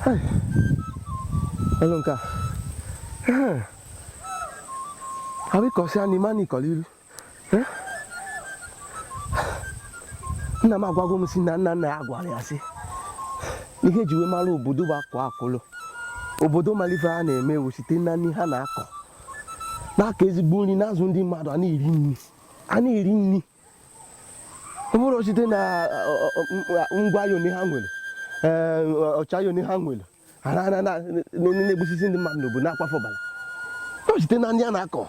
Hai. Halo Kak. Abi kosi animani koliru. Nna m agwago m si na nna ya agwara ya sị n'ihe eji wee mara obodo bụ akụ akụlụ obodo malife ha na-eme ewu site na nri ha na-akọ na-akọ ezigbo nri na-azụ ndị mmadụ a na-eri nri ọ bụrụ site na ngwa yone ha nwere ọcha yone ha nwere na-egbusisi ndị mmadụ n'obodo na-akwafe ọbara ọ site na ndị a na-akọ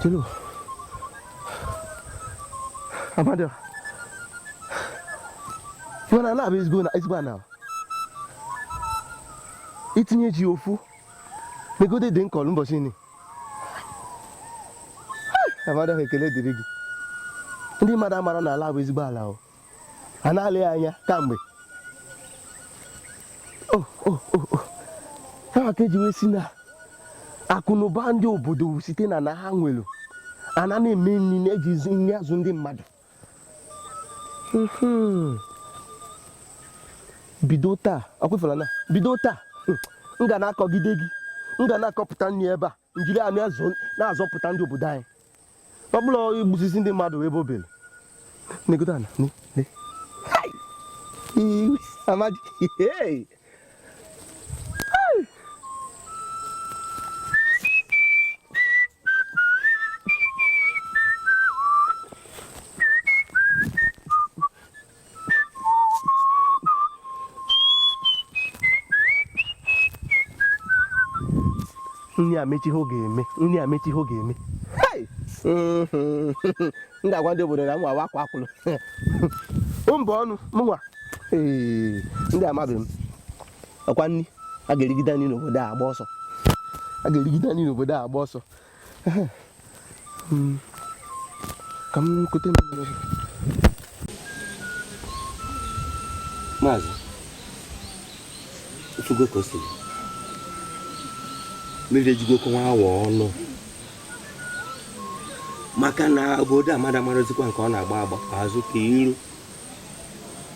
Hello. Amada. You wanna know is going now? Itinye ji ofu. Me go dey den call mbosi ni. Amada ekele diri gi. Ndị mmadụ amara na ala bụ ezigbo ala o. Ana ale anya kamgbe. Ka ka ji we si na akụnụba ndị obodo site na ha nwere ana na-eme nri na-eji nri azụ ndị mmadụ bido taa akwụfela na bido taa m ga na-akọgide gị m ga na-akọpụta nri ebe a njiri a na-azọpụta ndị obodo anyị ọ bụla igbusisi ndị mmadụ ebe obere negoda na amadi nri amechi ihe ọ ga-eme m ga-agwa ndị obodo na m nwa akwa akwụlụ mbọ ọnụ mụnwa ndị amabeghị m ọkwa nri a ga-erigide anyị n'obodo a agba ọsọ ka m kote maazị ifugo ka o siri mmiri ejigokwa nwa awa ọnụ maka na obodo amada marozikwa nke ọ na-agba agba azụ ka iru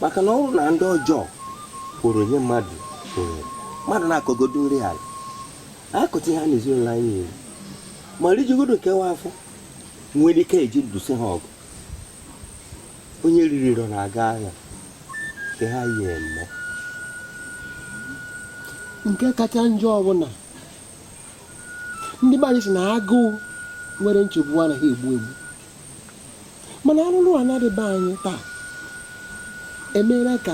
maka na ọrụ na ndị ọjọọ pụrụ nye mmadụ na-akọgodo nri ala akụta ihe a n'ezinụlọ anyị niile ma rijigodo kewa afọ nwere ike eji dusi ha ọgụ onye ririro na-aga ahịa nke ha yi eme nke kacha njọ ọbụla ndị be anyị si na agụụ nwere nchegbu anaghị egbu mana arụrụ anaghị be anyị taa emeela ka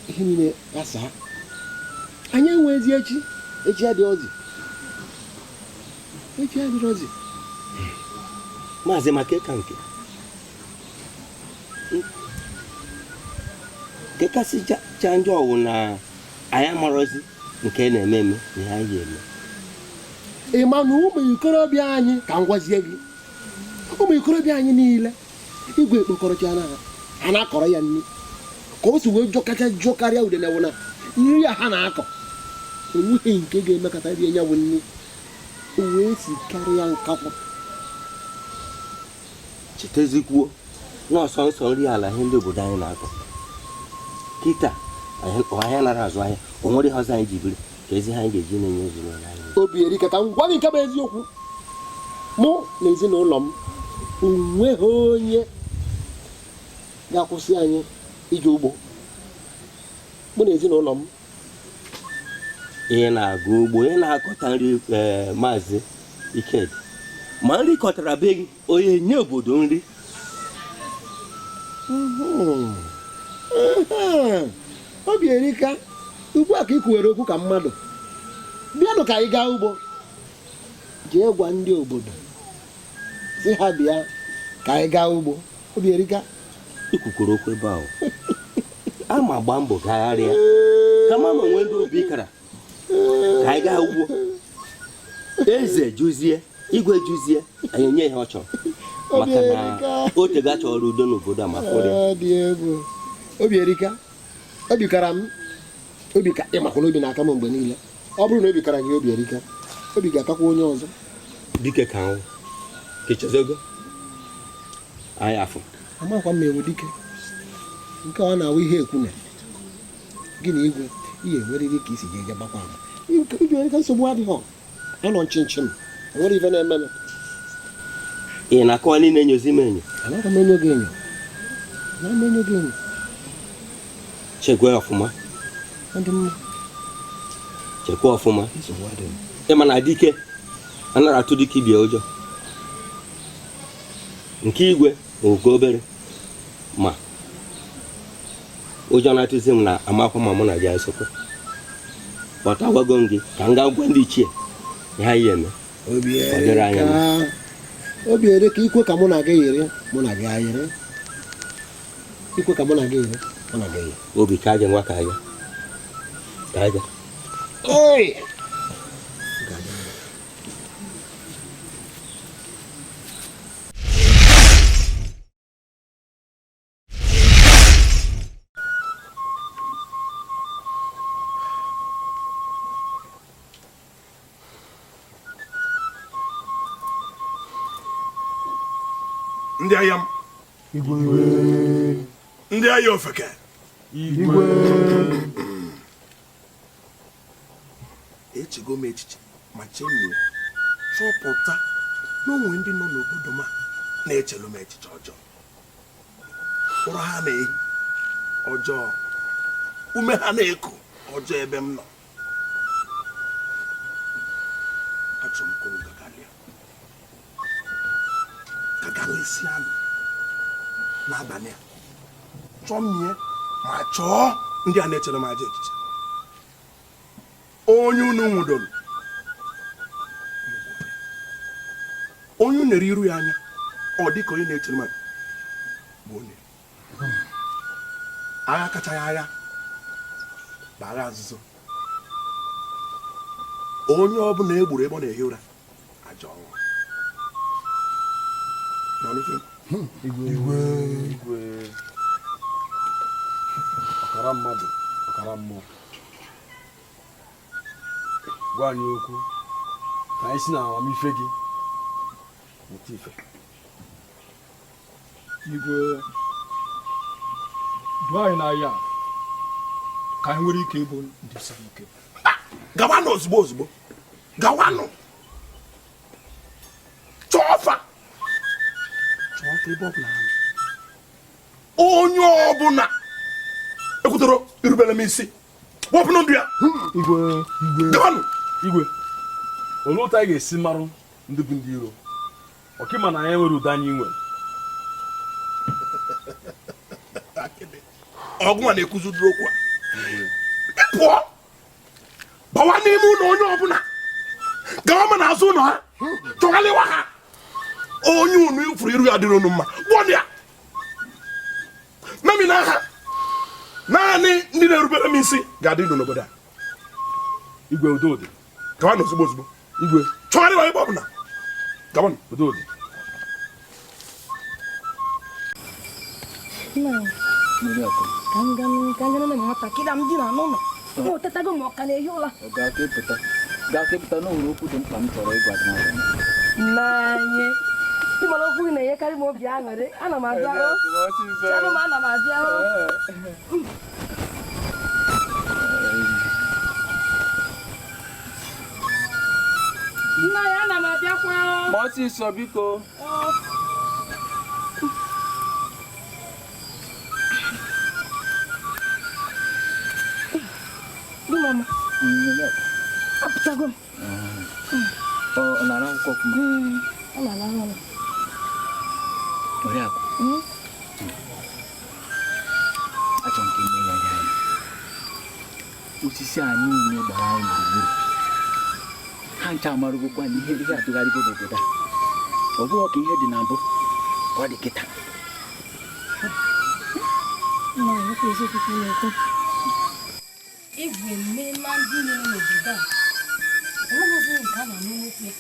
ihe niile ghasaa anyị enwezi echi adịghị ozi maazị maka ịka nke kasị cha ndị ọwụ na anyị amarozi nke na-eme na ihe anyị eme ịma na ụmụ ikorobịa anyị ka m gwazie gị ụmụ ikorobịa anyị niile igwe ekpokọrọcha ha na-akọrọ ya nri ka o si wee kacha jụọ karịa udene wụ na nri a ha na-akọ enweghị nke ga-emekọta rie ya bụ nri o wee si karịa nkakwụ chitezikwuo n'ọsọ nsọ nri ala ihe ndị obodo anyị na-akọ kịta ọhịa nara azụ ahịa o nwere ihe ọzọ anyị ji biri ka ezi ha anyị ga-eji na-enye ezinụlọ anyị obi erika ka m gwa gị nke bụ eziokwu mụ na ezinụlọ m onweghị onye ga-akwụsị anyị ije ugbo mụ na ezinụlọ m ihe na-aga ugbo ihe na-akọta nri maazị Ikedi ma nri kọtara be gị onye nye obodo nri Obi erika ugbu a ka ị kwuwere okwu ka mmadụ bịanụ ka anyị gaa ugbo jee gwa ndị obodo si ha bịa ka anyị gaa ugbo. Obi erika ikwukwere okwu ebe ahụ ama gba mbọ gagharịa kama ma nwee ndị obi kara ka anyị gaa ugbo. Eze juzie igwe juzie anyị nye ihe ọ chọrọ maka na o tega chọrọ udo n'obodo a maka dị egwu. Obi erika obi kara m obi ka ị makwara obi na-aka m mgbe niile. Ọ bụrụ na obi kara gị obi erika obi ga-akakwa onye ọzọ dike ka ahụ ka ichezego anyị afọ amakwa m ewu dike nke ọ na-awụ ihe ekwune gị na igwe ihe enwerịrị ka isi ga-eje gbakwa ama obi erika nsogbu adịghị anọ nchinchin enwere ife na-ememe. ị na-akọwa niile enyozi m enyo anaghị m enyo gị enyo na m enyo gị enyo chekwa ọfụma ndị mma chekwa ọfụma ịma na dike anara atụ dike bịa ụjọ nke igwe oge obere ma ụjọ na-atụzi m na amakwa ma mụ na gị esokwa pọta gwago m gị ka m gaa gwa ndị ichie ya ihe eme obi ere ka ikwe ka mụ na gị yere mụ na gị ayere ikwe ka mụ na gị yere mụ na gị yere obi ka gị nwa ka aga ka aga ndị agha m ndị agha Ofeke echego m echiche ma chemie chọpụta na onwe ndị nọ n'obodo m na-echelu m echiche ọjọọ ụra ha na-ehi ọjọọ ume ha na-eku ọjọọ ebe m nọ. Achọrọ m kwuru gagalịsị anụ n'abalị a chọọ mmie ma chọọ ndị a na-echere m aja echiche. Onye unu nwụdoro onye unere iru ya anya ọ dịka onye na-echere m bụ onye agha kacha ya agha bụ agha azụzụ. Onye ọbụla egburu ebe ọ na-ehi ụra ajọ ọnwụ. Igwe ọkara mmadụ ọkara mmụọ gwa anyị okwu ka anyị si na amamife gị mụta ife. Igwe dụọ anyị n'ahịa ka anyị nwere ike ịbụ ndị siri ike. Gawanụ ozugbo ozugbo gawanụ chọọfa ebe ọbụla onye ọbụla ekwutoro irubere m isi wepụnụ ndụ ya. Igwe olee otu anyị ga-esi marụ ndị bụ ndị iro ọkịma na anyị nwere ụda anyị nwere ọgụnwa na-ekwuzi ụdịrị okwu a pụọ bawa n'ime ụlọ onye ọbụla gawa ma n'azụ ụlọ ha chọghalịwa ha. Onye unu ifuru iru ya dịrị unu mma gwọọ ya memi na ha naanị ndị na-erubere m isi ga-adị ndụ n'obodo a. Igwe udodị gawanụ ozugbo ozugbo igwe chọgharịwa ebe ọbụla gawanụ udodị. Ga-akepụta n'ụlọ okwu dị mkpa m chọrọ ịgwa gị n'anya ịmara okwu gị na-enyekarị m obi aṅụrị. Ana m abịa nna ya ana m abịakwa ma ọsịsọ biko. Di mama apụtago m. Ọ nara akwụkwọ ọfụma. Ọ na-ala ọrụ. Oriakụ achọ nke ime ya anya osisi anyị niile gbara anyị gburugburu ha ncha amarụgokwa na ihe ihe atụgharịgo n'obodo a ọ bụghị ka ihe dị na mbụ ka ọ dị kịta igwe mmemme ndị nọ n'obodo a enweghịzi nke a na-anụ n'okwu ya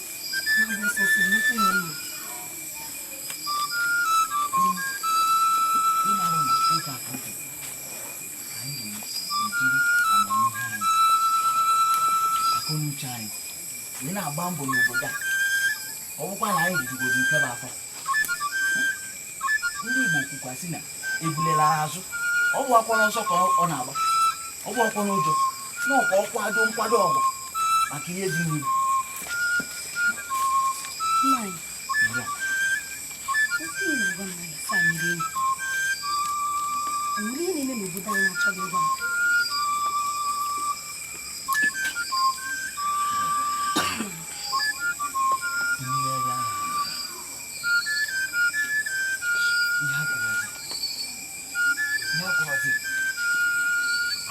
ma ọ bụ sọsọ nnukwu na nna ịmara na oge a ka anyị ga-ejiri amamihe anyị akọnuche anyị wee na-agba mbọ n'obodo a ọ bụkwa na anyị ridigoro nke bụ afọ ndị Igbo kwukwasị na ebulela azụ ọ bụ akwa n'ọsọ ka ọ na-agba ọ bụ ọkwa n'ụjọ na ọkwa ọkwado nkwado ọgụ maka ihe dị n'ihu nna anyị oke ị na-agwa m na saa mmiri enyi nwere ihe na-eme n'obodo anyị na-achọghị ịgwa m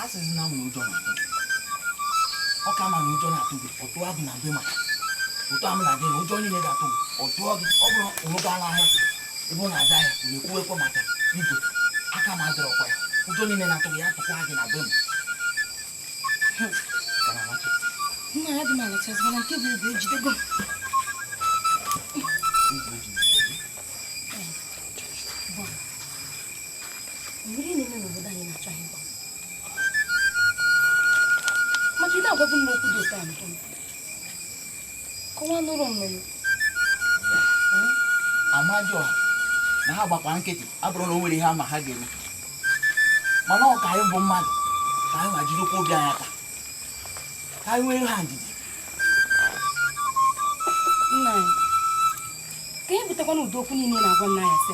asịzị na m na ụjọ na-atụ ọ ka ma na ụjọ na-atụ gị ọ tụọ gị na be maka ụtọ am na gị na ụjọ niile ga-atụ gị ọ tụọ gị ọ bụrụ ụlụ gaa n'ahịa ebe ọ na-aza ya ụ na-ekwuwekwa maka igwe aka ma adịrọkwa ya ụjọ niile na-atụ gị ya tụkwa gị na be m nna ya dị m alachazị mana nke bụ ebe ejidego nwere ihe na-eme n'obodo anyị na-achọghị ịgwa maka ide agwago m n'okwu dị ụtọ mbụ kọwa nụrụ nnụnụ Amadioha na ha gbakwa nkịtị abụrụ na o nwere ihe ama ha ga-eme mana ọ ka anyị bụ mmadụ ka anyị nwajidokwa obi anyị aka ka anyị nwere ha ndidi nna anyị ka ihe butekwa n'ụdị okwu niile na-agwa nna ya sị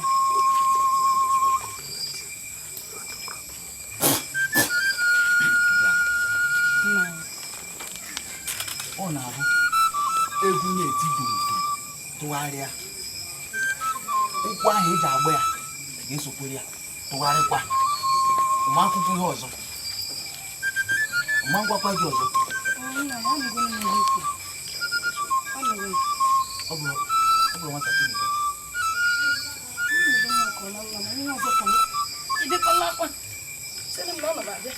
nna anyị ọ na-abụ egwu na-eti dum tụgharịa ụkwụ ahụ eji agba ya ga-esokwere ya tụgharịkwa ma akwụkwọ ihe ọzọ ma ngwakwa gị ọzọ nna ya anụgo m n'ihe ikwu ọ bụrụ nwatakịrị ọzọ ka ọ na nwa ma ihe ọzọ ka m idekọla akwa sịrị m na ọ nọ abịa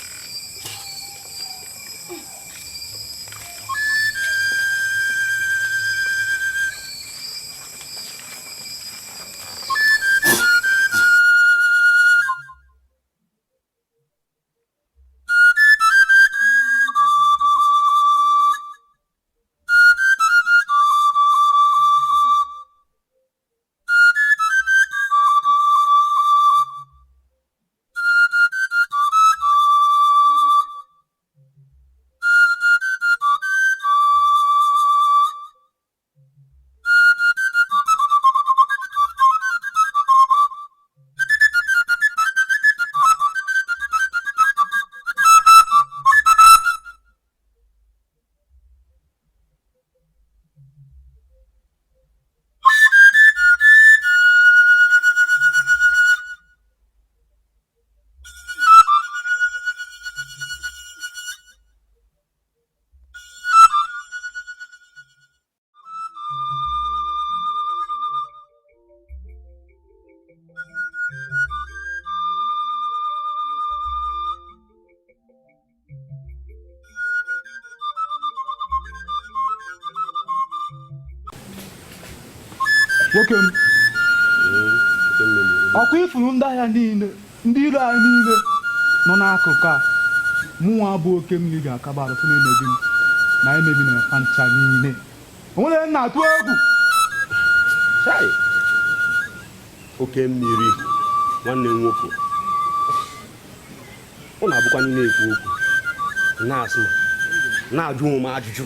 nwoke m ọkwa ifuru ndị ahịa niile ndị iro anyị niile nọ n'akụkụ a mụnwa bụ oke mmiri ga-akaba arụfụ na-emebi m na emebi na fa ncha niile o nwere nna atụ egwu chai oke mmiri nwanne m nwoke ọ na-abụkwa na-ekwu okwu na-asụ na-ajụ ụmụ ajụjụ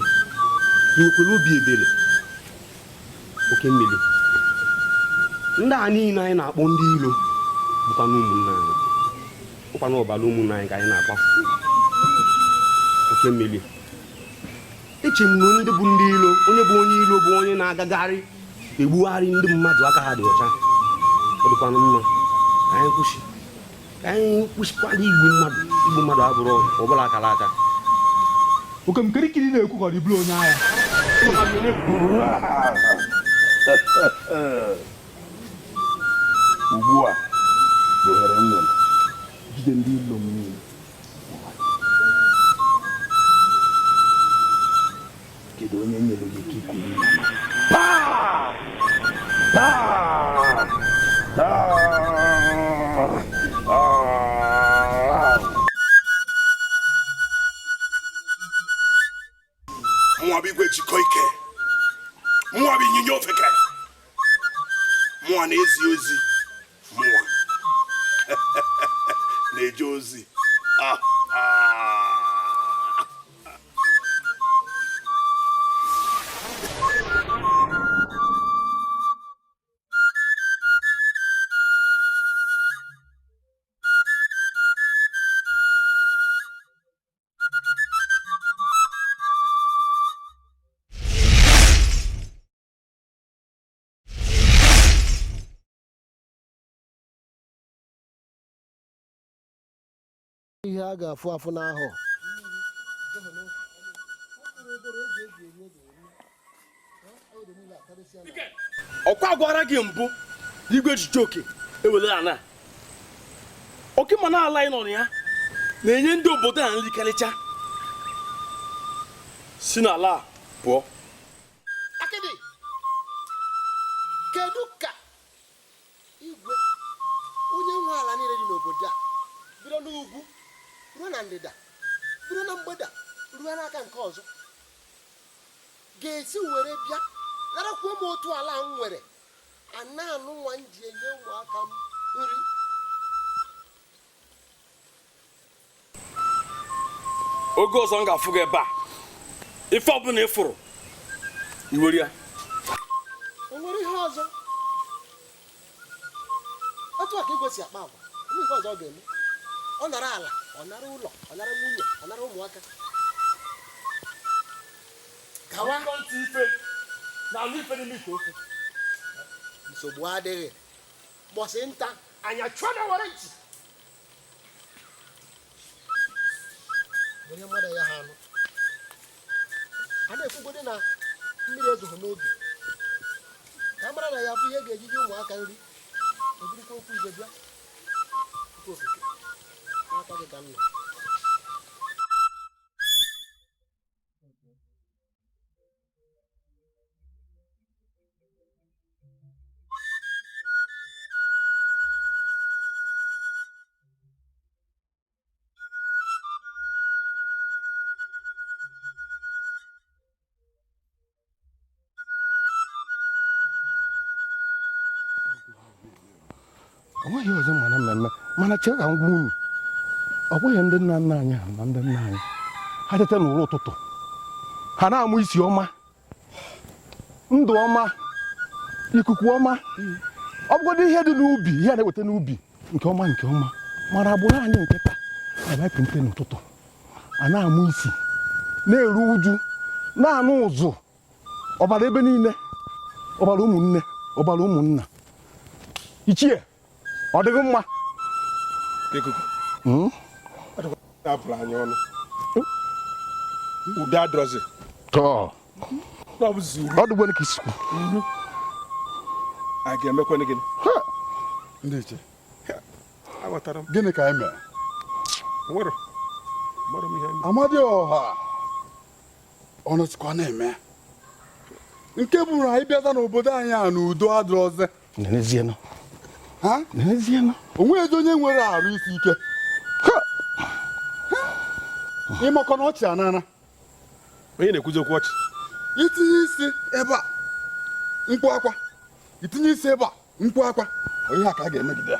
nwekwara obi ebere oke mmiri ndị a niile anyị na-akpọ ndị ilo bụkwa n'ụmụnna anyị bụkwa n'ọbara ụmụnna anyị ka anyị na-akpafu oke mmiri eche m na ndị bụ ndị ilo onye bụ onye ilo bụ onye na-agagharị egbugharị ndị mmadụ aka ha dị ọcha ọ dịkwanụ mma ka anyị kwụsị ka anyị kwụsịkwala igbu mmadụ abụrụ ọbụla akara aka. Oke m kirikiri na-ekwu ka ọ dị bụrụ onye agha. Ugbu a bụ ohere m nwere jide ndị ilo m niile. Kedu onye nyere gị ike ikwu nna m? Mwa bụ igwe Jikoike, mwa bụ ịnyịnya Ofeke, mwa na-ezi ozi, mwa na-eje ozi. Ihe a ga-afụ afụ n'ahụ ọkwa gwara gị mbụ igwe Jikoike ewere ana oke mana ala anyị nọ na ya na-enye ndị obodo a nri karịcha si n'ala pụọ. akịdị kedu ka igwe onye nwe ala niile dị n'obodo a bido n'ugwu ruo na ndịda bido na mgbeda ruo n'aka nke ọzọ ga-esi were bịa narakwuo m otu ala m nwere ana anụ nwa m ji enye ụmụaka m nri? Oge ọzọ m ga-afụ gị ebe a ife ọbụla ị fụrụ iwere ya. O nwere ihe ọzọ otu a ka igwe si akpa agwa ihe ọzọ ọ ga-eme ọ nara ala ọ nara ụlọ ọ nara nwunye ọ nara ụmụaka gawa ife na alụ ife n'ime ite ofe nsogbu adịghị gbọsị nta anya chụọ na were ntị onye mmadụ ya ha anụ a na-ekwugode na mmiri ezoghị n'obi ka a mara na ya bụ ihe ga-ejiji ụmụaka nri ebirikwa okwu igwe bịa okwu Ofeke n'aka gị ka m nọ. O nweghị ọzọ mana mmemme mana chee ka m gwa unu ọ bụghị ndị nna nna anyị na ndị nna anyị ha tete n'ụra ụtụtụ ha na-amụ isi ọma ndụ ọma ikuku ọma ọ bụgodị ihe dị n'ubi ihe a na-eweta n'ubi nke ọma mara agbụrụ anyị nke taa na-ewepụ nte n'ụtụtụ a na-amụ isi na-eru uju na-anụ ụzụ ọbara ebe niile ọbara ụmụnne ọbara ụmụnna ichie ọ dịghị mma apụrụ anya ọnụ ụdị adọzi tọọ ọ dịgbo ka isikwu a ga-emekwanụ gịnị? Ndị iche Aghọtara m. gịnị ka anyị mere? Nwere m ihe Amadi ọha ọnụtụkwa na-eme nke bụrụ anyị bịata n'obodo anyị a n'udo adịrọze n'ezienụ o nweghị onye nwere arụ isi ike ịmakọ na ọchị anana onye na-ekwuzi okwu ọchị itinye isi ebe a mkpu akwa itinye isi ebe a mkpu akwa onye a ka a ga-emegide ya.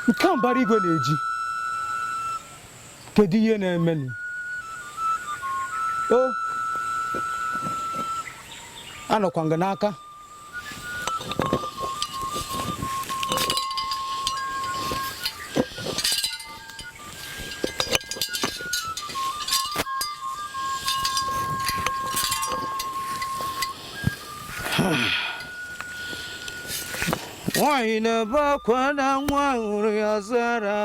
nke mbara igwe na-eji kedu ihe na-emenụ o anọkwa nga n'aka nwanyị na-ebe akwa na nwa hụrụ ya zara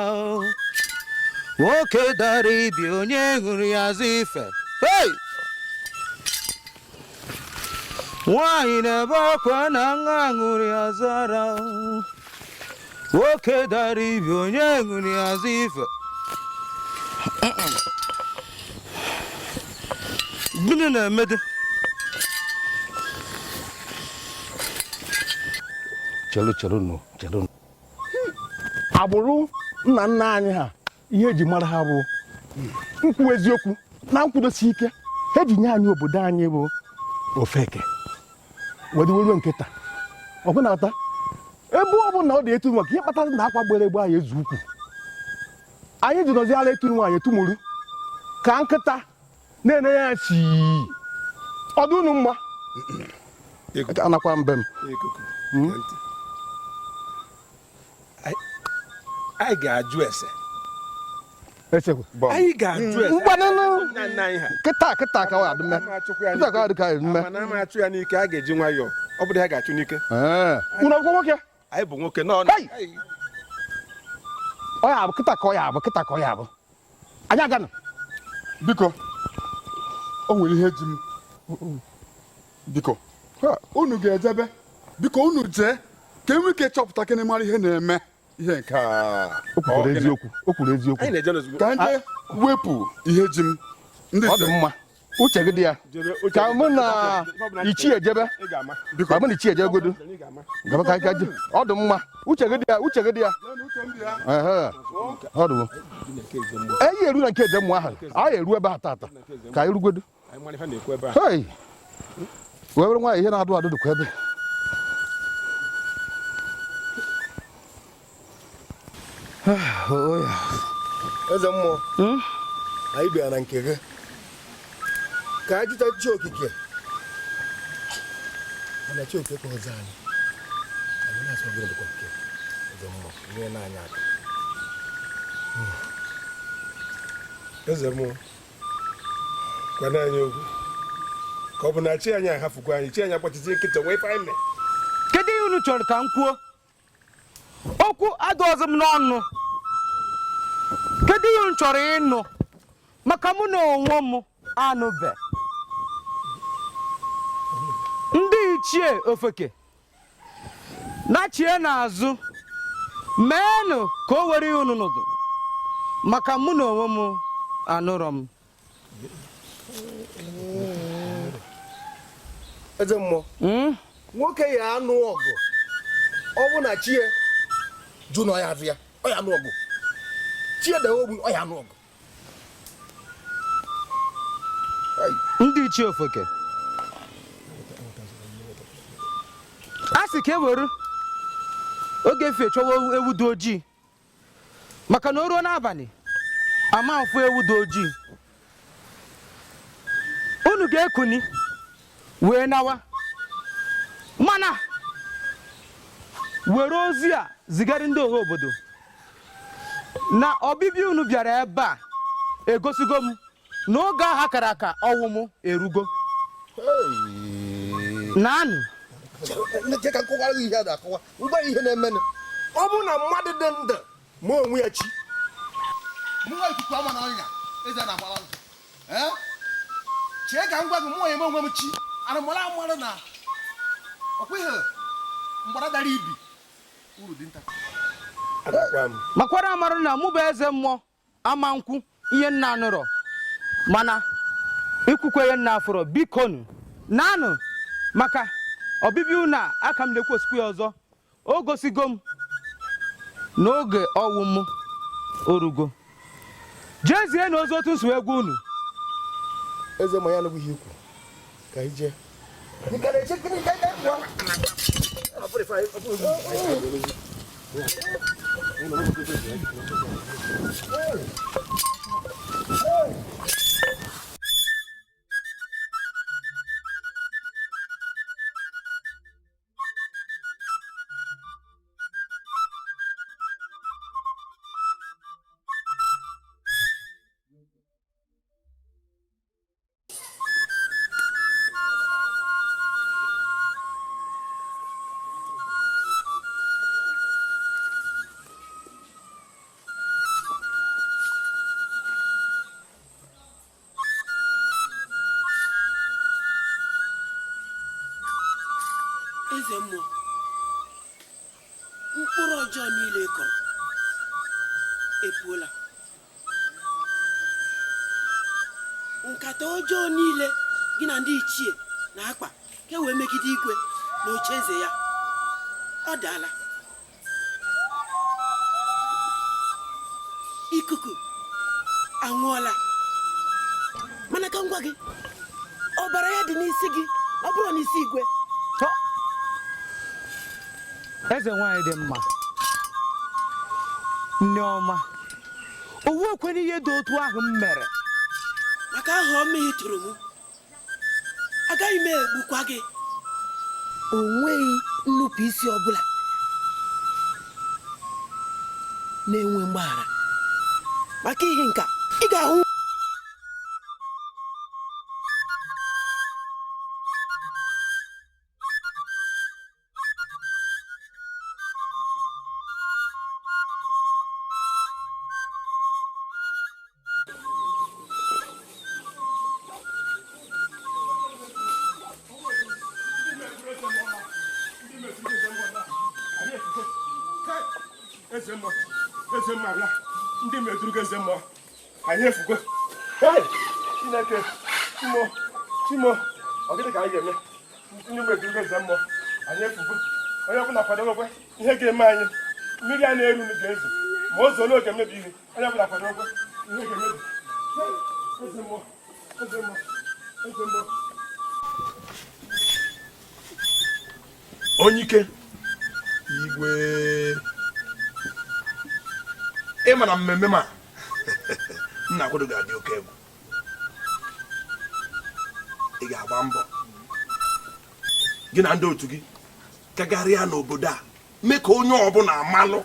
nwoke dara ibi onye hụrụ ya za ife nwanyị na-ebe akwa na nwa hụrụ ya zara nwoke dara ibi onye hụrụ ya za ife gịnị na-emede chelụ agbụrụ nna nna anyị ha ihe eji mara ha bụ nkwu eziokwu na nkwudosi ike ha ji nye anyị obodo anyị bụ Ofeke wediweruo nkịta ọbụnata ebe ọ bụ na ọ dị etu maka ihe kpatara na akwa gbere egbe anyị ezu ukwu anyị ji nọzi ala eturu nwaanyị etumuru ka nkịta na-enye ya si ọdụ unu mma anakwa mbe m anyị ga-ajụ ese anyị ga-ajụ ese kịta ka ọ adị mme kịta ka ọ dị ka mme mana ama achụ ya n'ike a ga-eji nwayọọ ọ bụrụ ya ga-achụ n'ike unu ọgwụgwọ nwoke anyị bụ nwoke nọ ọ ya bụ kịta ka ọ ya bụ kịta ka ọ ya bụ anyị aganụ biko o nwere ihe ji m biko unu ga-ejebe biko unu jee ka enwe ike chọpụta kene mara ihe na-eme ihe nke o kwuru eziokwu ka anyị wepụ ihe ji m ndị ọ dị mma uche gị dị ya ka mụ na ichie ejebe ka mụ na ichie ejebe godo gaba ka anyị ọ dị mma uche gị dị ya ọ dị eyi eru na nke eje mmụ ahụ anyị eru ebe a tata ka anyị rugodo wee were nwaanyị ihe na-adụ adụ dịkwa ebe eze mmụọ anyị bịara na nke gị ka anyị jụta Jikoike mana Jikoike ka ọzọ anyị na-asọ gịnị dịkwa nke eze mmụọ nye n'anya aka eze mmụọ kwana anyị okwu ka ọ bụ na chi anyị ahafukwa anyị chi anyị akpọchizi nkịta wee ife anyị mee kedu ihe unu chọrọ ka m kwuo okwu adụ ọzọ m n'ọnụ kedu ihe unu chọrọ ịnụ maka mụ na onwe m anụbe ndị ichie Ofeke nachie n'azụ meenụ ka o were ihe unu nụdụ maka mụ na onwe m anụrọ m eze mmụọ nwoke ya anụ ọgụ ọ bụ na chie jụ na ọ ya azụ ya ọ ya anụ ọgụ chie da ogbu ọ ya anụ ọgụ ndị ichie Ofeke a sị ka e were oge efe chọwa ewu dị ojii maka na o ruo n'abalị ama mfụ ewu dị ojii unu ga-ekuni wee nawa mana were ozi a zigara ndị ọha obodo na ọbịbịa unu bịara ebe a egosigo m n'oge ahụ akara aka ọnwụ m erugo naanụ ka nkọwara gị ihe a na-akọwa mgbe ihe na-emenụ ọ bụ na mmadụ dị ndụ ma onwe ya chi mụnwa ikuku ama na ọnya eze na-agbara ndụ chee ka m gwa gị mụ onye onwe m chi arụmara amarụ na ọkweghị mgbara dara ibi uru dị nta makwara amarụ na mụ bụ eze mmụọ ama nkwu ihe nna anụrọ mana ikwukwe ihe nna afọrọ bikonu naanụ maka ọbịbịa unu a aka m na-ekwu osikwu ya ọzọ o gosigo m n'oge ọnwụ m orugo jezie na ozi otu nso egwu unu eze ma ya anụghị ihe ikwu ka anyị jee Eze mmụọ, mkpụrụ ọjọọ niile kọrọ epuola. Nkata ọjọọ niile gị na ndị ichie na-akpa ka e wee megide igwe na oche eze ya, ọ daala. Ikuku anwụọla, mana ka ngwa gị, ọbara ya dị n'isi gị, ọ bụrụ n'isi igwe. Eze nwanyị dị mma, nne ọma, owu ekwena ihe dị otu ahụ m mere. Maka ahụ ọma ị tụrụ m, agaghị m egbukwa gị. O nweghị nnupụ isi ọbụla na-enwe mgbaghara. Maka ihe nka ị ga-ahụ eze mma ala ndị meduru eze mma anyị efugo. Chineke chimo ọ gịnị ka anyị ga-eme? Ndị meduru eze mma anyị efugo. Onye ọbụla kwadogokwe ihe ga-eme anyị. Mmiri a na-eru ga-ezo ma o zuo n'oge mmebi ihe. Onye ọbụla kwadogokwe ihe ga-emebi. Eze mmụọ. Onye ike igwe ị mara mmemme ma nna akwado ga-adị oke egwu. Ị ga-agba mbọ gị na ndị otu gị kagharịa n'obodo a, mee ka onye ọbụla amalụ,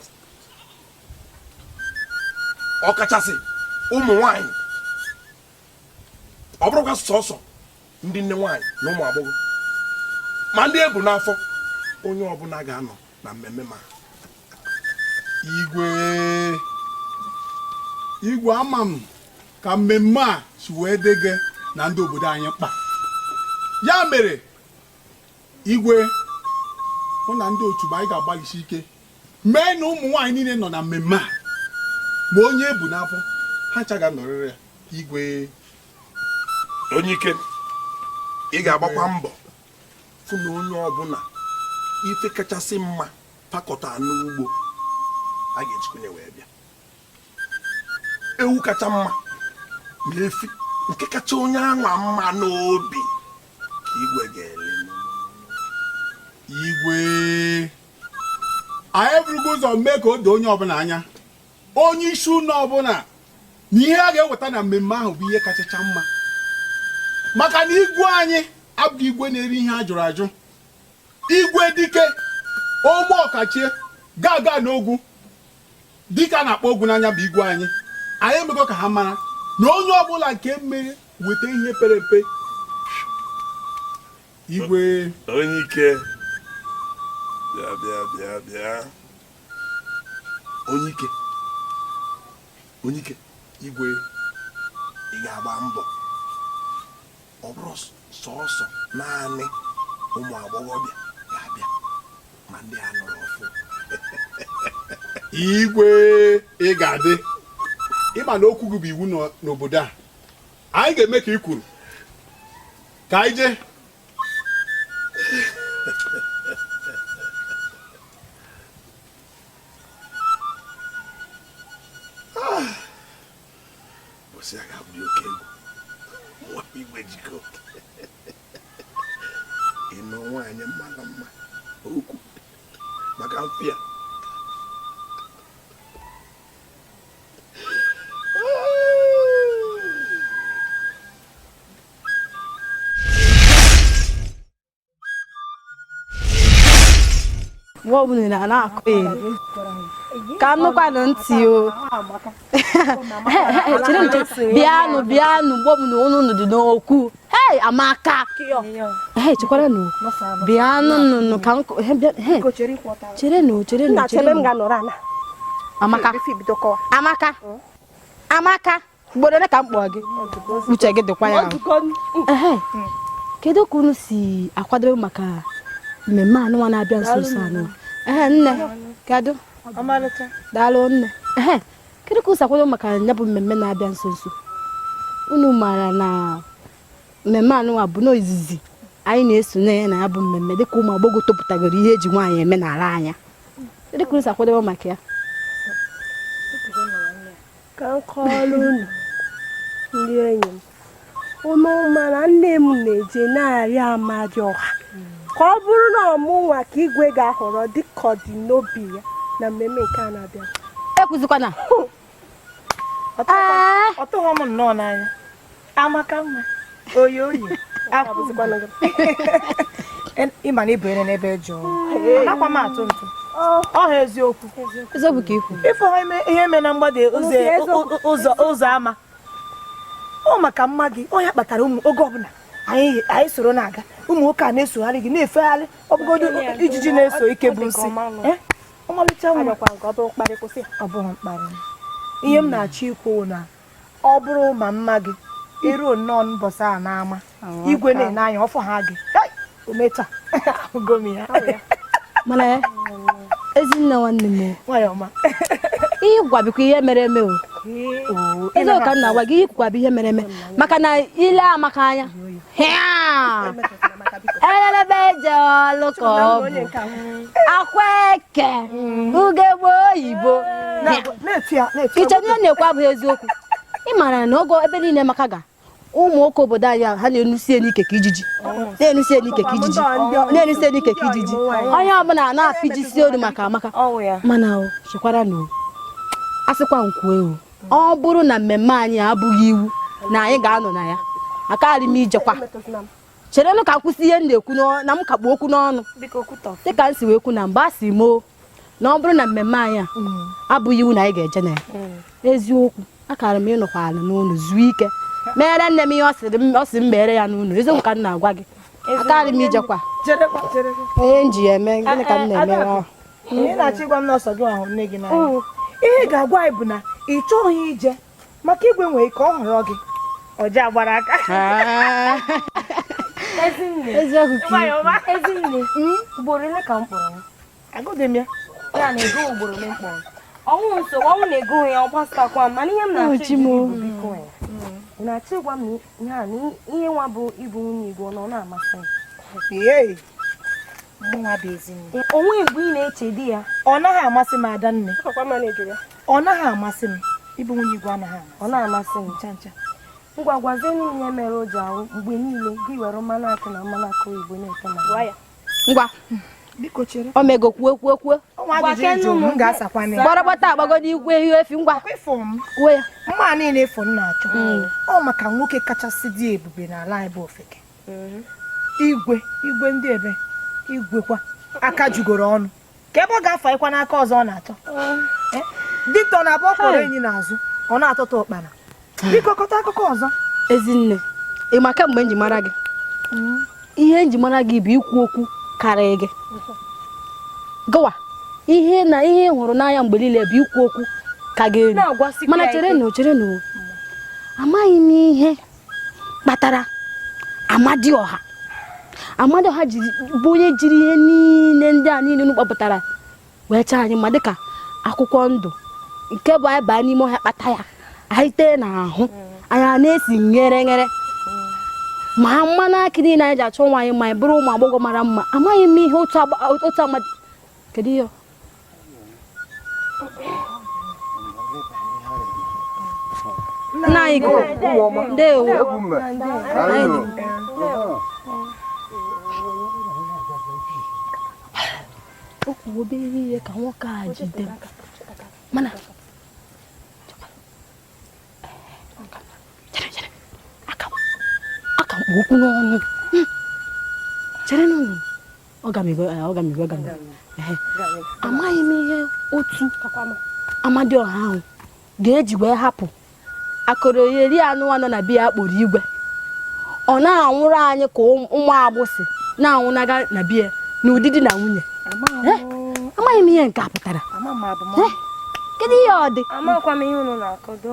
ọkachasị ụmụ nwanyị, ọ bụrụkwa sọsọ ndị nne nwanyị na ụmụ agbọghọ, ma ndị ebu n'afọ. Onye ọbụla ga-anọ na mmemme ma igwe ama m ka mmemme a si wee dị gị na ndị obodo anyị mkpa. Ya mere igwe hụ na ndị otu anyị ga-agbalịsi ike mee na ụmụ nwaanyị niile nọ na mmemme a, ma onye ebu n'afọ ha chaga nọrịrị ya. Igwe onye ike ị ga-agbakwa mbọ fụ na onye ọbụla ife kachasị mma pakọta n'ugbo a ga-ejikwunye wee bịa. Ewu kacha mma ma efi nke kacha onye anwa mma n'obi ka igwe ga-ele. Igwe anyị eburugo ụzọ mee ka o doo onye ọbụla anya, onye isi ụlọ ọbụla, na ihe a ga-eweta na mmemme ahụ bụ ihe kachacha mma. Maka na igwe anyị abụghị igwe na-eri ihe a jụrụ ajụ. Igwe dike ogbe ọkachie ga-aga n'ogwu dịka na-akpọ ogwu n'anya bụ igwe anyị. Anyị emego ka ha mara na onye ọbụla nke mmeri weta ihe pere mpe. Igwe onye ike bịa onye ike igwe ị ga-agba mbọ ọ bụrụ sọọsọ naanị ụmụ agbọghọbịa ga-abịa ma ndị a nọrọ ọfụ. Igwe ị ga-adị ịma na okwu gị bụ iwu n'obodo a. Anyị ga-eme ka ị kwuru ka anyị jee. Bosi aga bụ oke egwu nwa igwe Jikoike. Ịnụ nwaanyị mara mma okwu maka mfịa Woman and a queen. Come no one until you. Piano, woman, no cool. Hey, Amaka. Hey, Chocolano. Piano, no, can't hey, Chireno, Amaka, but I can't work. Which I get the choir. Kedu kunu si akwadebe maka mmemme anụ na abịa nso nso anụ nne kedu amalita daalụ nne kedu kunu si akwadebe maka nya bụ mmemme na abịa nso nso unu mara na mmemme anụ a bụ n'izizi anyị na-eso na ya na ya bụ mmemme dịka ụmụ agbọghọ topụtagoro ihe eji nwaanyị eme n'ala anya kedu kunu si akwadebe maka ya ka nkọlụ ndị enyi ụmụ mana nne m na-eje na-arị Amadioha ka ọ bụrụ na ọmụnwa ka igwe ga-ahọrọ dịka ọ dị n'obi ya na mmemme nke a na-abịa. Ekwuzikwana ọtụghọ m nnọọ n'anya Amaka mma oyoyo akwụzikwana gị ịma na ibu ene n'ebe jụụ anakwa m atụ ntụ ọ ha eziokwu ka ikwu ihe mee na mgbada ụzọ ama ọ maka mma gị onye kpatara ụmụ oge ọbụla anyị soro na-aga ụmụ nwoke a na-esogharị gị na-efegharị ọbụgodo ijiji na-eso ike bụ nsị ọmalịcha nwa ọ bụghị mkparị ihe m na-achọ ikwu na ọ bụrụ ma mma gị iruo nnọọ mbọsị a n'ama igwe na-ene anya ọfọ ha gị ometa gomi ya mana ezinne nwanne m nwanyị ọma ihe gwabikwa ihe mere eme o eze ka nna gwa gị ikwukwa bụ ihe mere eme maka na ile Amaka anya elelebe eje ọlụ ka ọ bụ Akweke ugegbe oyibo iche ihe na-ekwu abụghị eziokwu ị mara na ogo ebe niile Amaka ga ụmụ nwoke obodo anyị ha na-enusie n'ike ka ijiji onye ọbụla na-apịjisi olu maka Amaka mana o chekwara na asịkwa nkwue ọ bụrụ na mmemme anyị abụghị iwu na anyị ga-anọ na ya akarị m ijekwa cherenụ ka kwụsị ihe m na-ekwu na m kakpu okwu n'ọnụ dịka m si wee kwu na mgbe a si moo na ọ bụrụ na mmemme anyị abụghị iwu na anyị ga-eje na ya eziokwu akara m ịnọkwa ala n'ụlọ zuo ike mere nne m ihe ọ sị m mere ya n'ụlọ eziokwu ka m na-agwa gị akarị m ijekwa onye m ji ya eme gịnị ka m na-eme ahụ ihe ga-agwa anyị bụ na ị chọghị ije maka igwe nwere ka ọ họrọ gị ọja agbara aka Ezinne ugboro ole ka m kpọrọ ya agụdị m ya na-ego ugboro ole m kpọrọ ọnwụ nsogbu ọnwụ na-ego ya ọ gbasakwa mana ihe m na-achọ ibu biko ya ị na-achọ ịgwa m na ihe nwa bụ ịbụ nwunye Igbo na ọ na-amasị nwa bụ Ezinne onwe mgbe ị na-eche di ya ọ naghị amasị m Adanne ọ naghị amasị m ịbụ nwunye Igbo anaghị ọ na-amasị m ncha ngwa gwazie niile mere o ji ahụ mgbe niile gị were mmanụ akụ na mmanụ akụ Igbo na-ete na ya ngwa biko chere o mego kwuo gbaragbata agbago n'igwe ihe efi ngwa kwuo ya mma niile efo m na-achọ ọ maka nwoke kachasị dị ebube n'ala anyị bụ Ofeke igwe ndị ebe igwekwa aka jugoro ọnụ ka ebe ọ ga-afanyekwa n'aka ọzọ ọ na-achọ dịtọ na abụọ kpọrọ enyi n'azụ ọ na-atọta ụkpana biko kọta akụkọ ọzọ Ezinne ị ma kemgbe m ji mara gị ihe m ji mara gị bụ ikwu okwu karịa gị gụwa ihe hụrụ n'anya mgbe niile bụ ikwu okwu ka gị elu mana chere na amaghị m ihe kpatara Amadioha bụ onye jiri ihe niile ndị a niile kpọpụtara wee chaa anyị ma dịka akwụkwọ ndụ nke bụ anyị baa n'ime ọhịa kpata ya anyị tee n'ahụ anyị na-esi nyere ma mmanụ akị niile anyị ji achọ nwaanyị ma anyị bụrụ ụmụ agbọghọ mara mma amaghị m ihe otu amadi kedu ihe nna anyị ndewo okwu obere ihe ka nwoke a jide mana aka mkpu okwu n'ọnụ chere n'ụlọ amaghị m ihe otu Amadioha ahụ ga-eji wee hapụ akụrụ iri anụ nọ na biya kpọrọ igwe ọ na-anwụrụ anyị ka ụmụ agbụsị na-anwụnaga na biya n'ụdịdị na nwunye. Amaghị m ihe nke a pụtara. Kedu ihe ọ dị? Amakwa m ihe unu na-akọdo.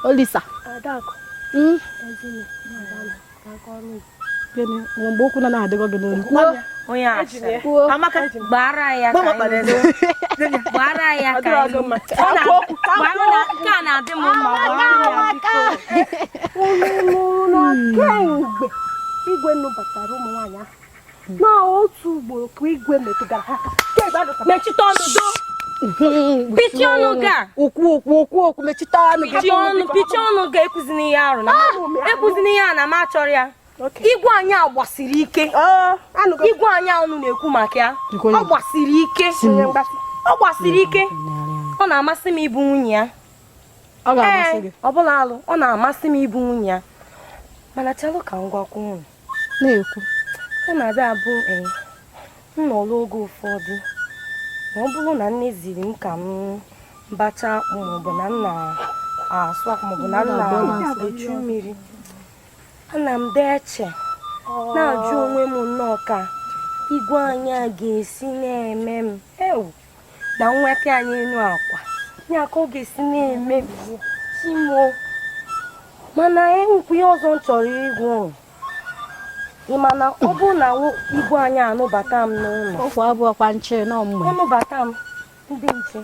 Olisa. Adakụ. Mgbe okwu na-adịgo gị n'olu. Onye asị. Amaka gbara ya ka gbara ya ka nke a na-adị m mma. Igwe nụbatara ụmụ nwaanyị ahụ n'otu ugboro ka igwe metụgara ha mechite ọnụ do pichi ọnụ ga okwu mechite ọnụ pichi ọnụ ga ekwuzina ihe arụ na ekwuzina ihe a na m achọrọ ya. Igwe anyị a gbasiri ike. Igwe anyị ọnụ na-ekwu maka ya ọ gbasiri ike. Ọ na-amasị m ịbụ nwunye ya. Ọ bụla alụ ọ na-amasị m ịbụ nwunye ya mana chelụ ka m gwakwa unu na-ekwu ọ na-abịa abụ nnọrọ oge ụfọdụ ma ọ bụrụ na nne ziri m ka m bacha akpụ maọbụ na nna asụ akpụ maọbụ na nna echu mmiri ana m deeche na-ajụ onwe m nnọọ ka igwe anyị a ga-esi na-eme m na nweta anyị enu akwa ya ka ọ ga-esi na-eme chimo mana enwekwa ihe ọzọ m chọrọ ịgwụ ịmana ọ bụ na igwe anyị anụbata m n'ụlọ okwu abụọkwa nche n'ọmụmụ ọnụbata m ndị nche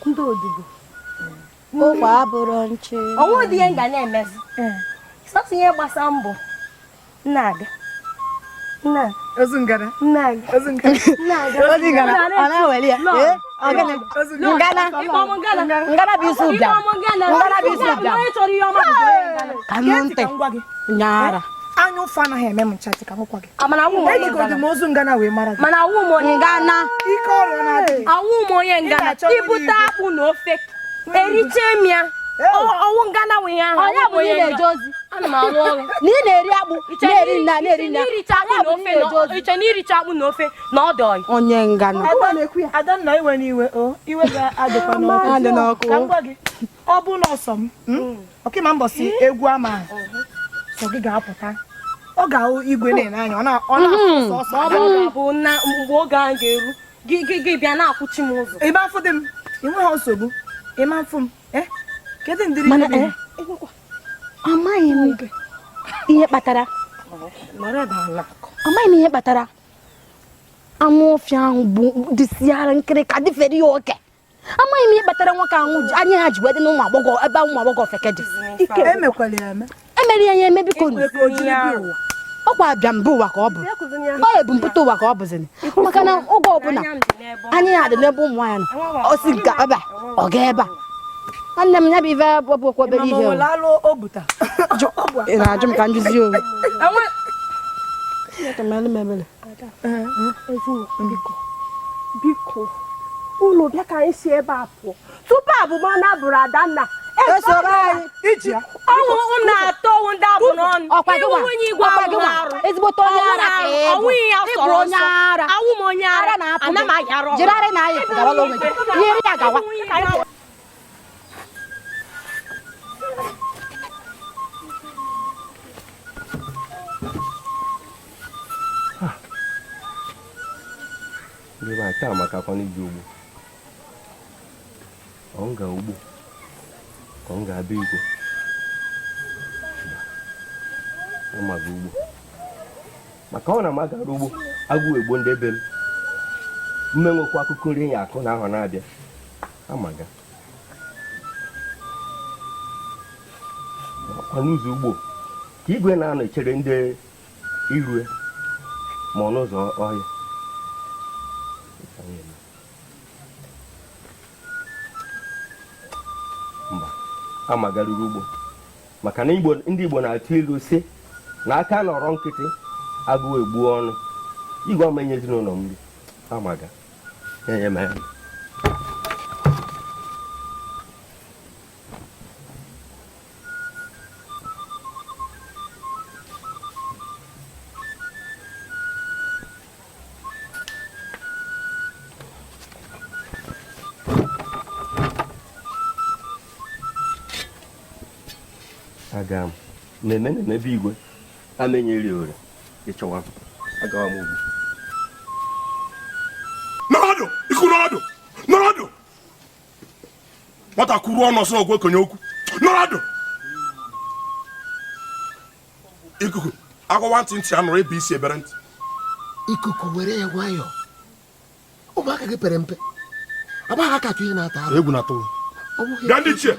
ndị odibo okwu abụrụ nche ọnwụ dị ihe m ga na-emezi sọtụ ihe gbasa mbọ nna-aga Ozungara ana weli ya ngana bisu bia kanunte nyara anyu fana he mem chat ka nkwa gị amana awu mo ejigodi m ozu ngana wee mara gị mana awu mo ngana ike ọrụ na adị awu mo onye ngana ibute akpụ na ofe eriche mia ọwụ ngana we ya onye bụ ni na-eje ozi ana m arụ ọrụ ni na-eri akpụ na-eri nna iricha akpụ na ofe iche na iricha akpụ na ofe na ọdọị onye ngana adanna iwe n'iwe iwe ga-adịkwa n'ọkụ ka m gwa gị ọ bụ na ọsọ m ọkịma mbọsị egwu ama sọ gị ga-apụta ọ ga-ahụ igwe na-ene anya ọ na-afụ ọsọ bụ na mgbe oge ahụ ga-eru gị bịa na-akwụchi m ụzọ ịba mfụ dị m enweghị nsogbu ịma mfụ m kedu ndịrị amaghị m ihe kpatara anụ ọfịa ahụ bụ dịsiara nkiri ka dịfere ya oke. Amaghị m ihe kpatara nwoke ahụ anya ha ji wedị n'ụmụ agbọghọ ebe ụmụ agbọghọ Ofeke dị. Emere ya eme biko ọkwa abịa mba ụwa ka ọ bụ ọ ebu mpụta ụwa ka ọ bụzini maka na oge ọbụla anya ya dị n'ebe ụmụ nwaanyị nọ o si nke ebe a ọ ga ebe a nwanne m ya bụ ife ọbụkwa obere ihe ị na-ajụ m ka njuzi owu biko ụlọ bịa ka anyị si ebe a pụọ tupu abụma na bụrụ Adanna ọnwụ na-atọ ndị abụ n'ọnụ onye igwe arụ ezigbote onye ara ka ọnwụghị ya sọrọ onye ara awụ m onye ara ana m ayara jiri ara na aya gawala onwe gị ihe ri ya gawa ndị ma taa maka akwa n'iji ugbo ọ nga ugbo ka ọ ga-abịa igwe ọ maga ugbo maka ọ na m agara ugbo agụ egbo ndị ebe m mmenwekwa akụkọ nri ya akụ na ahọ na-abịa amaga ọkwa n'ụzọ ugbo ka igwe na-anọ echere ndị irue ma ọ n'ụzọ ọhịa mba amagarịrị ugbo maka na ndị Igbo na-atụ ilu si na aka nọrọ nkịtị agụ egbuo ọnụ igwe amenye ezinụlọ m nri amaga enye m ya Agam. Na-eme igwe. Amenyeri ore. Ịchọwa. Agawa m ugwu. Nọrọdụ! Iku nọrọdụ! Nọrọdụ! Nwata kwuru ọnụ ọsọ ogwe konye okwu. Nọrọdụ! Ikuku, agwawa ntị anụrụ ebe isi ebere ntị. Ikuku were ya nwayọọ. Ụmụaka gị pere mpe. Agbaghị aka atụ ihe na-ata ahụ. Egwu na-atụ. Bịa ndị ichie.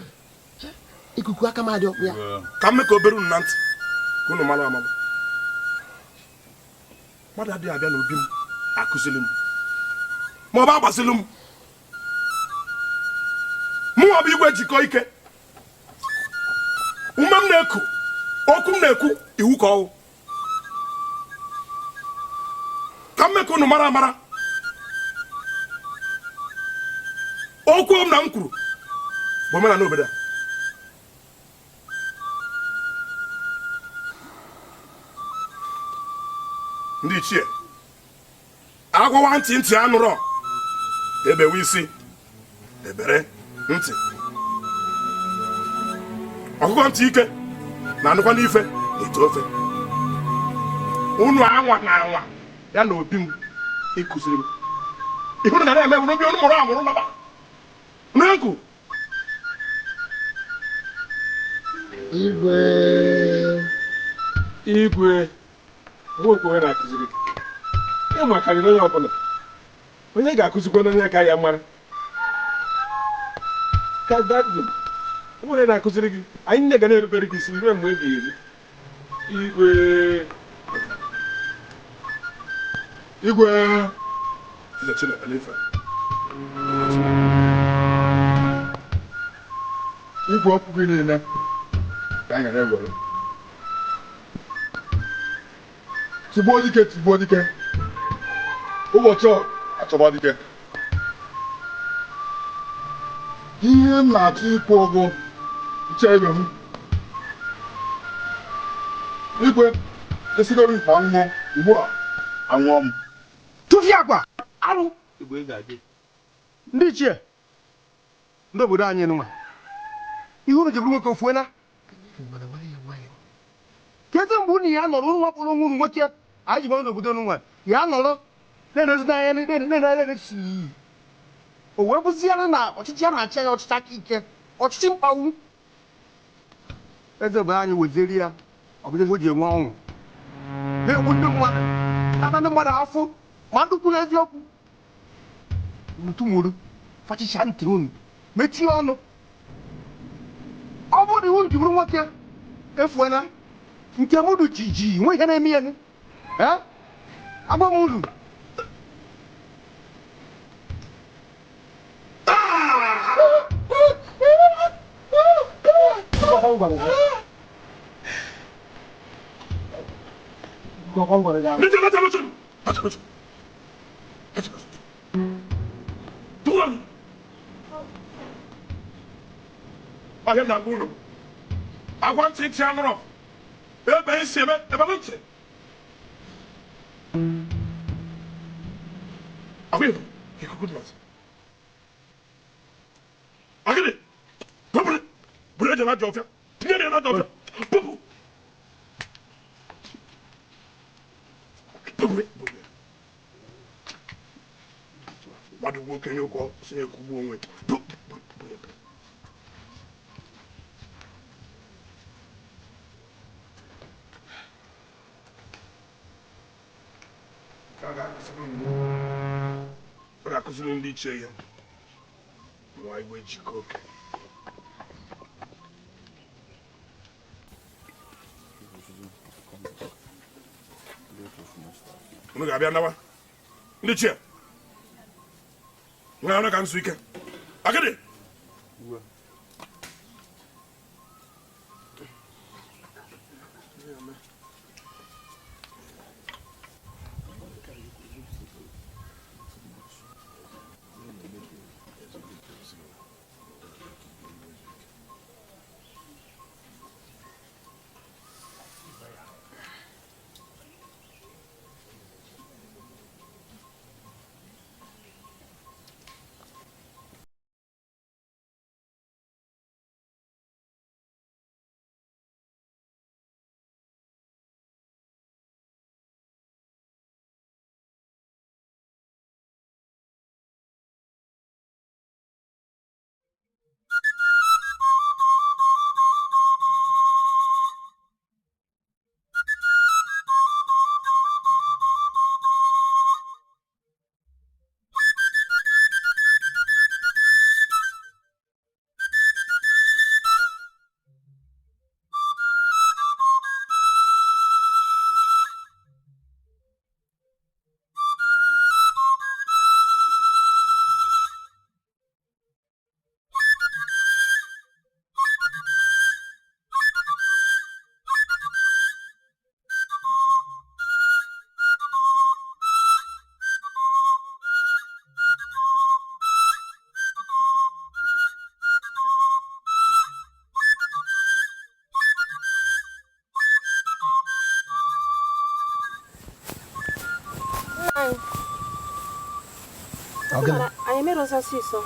Ikuku aka m adị ọkpụ ya. Ka m mee ka obere unu na ntị. Ka unu mara amalụ. Mmadụ adịghị abịa n'obi m akụzili m. Ma ọ bụ agbasịlụ m. Mụnwa bụ igwe Jikoike. Ume m na-eku. Okwu m na-ekwu iwu ka ọwụ. Ka m mee ka unu mara amara. Okwu m na m kwuru bụ omenala obodo a. Ndị ichie, agwawa ntị anụrọ, ebewe isi, ebere ntị. Ọkụkọ ntị ike na-anụkwa n'ife na ite ofe. Unu anwa na anwa ya na obi m ịkụziri m. Ihụrụ na na-eme n'obi unu mụrụ amụrụ nọba. N'ego. Igwe nwoke onye na-akụziri gị. Ị makarịrị onye ọbụla. Onye ga-akụzikwa onye ka ya mara. Ka dadị onye na-akụziri gị, anyị nne ga na-erubere gị isi ruo mgbe ị ga-eri. Igwe igwe ọkụ gị niile ka anyị gara ewere. Tigbuo dike. Ụbọchị achọba dike. Ihe m na-achọ ịkwụ ụgwọ nche ebe m. Igwe esigoro ife anwụọ ugbu a anwụọ m. Tụfie akwa! Arụ! Igwe ga-adị. Ndị ichie, ndị obodo anyị nụnwa. Ihe unu jeburu nwoke ofuena. Kedu mgbe unu ya nọrọ unu nwapụrụ onwe unu nwoke anyị jibere n'obodo nụnwa ya nọrọ na-edozi n'anya na-esi o wee bụziara na ọchịchị ya na-achị ya ọchịchị aka ike ọchịchị mkpagbu eze obodo anyị weziri ya ọ bụrụ o ji enwe ọṅụ na-egbu ndị mmadụ ata ndị mmadụ afọ ma ndị kwuru eziokwu ntụmuru fachicha ntị unu mechie ọnụ. Ọ bụrụ na iwu jiburu nwoke efuena nke mụdụ jiji nwe ihe na-eme ya agba m uru Ahịa na uru agwa ntị anụrụ ebe isi ebe ntị ahụ ikuku dị masị agịrị bụrụ eje na ajọ ọfịa tinye ya na ajọ ọfịa mmadụ gbuo okenye ụkwụ si ekwugbu onwe ọ ga-akụziri ndị ichie ya nwa igwe Jikoike. Unu ga-abịa nawa ndị ichie nwere ọrụ ka nzu ike agịdị anyị mere ọzọ ọsịsọ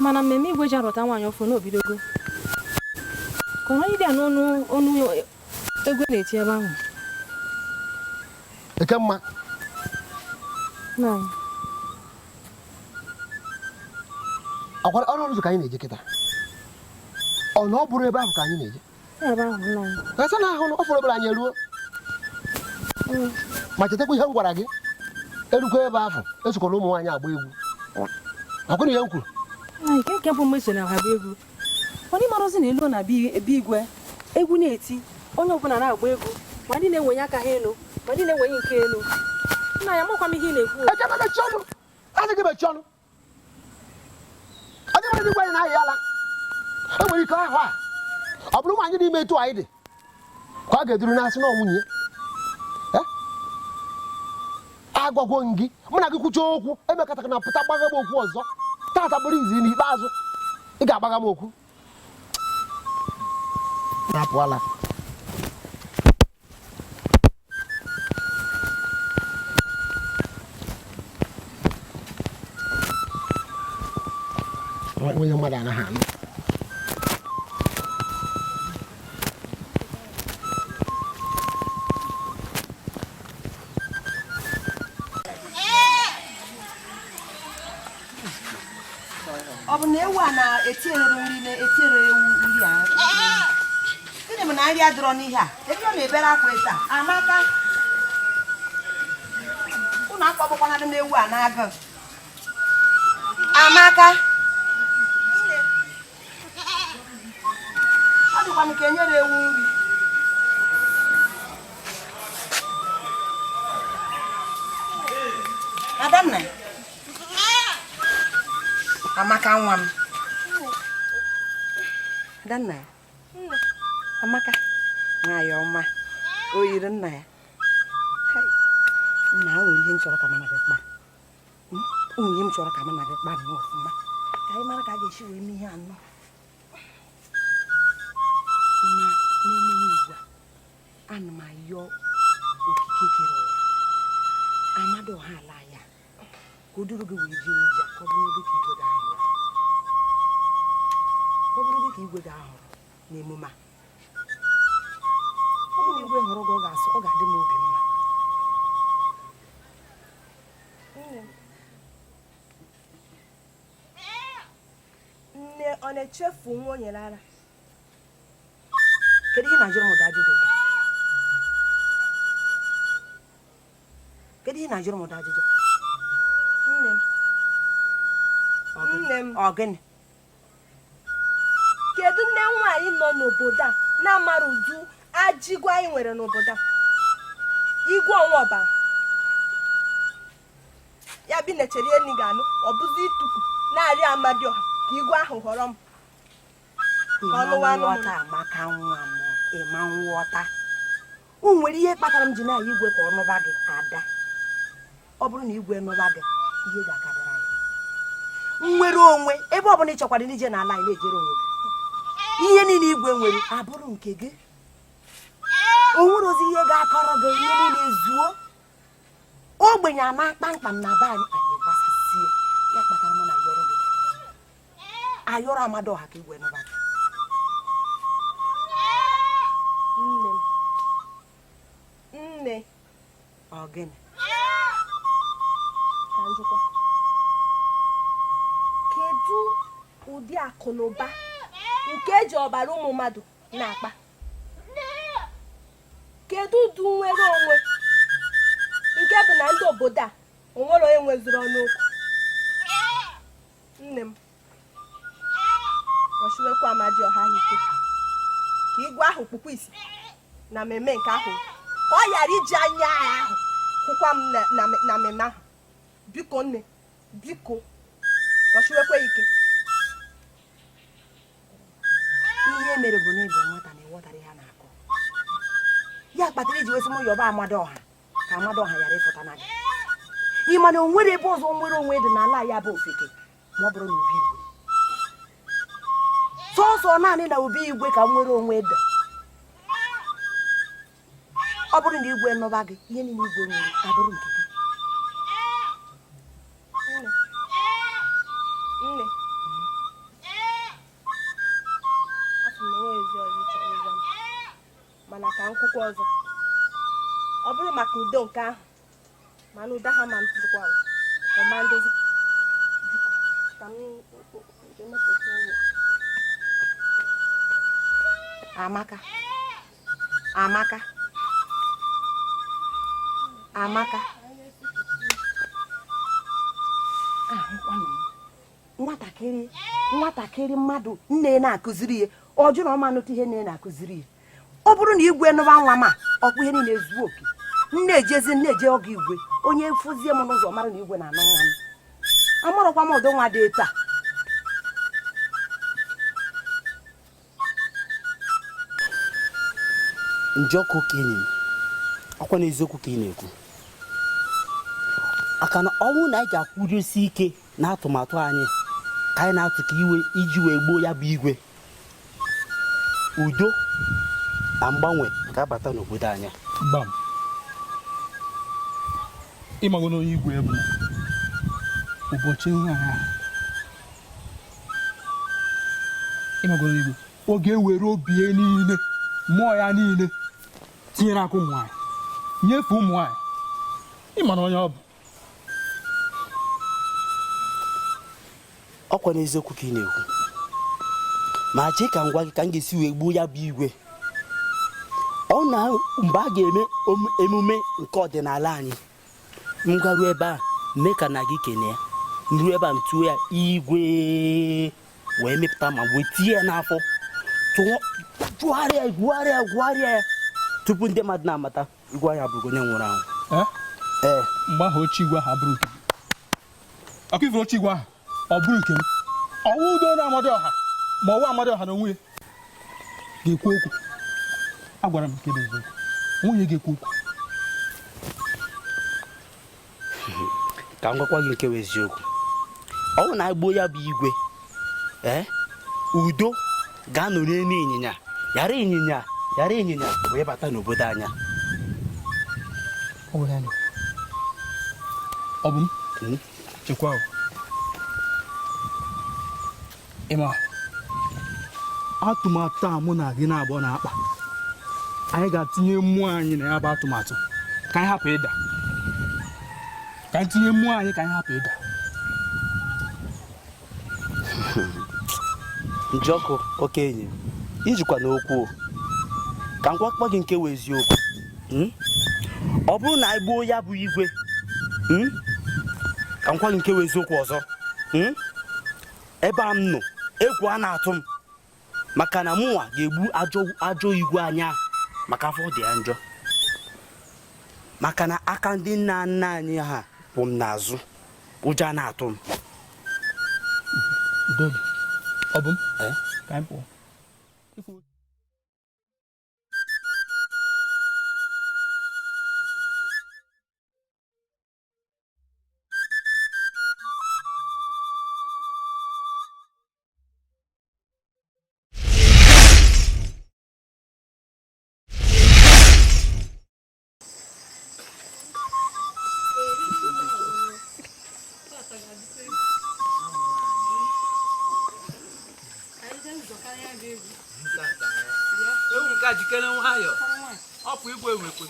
mana mmemme igwe ji arụta nwaanyị ọfụ n'obidogo ka ọ dị ya n'ọnụ egwe na-eti ebe ahụ eke mma akwara ọrụ ụzọ ka anyị na-eje kịta ọ na ọ bụrụ ebe ahụ ka anyị na-eje esa na ahụ ọ fọrọ obere anyị eruo ma chetakwa ihe m gwara gị erukwa ebe ahụ esokwara ụmụ nwaanyị agba egwu akwụna ihe m kwuru nke bụ mgbe so na ha bụ egwu onye marụzi na elu na ebe igwe egwu na-eti onye ọbụla na-agba egwu ma ndị na-enwenye aka ha elu ma ndị na-enwenye nke elu nna ya makwa m ihe ị na-ekwu adịghị mechi ọnụ adị mara igwe anyị na-ahịa ala enwere ike ahụ a ọ bụrụ nwaanyị n'ime etu anyị dị ka ọ ga-eduru n'asị na nwunye agwagwo gị mụ na gị kwucha okwu emekọtara na pụta gbagha m okwu ọzọ tata bụrụ izi n'ikpeazụ ị ga-agbagha m okwu na-apụala onye mmadụ anaghị anụ ọ bụ na ewu a na-etinyere nri na-etinyere ewu nri a gịnị bụ na nri adịrọ n'ihe a ebe ọ na-ebere akwa ịta Amaka ụnụ akpọgbakwana m ewu a n'agụ Amaka ọ dịkwa m ka enyere ewu nri Adanna Amaka nwa m Adanna Amaka nwa ya ọma o yiri nna ya nna ha nwere ihe m chọrọ ka mana gị kpa nwunye m chọrọ ka mana gị kpa nnọọ ọfụma ka anyị mara ka a ga-esi wee mee ihe anọ na n'emume Igbo ana m ayọ okike kere ụwa amado ha ala ya ka o duru gị wee jee ije ka ọ bụrụ dị ka igwe ga-ahụrụ n'emume a ọ bụrụ igwe hụrụ gị ọ ga-asị ọ ga-adị m obi mma nne ọ na-echefu nwa o nyere ara kedu ihe na-ajụrụ m ụda ajụjụ kedu ihe na-ajụrụ m ụda ajụjụ nne m ọ gịnị kedu nne nwaanyị nọ n'obodo a na-amara uju ajịgwa anyị nwere n'obodo a igwe ọnwa ọbara ya bi na-echere enyi ga-anụ ọ bụzi itupu na-arị Amadioha ka igwe ahụ họrọ m Amaka nwa m ịma nghọta o nwere ihe kpatara m ji na igwe ka ọ nụba gị ada ọ bụrụ na igwe nụba gị ihe ga-akadara ya nwere onwe ebe ọ bụla ị chọkwara n'ije n'ala anyị na-ejere onwe gị ihe niile igwe nwere abụrụ nke gị o nwere ozi ihe ga-akọrọ gị ihe niile zuo ogbenye ama kpamkpam na be anyị gbasasie ya kpatara m na yọrọ gị ayọrọ Amadioha ka igwe nụba gị nne ọ gịnị ka njikọ kedu ụdị akụ na ụba nke eji ọbara ụmụ mmadụ na-akpa kedu ụdị nwere onwe nke bụ na ndị obodo a onwere onye nweziri ọnụ okwu nne m ọchịwekwa Amadioha ike ka igwe ahụ kpukpu isi na mmemme nke ahụ ka ọ ghara iji anya ahụ kwụkwa m na mmemme ahụ biko nne biko ọchịwekwa ike ihe mere bụ na ịbụ nwata na ịghọtara ihe na-akọ ya kpatara iji wesị m yọba Amadioha ka Amadioha ghara ịfụta na gị ị mana o nwere ebe ọzọ nwere onwe dị n'ala ya bụ Ofeke ma ọ bụrụ na obi igwe sọsọ naanị na obi igwe ka nwere onwe dị ọ bụrụ na igwe nụba gị ihe niile igwe nwere abụrụ nke gị okwu ọzọ ọ bụrụ maka udo nke ahụ mana ụda ha ma ntụzikwa ọma ndozi ka m emepụta ụlọ Amaka Amaka Amaka ahụkwanụ m nwatakịrị mmadụ nne na-akụziri ya ọ jụrụ ọmanụta ihe nne na-akụziri ya ọ bụrụ na igwe nụba nwa ma ọkpụ ihe niile ezuo oke nne-eje ọgụ igwe onye fụzie m n'ụzọ mara na igwe na-anụ nwa m amarọkwa m ụdị nwa dị taa njọkụ ka enyi m ọkwa n'eziokwu ka ị na-ekwu aka na ọnwụ na anyị ga-akwụdosi ike na atụmatụ anyị ka anyị na-atụ ka iwe iji wee gboo ya bụ igwe udo na mgbanwe ga-abata n'obodo anyị gbam ịmago n'onye igwe bụ ụbọchị nwaanyị ahụ ịmago n'igwe ọ ga-ewere obi ya niile mmụọ ya niile tinyere aka ụmụ nwaanyị nyefee ụmụ nwaanyị ịma na onye ọ bụ ọkwa n'eziokwu ka ị na-ekwu ma chee ka m gwa gị ka m ga-esi wee gbuo ya bụ igwe ọ na mgbe a ga-eme emume nke ọdịnala anyị m garuo ebe a mee ka na gị kene ya nruo ebe a m tụọ ya igwe wee mepụta ma wee tie ya n'afọ gwugharịa ya tupu ndị mmadụ na-amata igwe ya bụrụ onye nwụrụ anwụ mgbe ahụ oche igwe ahụ abụrụ nke m ọkụ ifere oche igwe ahụ ọ bụrụ nke m ọwụ udo na Amadioha ma ọwụ Amadioha na onwe ya ga-ekwu okwu agwara m nke bụ eziokwu nwunye ga-ekwu okwu ka m gwakwa gị nke bụ eziokwu ọwụ na agbuo ya bụ igwe udo ga-anọ n'elu ịnyịnya yara ịnyịnya wee bata n'obodo anya ọ bụ m chekwa ịma atụmatụ a mụ na gị na-abụọ na-akpa anyị ga-atụnye mmụọ anyị na ya bụ atụmatụ ka anyị hapụ ịda ka anyị tinye mmụọ anyị ka anyị hapụ ịda njọkụ okenye ijikwa n'okwu ka m gwakwa gị nke wụ eziokwu ọ bụrụ na anyị gbuo ya bụ igwe ka m gwa gị nke wụ eziokwu ọzọ ebe a m nọ egwu a na-atụ m maka na mụnwa ga-egbu ajọ igwe anya maka afọ dị ya njọ maka na aka ndị nna nna anyị ha bụ m n'azụ ụjọ a na-atụ m ọ bụ m ka anyị pụọ jikere nwayọ ọpụ igwe nwekwe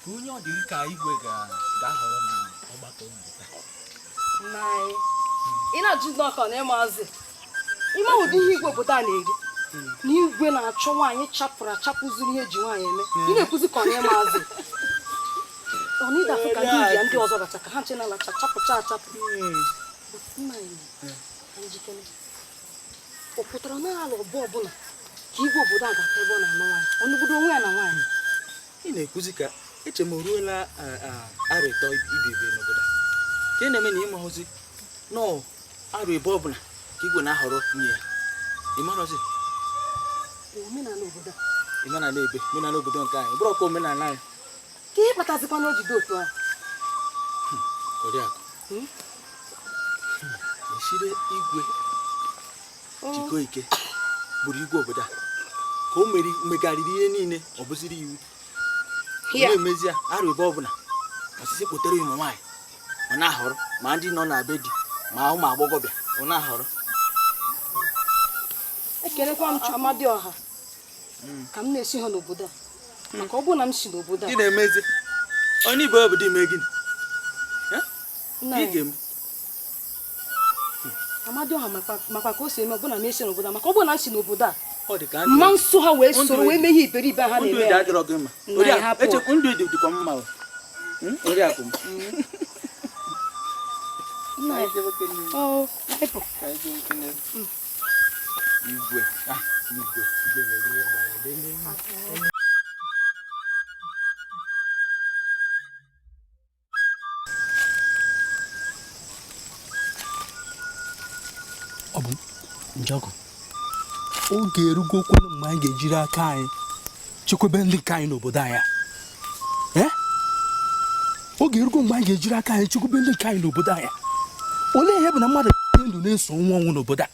ka onye ọ dịrị ka igwe ga-ahọrọ na ọgbakọ ị na-ajụ ọkọ na ịmazị ime ụdị ihe igwe obodo a na-eri na igwe na-achọ nwaanyị chapụrụ achapụziri ihe eji nwaanyị eme ị na-ekwuzi ka ọ na ịmazị ọ na ịdafụ ka ndị ibia ndị ọzọ gacha ka ha nche na alacha chapụcha achapụ njikere ọ pụtara n'ala ọbụ ọbụla ka igwe obodo a ga-ata ebe ọ na-anụ nwaanyị ọnụgodo onwe ya na nwaanyị ị na-ekwuzi ka eche m ruola arụ ịtọ ibibi n'obodo ka ị na-eme na ịmahụzi nọ arụ ebe ọbụla ka igwe na-ahọrọ nye ya ịmarọzi omenala obodo omenala obodo nke anyị bụrụ ọka omenala anyị ka ị kpatazikwa na o jide otu ahụ oriakụ esire igwe Jikoike bụrụ igwe obodo a ka o megharịrị ihe niile ọ bụziri iwu na-emezi arụ ebe ọbụla osisi kpotere ụmụ nwaanyị ọ na-ahọrọ ma ndị nọ na be di ma ụmụ agbọghọbịa ọ na-ahọrọ ọ kelekwa m Amadioha ka m na-esi ha n'obodo a maka ọ bụrụ na m si n'obodo a gị na-emezi onye Igbo obodo ime gị ị Amadioha makwa ka o si eme ọbụna m esi n'obodo a maka ọ bụrụ na m si n'obodo a mma nso ha wee soro wee mee ihe iberibe ha na-eme ya ndụ dịkwa mma oriakụ m igwe ọ bụ njọgụ oge erugokwanụ mgbe anyị ga-ejiri aka anyị chekwebe ndị nke anyị n'obodo anyị oge erugo mgbe anyị ga-ejiri aka anyị chekwebe ndị nke anyị n'obodo anyị olee ihe bụ na mmadụ dị ndụ na-eso nwa ọnwụ n'obodo a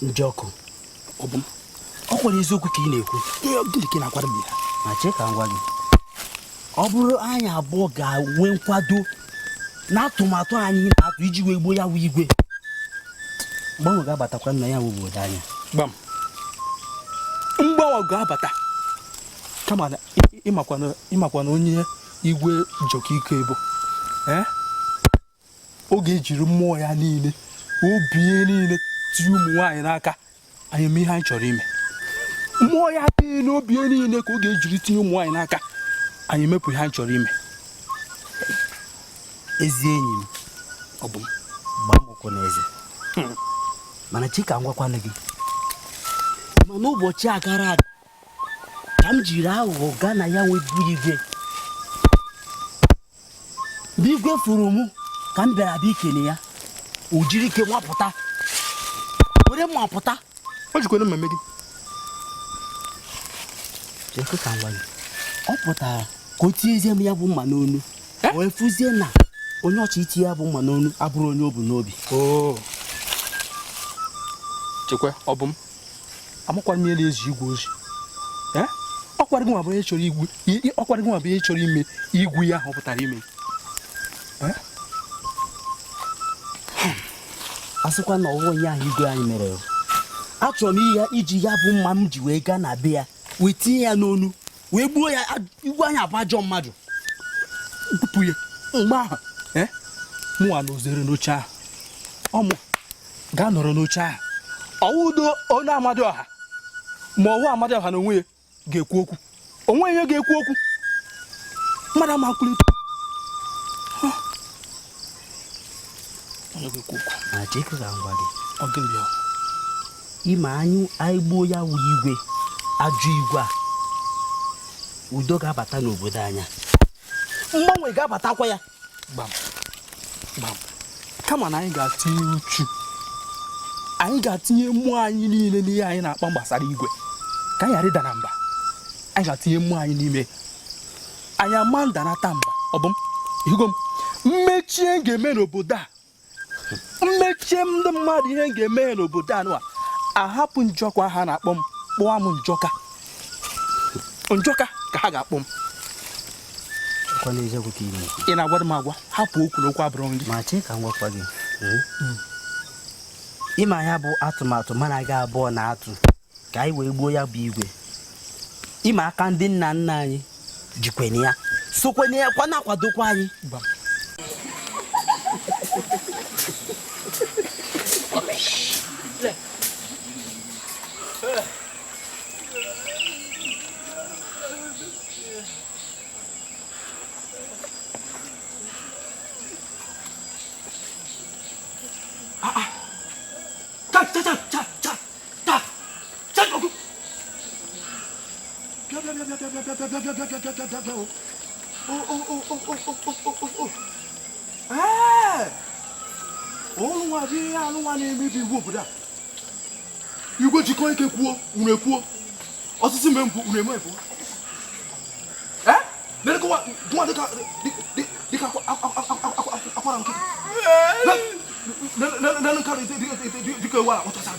njọkụ ọ bụ ọ kwara eziokwu ka ị na-ekwu gịnị ka ị na-akwado m ya ma chee ka m gwa gị ọ bụrụ anyị abụọ ga-enwe nkwado na atụmatụ anyị na-atụ iji wee gbuo ya wụ igwe mgbanwe ga-abatakwa nna ya wụ obodo anya mgbanwe ga-abata kama na ịmakwa na onye igwe Jikoike bụ oge ejiri mmụọ ya niile obi niile tinye ụmụ nwaanyị n'aka anyị eme ihe anyị chọrọ ime mmụọ ya niile obi niile ka ọ ga-ejiri tinye ụmụ nwaanyị n'aka anyị emepụ ihe anyị chọrọ ime ezi enyi m ọ bụ gbaa m ụkwụ n'eze mana chika ngwakwana gị mana ụbọchị a gara aga ka m jiri aghụghọ gaa na ya nwebu igwe mgbe igwe furu m ka m bịara bịa ikele ya o jiri ike nwapụta were mmapụta o jikwere mmemme gị chekwa ka ngwa gị ọ pụtara ka o tinyezie m ya bụ mma n'onu wee fụzie na onye ọchị iti ya bụ mma n'onu abụrụ onye obu n'obi chekwa ọ bụ m amakwara m ihe na-eji igwe ozi ọkwara gị nwa bụ ihe chọrọ ime igwe ya ahụ pụtara ime a sịkwa na ọwụwa onye ahụ igwe anyị mere achọrọ m ihe iji ya bụ mma m ji wee gaa na be ya wee tinye ya n'onu wee gbuo ya igwe anyị abụ ajọ mmadụ bupụ ya mgbe ahụ mụnwa na ozere n'oche ahụ ọmụ gaa nọrọ n'oche ahụ ọwụdo onye Amadioha ma ọwụ Amadioha na onwe ya ga-ekwu okwu onwe ihe ga-ekwu okwu mmadụ ama nkwulite onye ga-ekwu okwu na chike ka ngwa gị ọgịnị ime anyị gbuo ya wụ igwe ajụ igwe a udo ga-abata n'obodo anya mgbanwe ga-abatakwa ya gbam kama na anyị ga-atinye uchu anyị ga-atinye mmụọ anyị niile n'ihe anyị na-akpa gbasara igwe ka anyị ghara ịda na mba anyị ga-atinye mmụọ anyị n'ime anyị ama ndanata mba ọ bụ m ihugo m mmechie ga-eme n'obodo a mmechie ndị mmadụ ihe ga-eme n'obodo a nụwa ahapụ njọkwa ha na-akpọ m kpọwa m njọka ka ha ga-akpọ m ị na-agwara m agwa hapụ okwu n'okwu abụrụ gị ma chee ka m gwakwa gị ịma ya bụ atụmatụ mana gị abụọ na atụ ka anyị wee gbuo ya bụ igwe ịma aka ndị nna nna anyị jikwene ya sokwene ya kwa na-akwadokwa anyị Alụnwa na-emebi iwu obodo a igwe Jikoike kwuo unu ekwuo osisi mgbe mpụ unu eme mpụ dịka akwara nkịta dịka ewu a ọchasa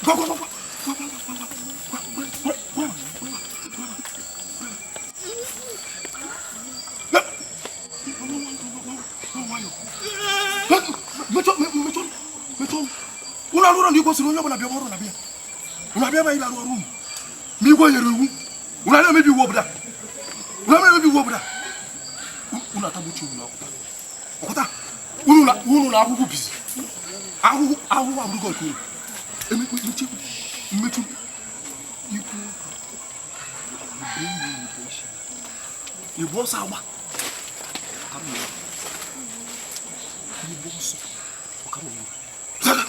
go na igwe siri onye ọbụla bịa ọrụ na bịa unu abịa ma ị bịarụ ọrụ unu ma igwe nyere iwu unu a na-emebi iwu obodo unu atagbuchi unu ọkụta unu na ahụhụ bizi ahụhụ abụrụgo nke unu mmechu ikwu igbo ọsọ agba igbo ọsọ ọkamụrụ zaga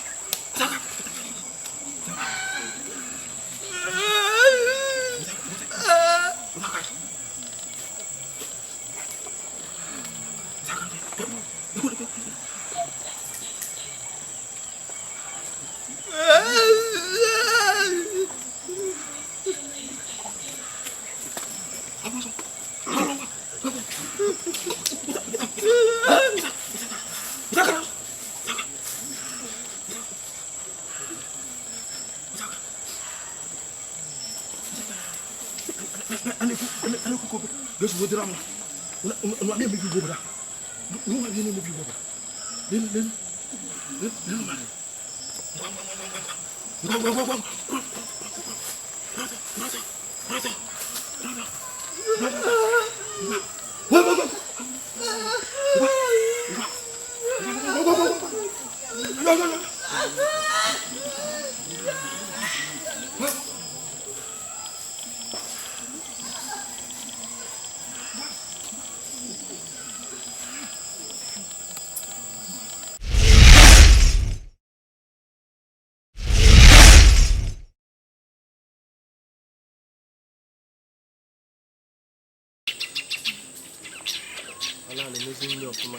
Ini ọfụma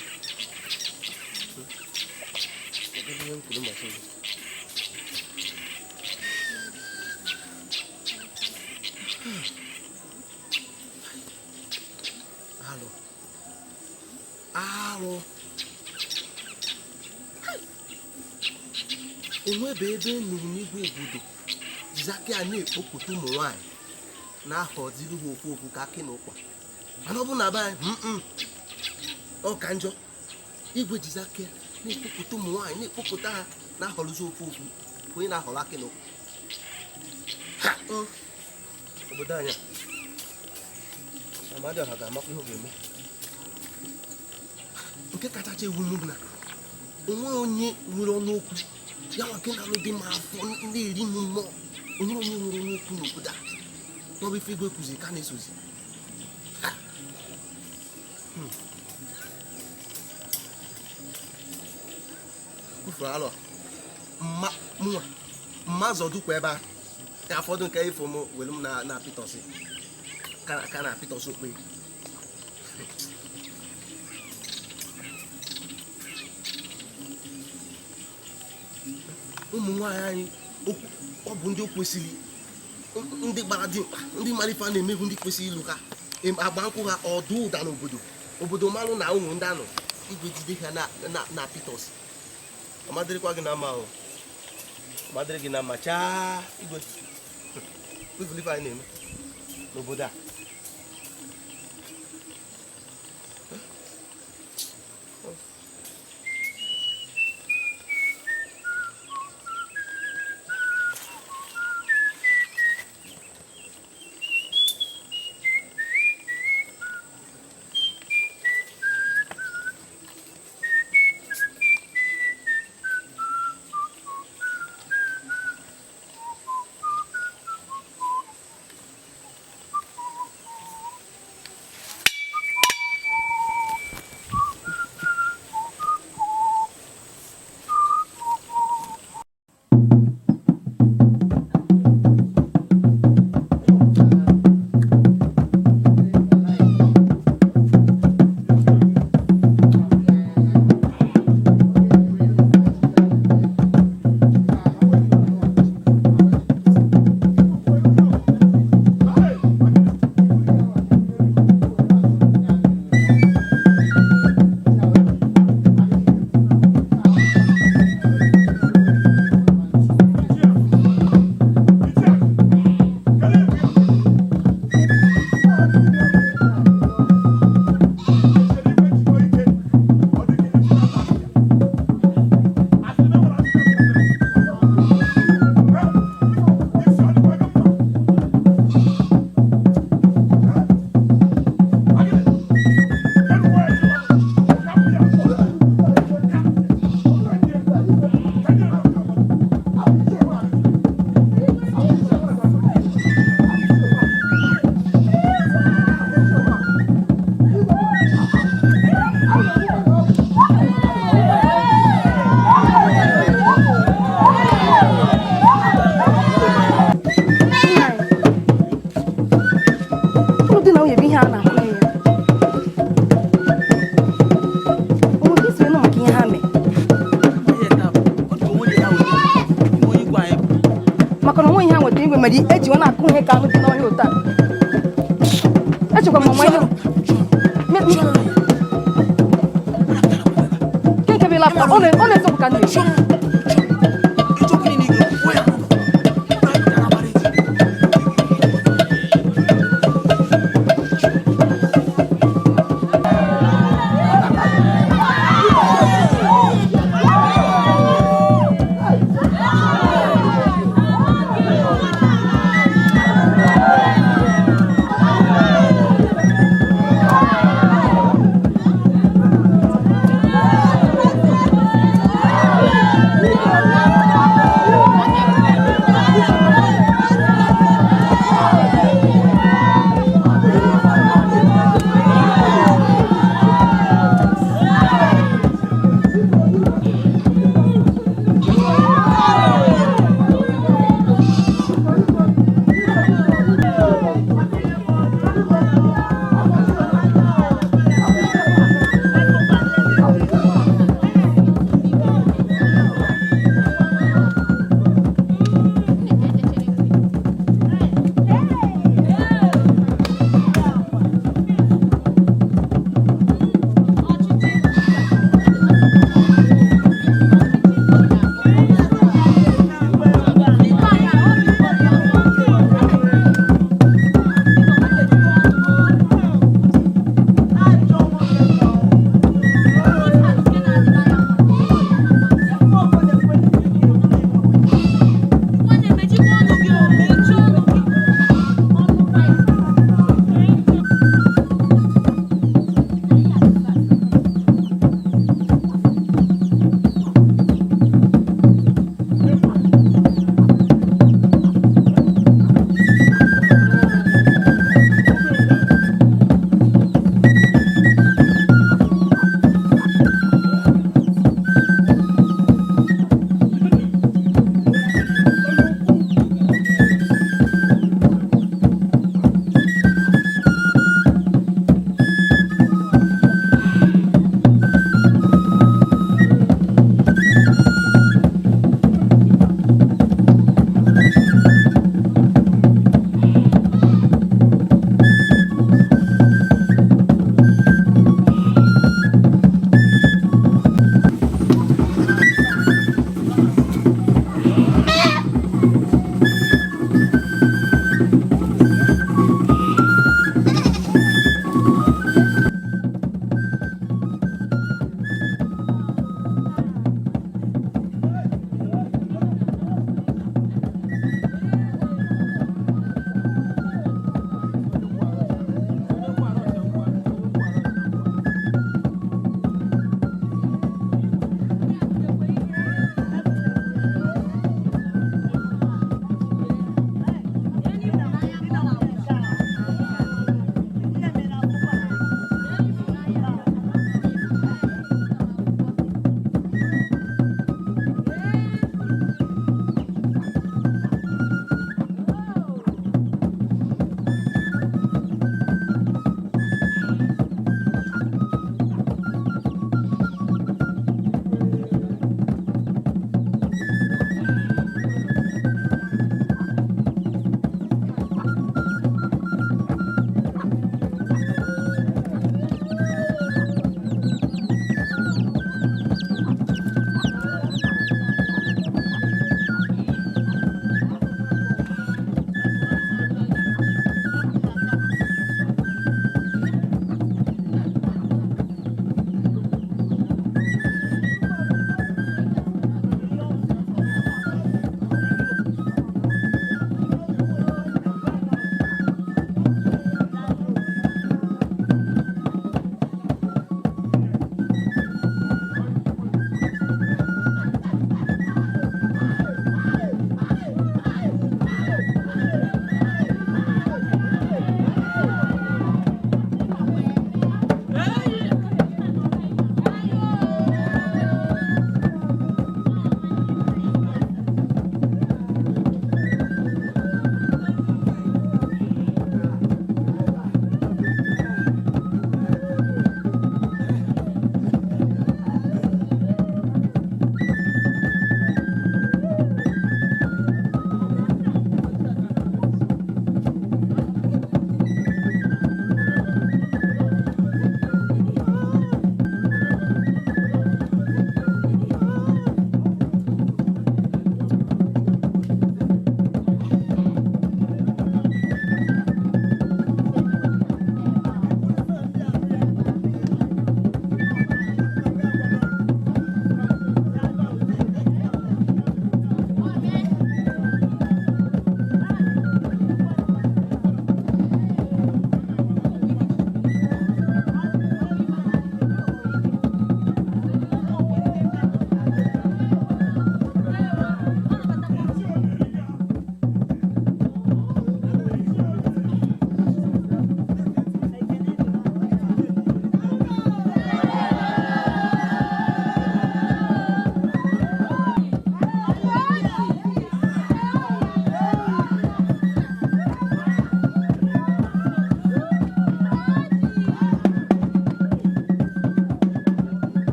alụ enwebe ebe nụrụ n'igwe obodo jizaki a na-ekpopụta ụmụ nwaanyị na-ahọziri ha okwu ka akị na ụkwa mana ọ bụ na be anyị ọ ka njọ igwe jizaki na-ekpopụta ụmụ nwaanyị na-ekpopụta ha na-ahọrọzi okwu onye na-ahọrọ akị na ụkwa obodo anyị Amadioha ga-amakwa ihe ọ ga-eme nke kachacha ewu m na onwe onye nwere ọnụ okwu ya nwa nke na-alụ dị ma afọ na-eri m mmụọ onye nwere ọnụ okwu n'obodo a n'ọbụ ife igwe kụziri ka na-esozi kwufuru alọ mma zọdukwa ebe a ka afọdụ nke ifo m were m na apịtọsị ka na apịtọsị okpe ụmụ nwaanyị anyị ọ bụ ndị kwesịrị ndị gbara dimkpa ndị malifa na-emebu ndị kwesịrị ịlụ ha agba nkwụ ha ọdụ ụda n'obodo malụ na ụmụ ndị anọ igwe jide ha na pitọs ọmadịrịkwa gị na mma ahụ ọmadịrị gị na mma chaa igwe ife anyị na-eme n'obodo a eji ọ na-akụ ihe ka ahụ dị n'ọhịa ụta echekwa m ọma ihe nke bịala ọ na-esokwu ka nne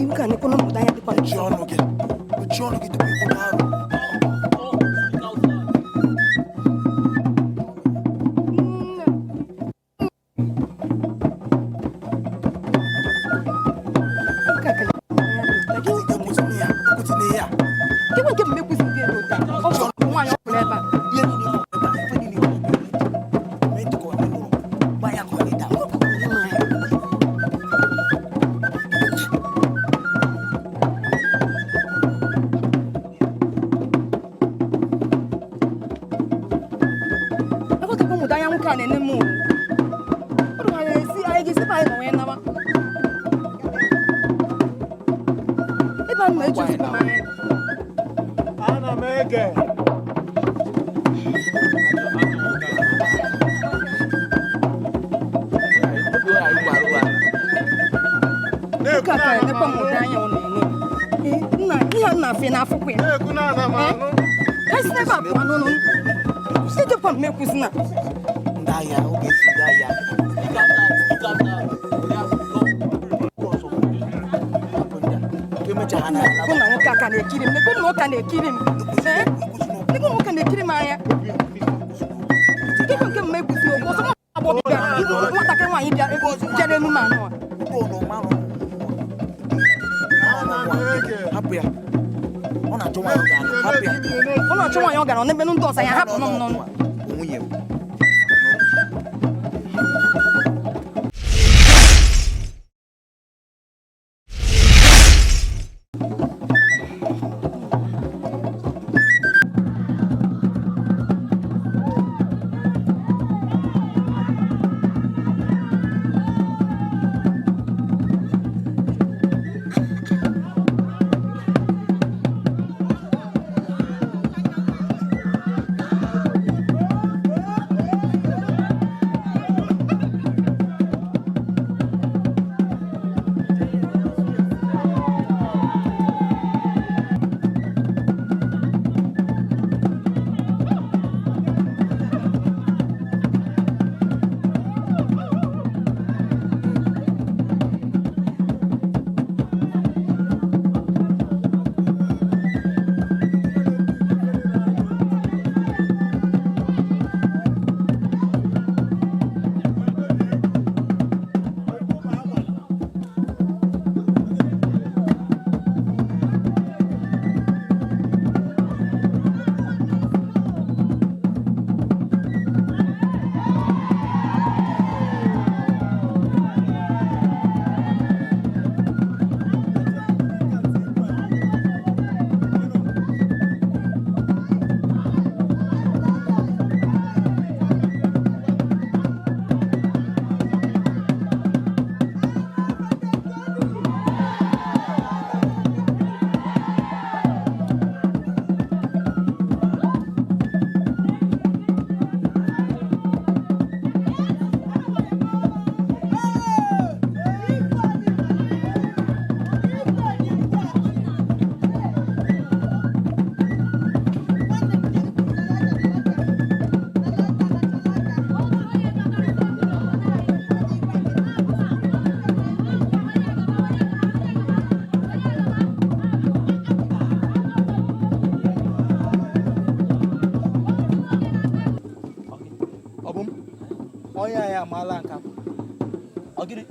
iwu ka na-ekwe na mmụta anya dịkwa mechie ọnụ gị tupu ịkwụta arụ.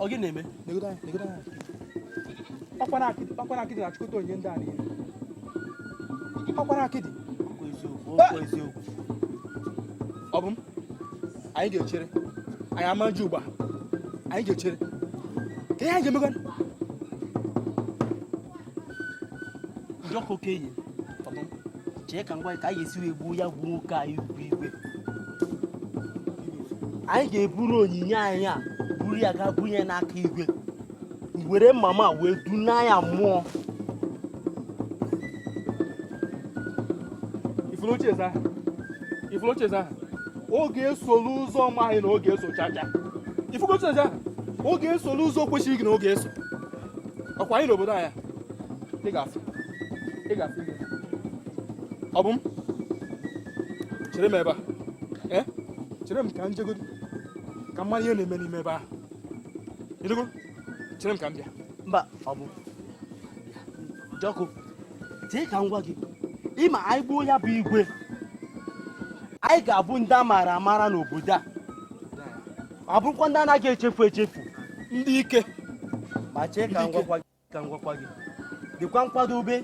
Ọ gị na-eme? Ọkwara akịdị na-achịkọta onye ndị a niile. Ọkwara akịdị. Ọ bụ m? Anyị ga-echere. Anyị amaghị ugbu a. Anyị ga-echere. Ka ihe anyị ga-emegwa? Jekoike yi. Chee ka ngwa ka anyị esi wee gbuo ya bụ nwoke anyị bụ igwe. Anyị ga-eburu onyinye anyị a buru ya gaa bunye n'aka igwe. Were mama wee duna ya mmụọ. Ifuru ocheza oge esolu ụzọ maghị na oge eso chacha. Ifuru ocheza oge esolu ụzọ kwesịrị gị na oge eso. Ọkwa anyị n'obodo anyị ị ga-afụ ihe. Ọ bụ m? Chere m ebe a. Chere m ka m jegodu ka mmadụ ihe na-eme n'ime ebe ahụ. Ịdịgo? Chere m ka m bịa. Mba, ọ bụ Joko, take and work it. Ima I go ya be igwe. I ga abụ amara amara n'obodo a. Abụkwa ndị anaghị echefu echefu. Ndị ike. Ma chee ka ngwakwa gị. Dịkwa nkwadobe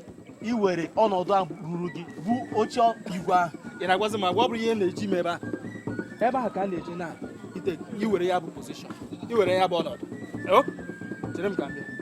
iwere ọnọdụ a ruru gị bụ oche igwe ahụ. Ị na-agwazi ma ọ bụrụ ihe na-eji m ebe ahụ ka a na-eji na ite iwere ya bụ position, iwere ya bụ ọnọdụ. Chere m ka m bịa.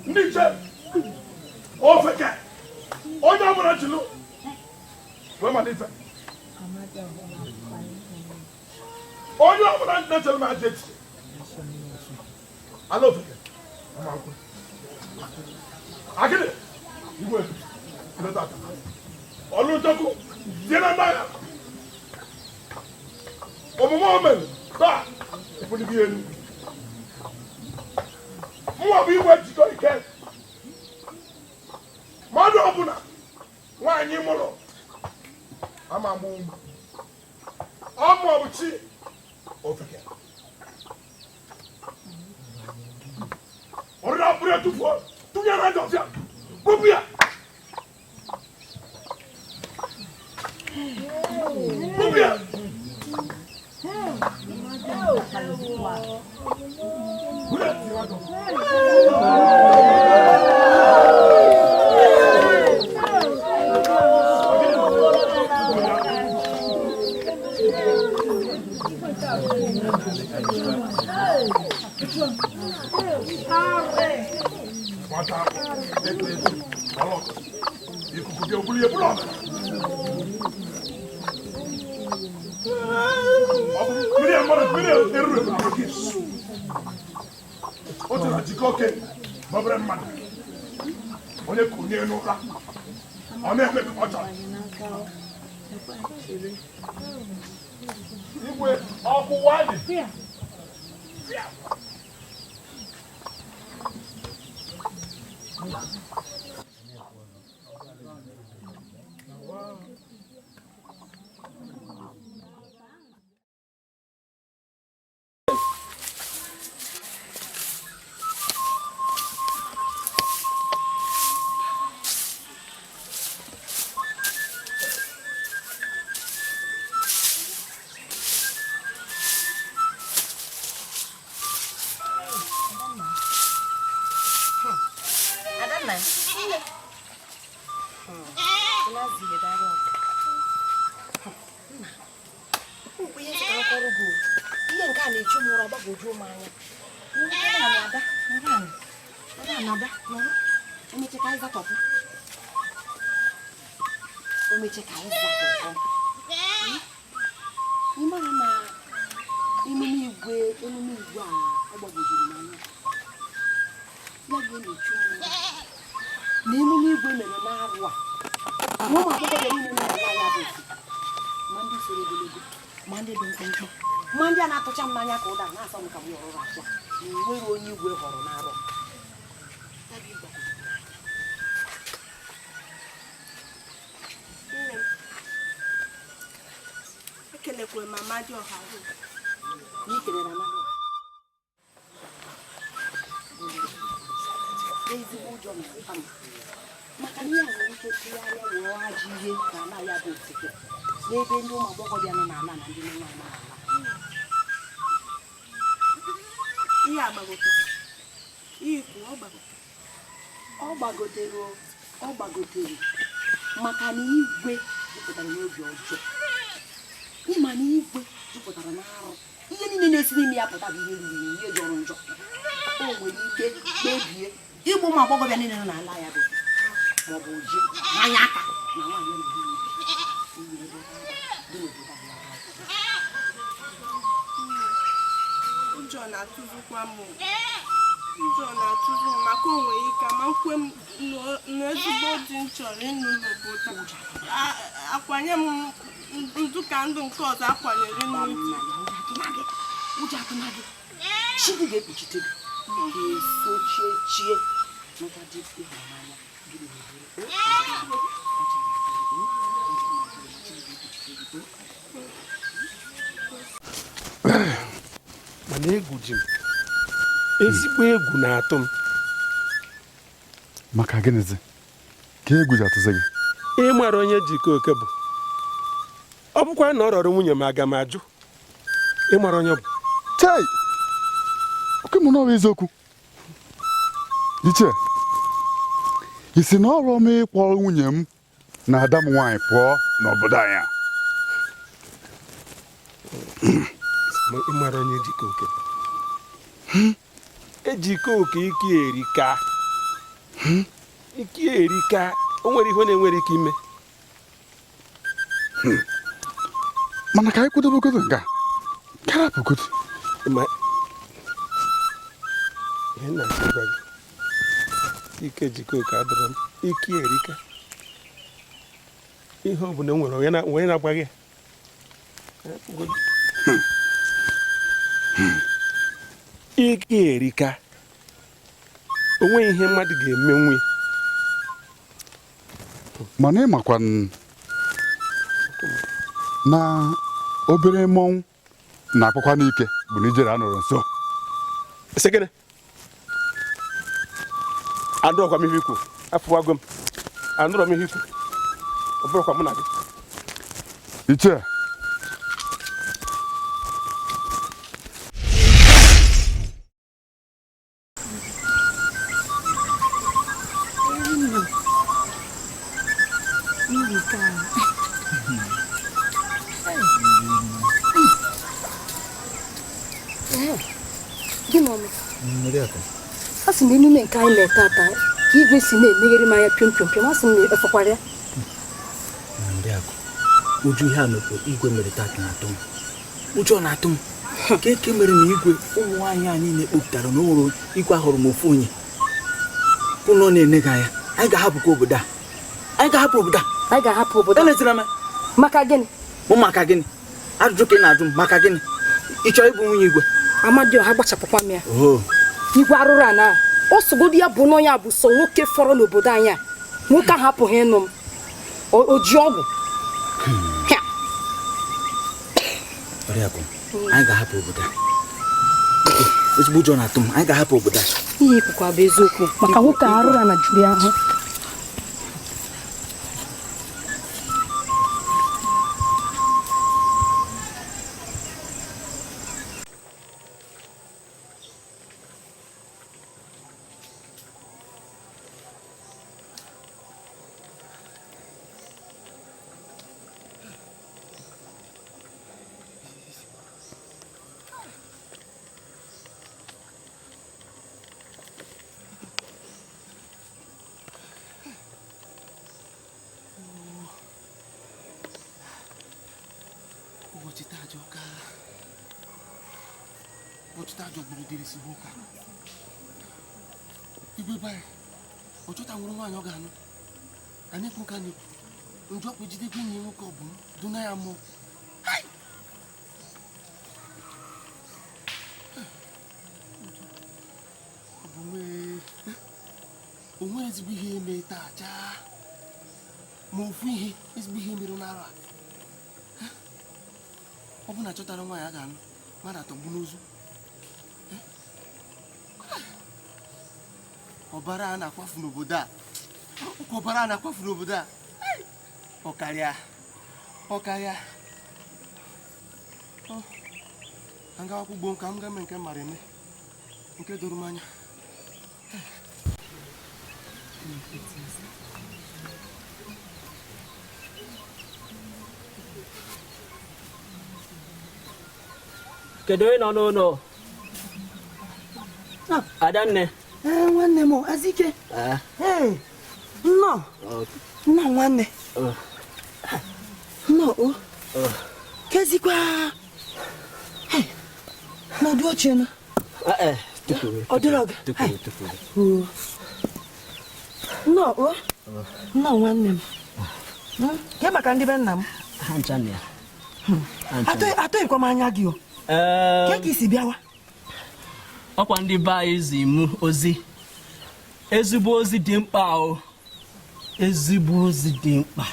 Ndiche Ofeke onye ọbụla jụrụ wee malite onye ọbụla na-echere m aja echiche ala Ofeke agịrị igwe ọlụ chọkụ die na ndagha omume omere taa ebulighị elu mwa bụ igwe Jikoike mmadụ ọbụla nwaanyị mụrụ ama mgbe ugwu ọmụ ọbụchi Ofeke ọrịa ọbụla tufuo tụnye na ndọfịa kpụpụ ya kpụpụ ya Otu Jikoike babere mmadụ onye konye n'ụra ọ na-emebi ọ chọrọ igwe ọkwụwa dị nna ya ihe ọrụ bụ ihe nke a na-echu m ụra gbagwoju m anya emeche ka anyị zatọpụ ị mara na emume igwe a agbagwojuru m anya ya ga-emechu m ụra na emume igwe mere n'arụ a ụmụ akwụkwọ bịara ime na-ala ya bụ ma ndị soro ogologo ma ndị dị mkpụmkpụ ma ndị a na-atụcha m n'anya ka ụda na-asọ m ka m ọrụrụ achọ na enweghị onye igwe họrọ n'arụ ekelekwe m Amadioha n'ikelere Amadioha ezigbo ụjọ na-ata m maka na ihe a nwere ike tụgharịa wụọ ajọ ihe na ala ya bụ Ofeke n'ebe ndị ụmụ agbọghọbịa nọ n'ala na ndị nọ n'ala ihe agbagotere ihe ikwu ọ gbagotere maka na igwe jupụtara n'obi ọjọọ ịma na igwe jupụtara n'arụ ihe niile na-esi n'ime ya pụta bụ ihe ruru ihe jọrọ njọ o nwere ike kpebie igbu ụmụ agbọghọbịa niile nọ n'ala ya bụ maọbụ ji anya aka na nwaanyị na ụjọ na-atụzukwa m maka o nwere ike ma nkwe m n'ezigbo di m chọrọ ịnụ n'obodo akwanye m ndụ ka ndụ nke ọzọ akwanyere n'uche ụjọ atụmadị Chidi ga-ekpuchite gị ga-esochie maka dị ịhụnanya mana egwu ji m ezigbo egwu na-atụ m. Maka gịnịzi ka egwu ji atụzi gị? Ịmara onye Jikoike bụ ọ bụkwa na ọ rọrọ nwunye m aga m ajụ ịmara onye bụ chai oke mụ n'ọrụ eziokwu iche isi na ọrụ m ịkpọrọ nwunye m na ada m nwaanyị pụọ n'obodo anyị ịmara onye Jikoike Ejikoike ike erika o nwere ihe na-enwere ike ime mana ka anyị kwudobegodo nga karapụgodo ihe na-achịgwa gị ike Jikoike adịrọ m ike erika ihe ọ bụla nwere onye na-agwa gị ike erika onweghị ihe mmadụ ga-eme nwe mana ịmakwa na obere mmọnwụ na-akpọkwa n'ike bụ na ijere anọrọ nso sekene adọkwa m ihe ikwu afụwago m anụrọ m ihe ikwu ọ bụrụkwa mụ na gị iche a sị m emume nke anyị na-ete ata ka igwe si na-emeghere m anya pịom pịom pịom a sị m efekwara ya uju ihe a mekwa igwe mere tata na-atụ m ụjọ na-atụ m ka eke mere na igwe ụmụ nwaanyị anyị na-ekpopụtara n'ụlọ igwe ahụrụ m ofu onye ụlọ na-ene gị anya anyị ga-ahapụkwa obodo a anyị ga-ahapụ obodo elezira m maka gịnị maka gịnị ajụjụ ka ị na-ajụ m maka gịnị ị chọrọ ịbụ nwunye igwe Amadioha gbachapụkwa m ya igwe arụrụ a na o sogodo ya bụ n'onye bụ so nwoke fọrọ n'obodo anyị a nwoke ahụ apụghị ịnụ m o ji ọgwụ anyị ga-ahapụ obodo a ezigbo ụjọ na-atụ m anyị ga-ahapụ obodo a ihe ikwukwa bụ eziokwu maka nwoke arụrụ a na juru ya ahụ ọchụta jọgburu dịrị si ụka igwe banyị ọchụta nwụrụ nwaanyị ọ ga-anụ anyị ekwu ka na-ekwu njọ ọkpụ jidekwa enyi nwoke ọ bụ m duna ya mmụọ ọ bụ onwe ezigbo ihe eme taa chaa ma ofu ihe ezigbo ihe mere n'ara ọ bụ na chọtara nwaanyị a ga-anụ mmadụ atọgbu n'ozu ọbara a na-akwafu n'obodo a ọbara a na-akwafu n'obodo a ọkarịa agaghị ugbo nka m ga-eme nke mara eme nke doro m anya kedu onye nọ n'ụlọ Adanne nwanne m Azike nnọọ nwanne nnọọ kezikwa n'ọdụ ochie nọ ọ dịrọ gị nnọọ nwanne m ke maka ndị be nna m atọghịkwa m anya gị o ke ka isi bịawa ọkwa ndị be anyị zi mụ ozi ezigbo ozi dị mkpa o ezigbo ozi dị mkpa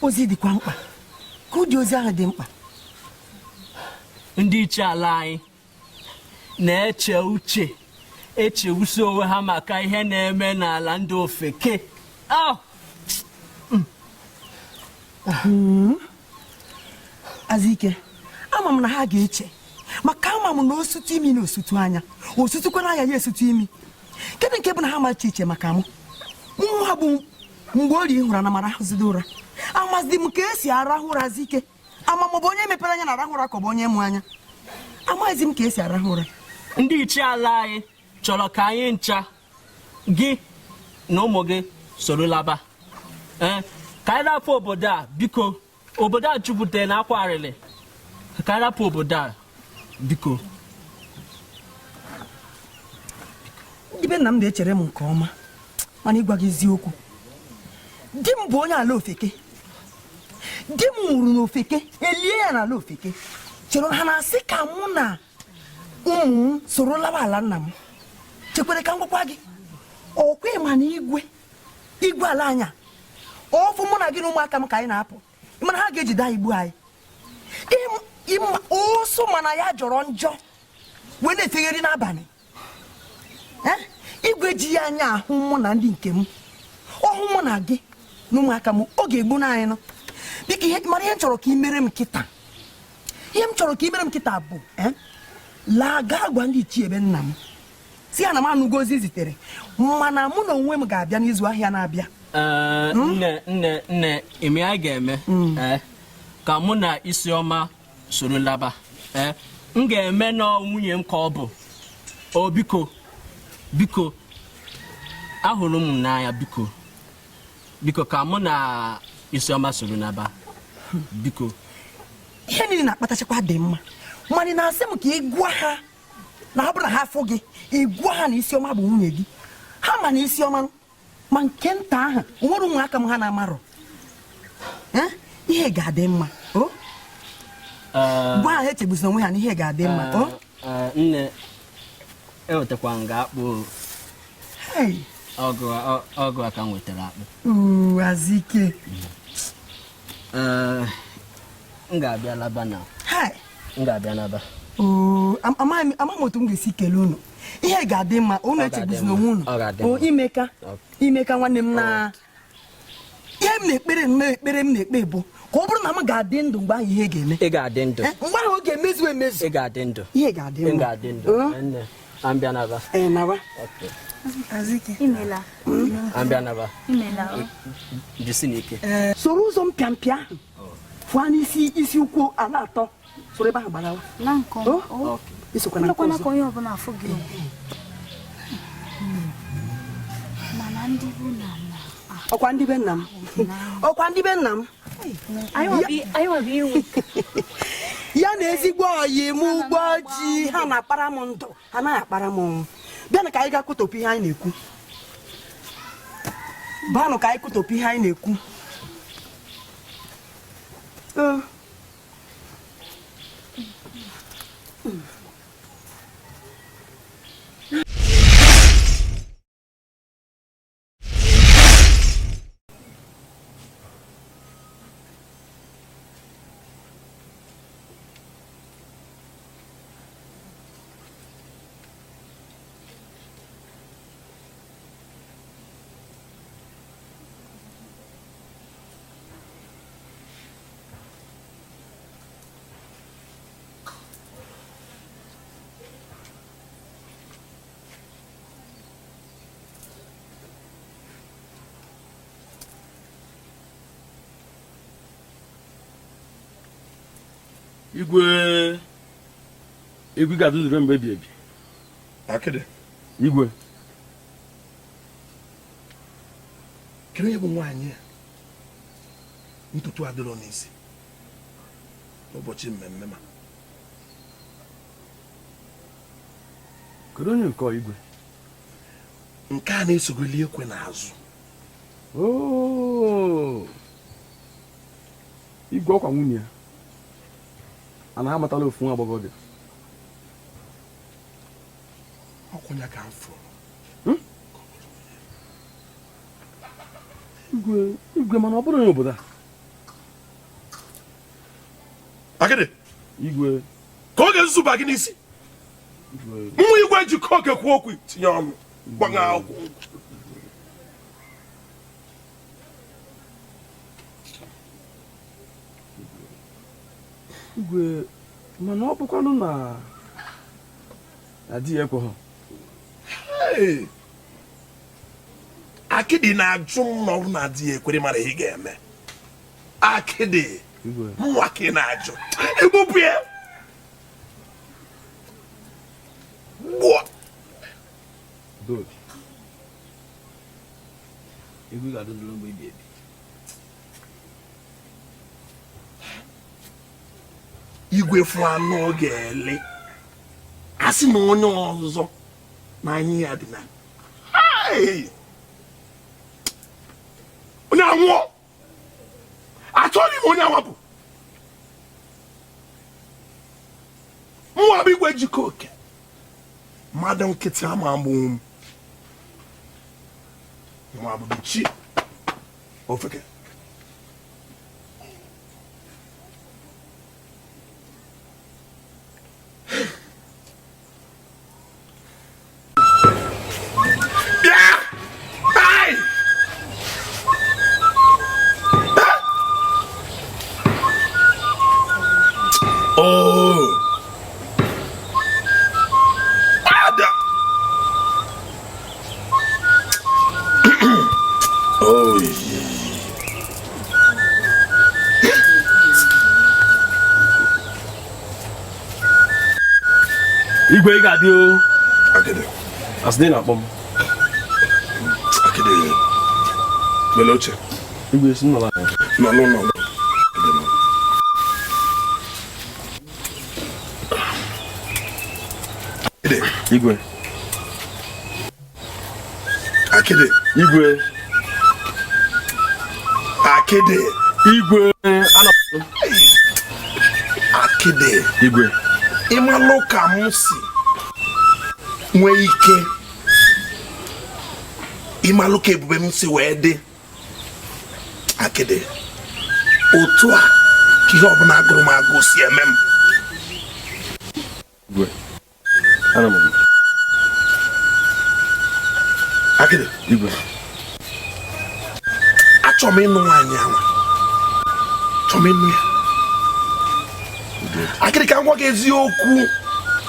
ozi dịkwa mkpa ka ụdị ozi ahụ dị mkpa ndị iche ala anyị na-eche uche echewusi onwe ha maka ihe na-eme n'ala ndị ofeke Azike ama m na ha ga-eche maka ama m na osutu imi na osutu anya osutukwana anya ya esutu imi kedu nke bụ na ha macha iche maka mụ nwa bụ mgbe ori hụra na mara ahụzide ụra amazi m ka esi arahụ ụra Azike ama m bụ onye mepere anya na arahụ ụra ka ọ bụ onye mụ anya amaghịzi m ka esi arahụ ụra ndị ichie ala anyị chọrọ ka anyị ncha gị na ụmụ gị soro laba ka anyị rapụ obodo a biko obodo a jupụtara na akwa arịrị ka anyị rapụ obodo a biko ndị be nna m na-echere m nke ọma mana ịgwa gị eziokwu di m bụ onye ala ofeke di m nwụrụ n'ofeke elie ya n'ala ofeke chere ha na-asị ka mụ na ụmụ m soro laba ala nna m chekwere ka m gwakwa gị ọkwa ma na igwe ala anya ọfụ mụ na gị na ụmụaka m ka anyị na-apụ mana ha ga-ejide anyị igbu anyị ụsụ mana ya jọrọ njọ wee na-efegharị n'abalị igwe ji ya anya ahụ mụ na ndị nke m ọhụ mụ na gị na ụmụaka m ọ ga-egbu anyị nọ biko mara ihe m chọrọ ka ị mere m kịta ihe m chọrọ ka ị mere m kịta bụ laa gaa gwa ndị ichie ebe nna m si ya na m anụgo ozi zitere mana mụ na onwe m ga-abịa n'izu ahịa na-abịa nne ime a ga-eme ka mụ na Isioma soro laba m ga-eme na nwunye m ka ọ bụ o biko ahụrụ m n'anya biko ka mụ na Isioma soro laba biko ihe niile na-akpatachakwa dị mma mana na-asị m ka ị gwa ha na ọ bụrụ na ha afụ gị ị gwa ha na Isioma bụ nwunye gị ha ma na Isioma ma nke nta ahụ nwere ụmụaka m ha na-amarọ ihe ga-adị mma gwa ha echegbuziri onwe ha na ihe ga-adị mma nne ewetakwa nga akpụ ọgụ aka m wetara akpụ Azike m ga-abịa laba na m ga-abịa laba amaghị m otu m ga-esi kelee unu ihe ga-adị mma unu echegbuziri onwe unu imeka nwanne m na ihe m na-ekpere bụ ka ọ bụrụ na m ga-adị ndụ mgbe ahụ ihe ga-eme ị ga-adị ndụ mgbe ahụ ọ ga-emezu emezu ị ga-adị ndụ ihe ga-adị ndụ ambịa naba ambịa naba jisi n'ike soro ụzọ mpịampịa fụọ n'isi ụkwụ ala atọ soro ebe ahụ gbarawa isokwa na onye ọbụla afọ gị ọkwa ndị be nna m ya na ezigbo oyi m ugbo ji ha na-akpara m ndụ ha naghị akpara m ọnwụ. Bịanụ ka anyị ga kụtopụ ihe anyị na-ekwu. Banụ ka anyị kụtopụ ihe anyị na-ekwu. Igwe ga-adụzire mgbe ebi ebi. Akịdị. Igwe. Kedu onye bụ nwaanyị a? Ntutu adịrọ n'isi n'ụbọchị mmemme ma. Kedu onye nke Igwe? Nke a na-esogoli ekwe n'azụ. Igwe ọkwa nwunye ya. Ana amatala ofu nwa agbọghọbịa. Ọkwụnya ka m fụrụ. Igwe mana ọ bụrụ onye obodo a. Akịdị. Igwe. Ka ọ ga-ezuba gị n'isi. Nwa Igwe Jikoike kwuo okwu tinye ọnụ. Gbanga akwụkwọ. Igwe mana ọ bụkwanụ na di ya ekwe ha. Akịdị na-ajụ m na ọ bụ na di ya ekwere mara ihe ga-eme. Akịdị nwa ka ị na-ajụ egbupụ ya. Igwe ga-adụziri mgbe ebi ebi. Igwe fụ anụ ga-ele a sị na onye ọzọ na anyị ya dị na onye anwụọ achọghị m onye anwapụ. Nwa bụ Igwe Jikoike mmadụ nkịtị ama agbụ m nwa bụ chi Ofeke. Igwe ga-adị o. Akịdị. Asịdị na-akpọ m. Akịdị. Mele oche. Igwe si nọ n'ala. Nọ. Akịdị. Igwe. Akịdị. Igwe. Akịdị. Igwe. Akịdị. Igwe. Ịmalụ ka m si nwee ike ịmalụ ka ebube m si wee dị. Akịdị. Otu a ka ihe ọbụla agụrụ m agụ si eme m. Igwe. Ana m. Akịdị. Igwe. Achọrọ m ịnụ nwaanyị ahụ. Chọrọ m ịnụ ya. Akịdị ka m gwa gị eziokwu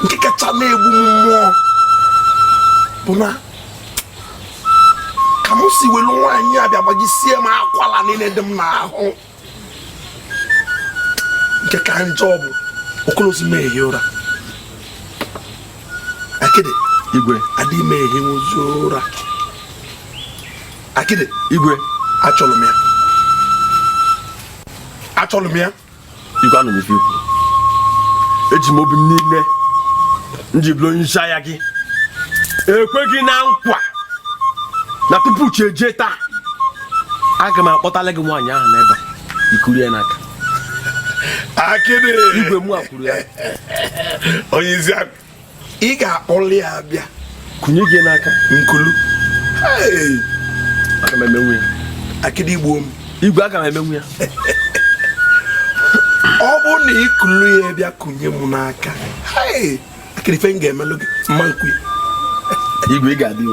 nke kacha na-egbu m mmụọ bụ na ka m si welu nwaanyị a bịa gbajisie m akwala niile dị m n'ahụ. Nke ka njọ bụ okolozi m ehi ụra. Akịdị. Igwe. Adịghị m ehi ozi ụra. Akịdị. Igwe. Achọrọ m ya. Igwe anụ m ife ikwu. eji m obi m niile nji bụrụ onye isi agha gị ekweghị na nkwa na tupu chi eje taa aga m akpọtala gị nwaanyị ahụ n'ebe ikuru ya n'aka akịrị igwe mụ akwuru ya onye isi akụ ị ga-akpọli ya abịa kụnye gị n'aka nkulu aga m emenwu ya akịrị igbo m igwe aga m emenwu ya ọ bụ na ịkụlụ ya bịa kụnye m n'aka akịrị ife m ga-emelụ gị mma nkwu igwe ị ga-adị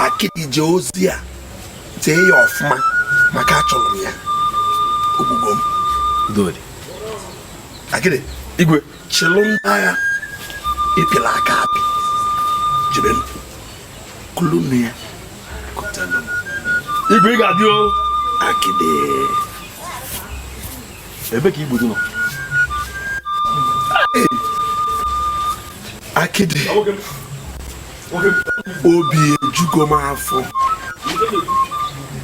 akịrị je ozi a tee ya ọfụma maka achọrọ m ya ogbugbo m dodi akịrị igwe chịlụ ndị agha ịpịla aka apị jebe kụlụ nụ ya kụtalụ m igwe ị ga-adị o akịdị ebe ka igbo dị nọ akịdị obi ejugo m afọ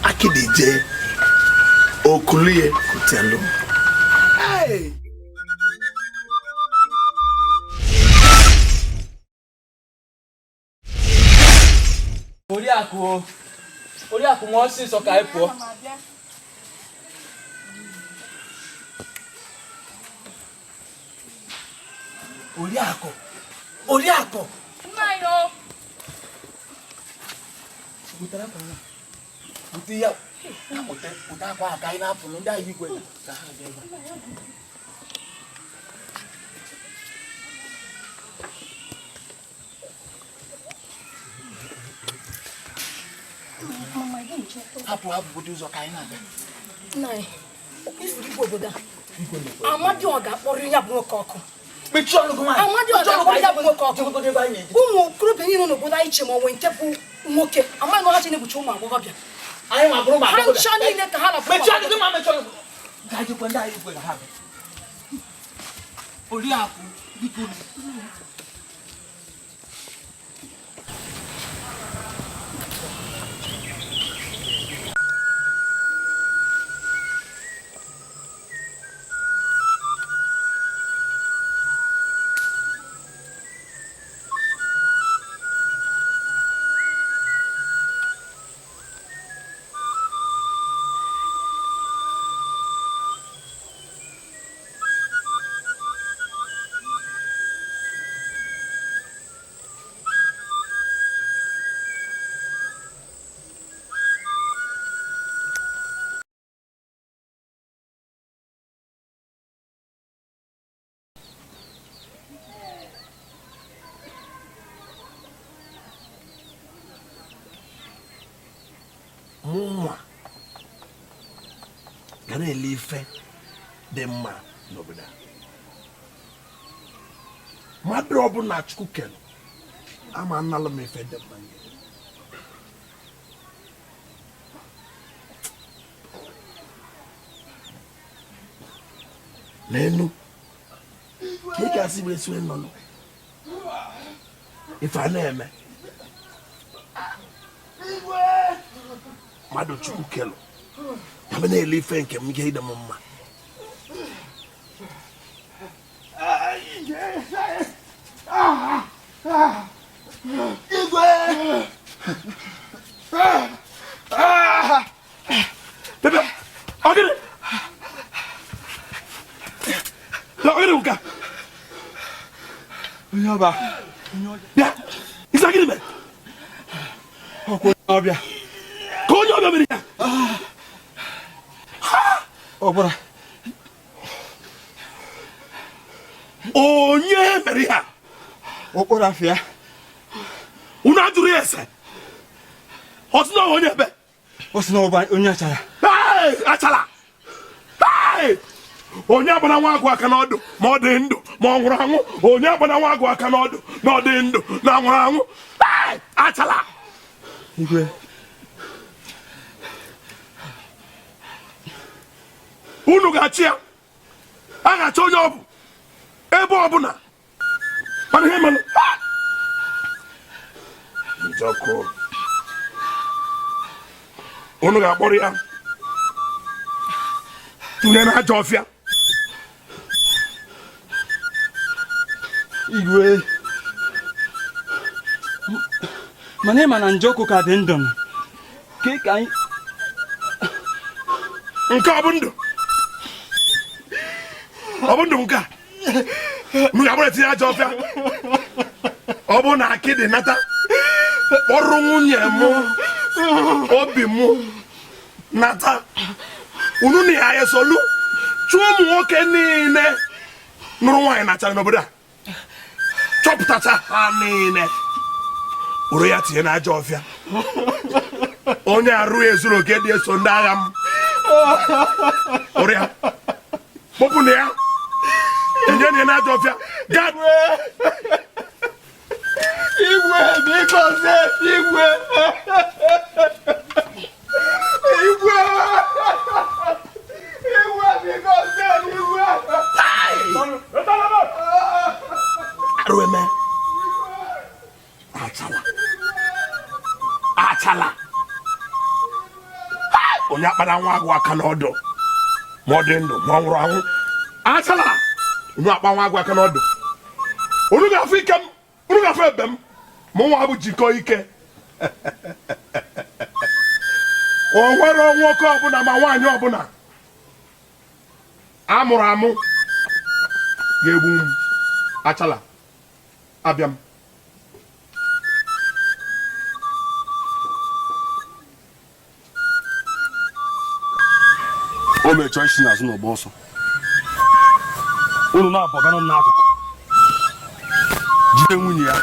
akịdị jee okulie kụtalụ m Oriakụ nwa ọsịsọ ka anyị pụọ. Oriakụ bute ya pụta akwa aka anyị na-apụrụ ndị anyị igwe ka ha ga ebe hapụ bute ụzọ ka anyị na-aga. Nna anyị, ifuru igwe obodo a Amadi ọ ga-akpọrọ ya bụ nwoke ọkụ. Mechie ọnụ gị nwaanyị. Amadi ọ ga-akpọrọ ya bụ nwoke ọkụ. Ụmụ okorobịa niile n'obodo anyị che ma onwe nke bụ nwoke amaghị na ọha chi na-ebuchi ụmụ agbọghọbịa. Anyị nwa bụrụ ma ha ncha niile ka ha na mechie ọnụ gị ma mechie ọnụ ga-ajikwa ndị anyị igwe na ha Oriakụ biko mụnwa ga na-ele ife dị mma n'obodo a mmadụ ọbụla Chukwu kere ama nnalụ m ife dị mma n'enu ka ị ga-asị wee siwe nọ ife a na-eme mmadụ Chukwu kelu ebe na-ele ife nke m ga-ide m mma igwe bebe ọgịrị ọgịrị nka onye ọba bịa isa gịnị mere ọkwa onye ọbịa ka onye ọbịa mere ya ọbụra onye mere ya okporo afịa unu ajụrụ ya ese ọ sị na onye ebe ọ sị na ọba onye achara achala onye agbara nwa agụ aka n'ọdụ ma ọ dị ndụ ma ọ nwụrụ anwụ onye agbara nwa agụ aka n'ọdụ na ọ dị ndụ na nwụrụ anwụ achala igwe unu ga-achị ya a ga-achọ onye ọ bụ ebe ọbụla mana ihe mere njọkụ unu ga-akpọrọ ya tụnye na ajọ ọfịa Igwe. Mana ịma na Njọkụ ka dị ndụ ka anyị nke ọ bụ ndụ nke a m ga-abụrụ etinye aja ọfịa ọ bụ na akịdị nata kpọrọ nwunye m obi m nata unu na ya esolu chụọ ụmụ nwoke niile nụrụ nwaanyị nachara n'obodo a chọpụtacha ha niile uru ya tinye n'aja ọfịa onye arụ ezuru oke dị eso ndị agha m uru ya kpọpụ na ya tinye na n'aja ọfịa gad Igwe biko se Igwe biko se Igwe arụ eme achala onye akpara nwa agwụ aka n'ọdụ ma ọ dị ndụ ma ọ nwụrụ anwụ achala onye akpa nwa agwụ aka n'ọdụ unu ga-afụ ike m unu ga-afụ ebe m ma nwa bụ Jikoike o nwere nwoke ọbụla ma nwaanyị ọbụla amụrụ amụ ga-egbu m achala abịa m o mechọọ isi n'azụ n'ọgba ọsọ unu na-abọganụ n'akụkụ jide nwunye ya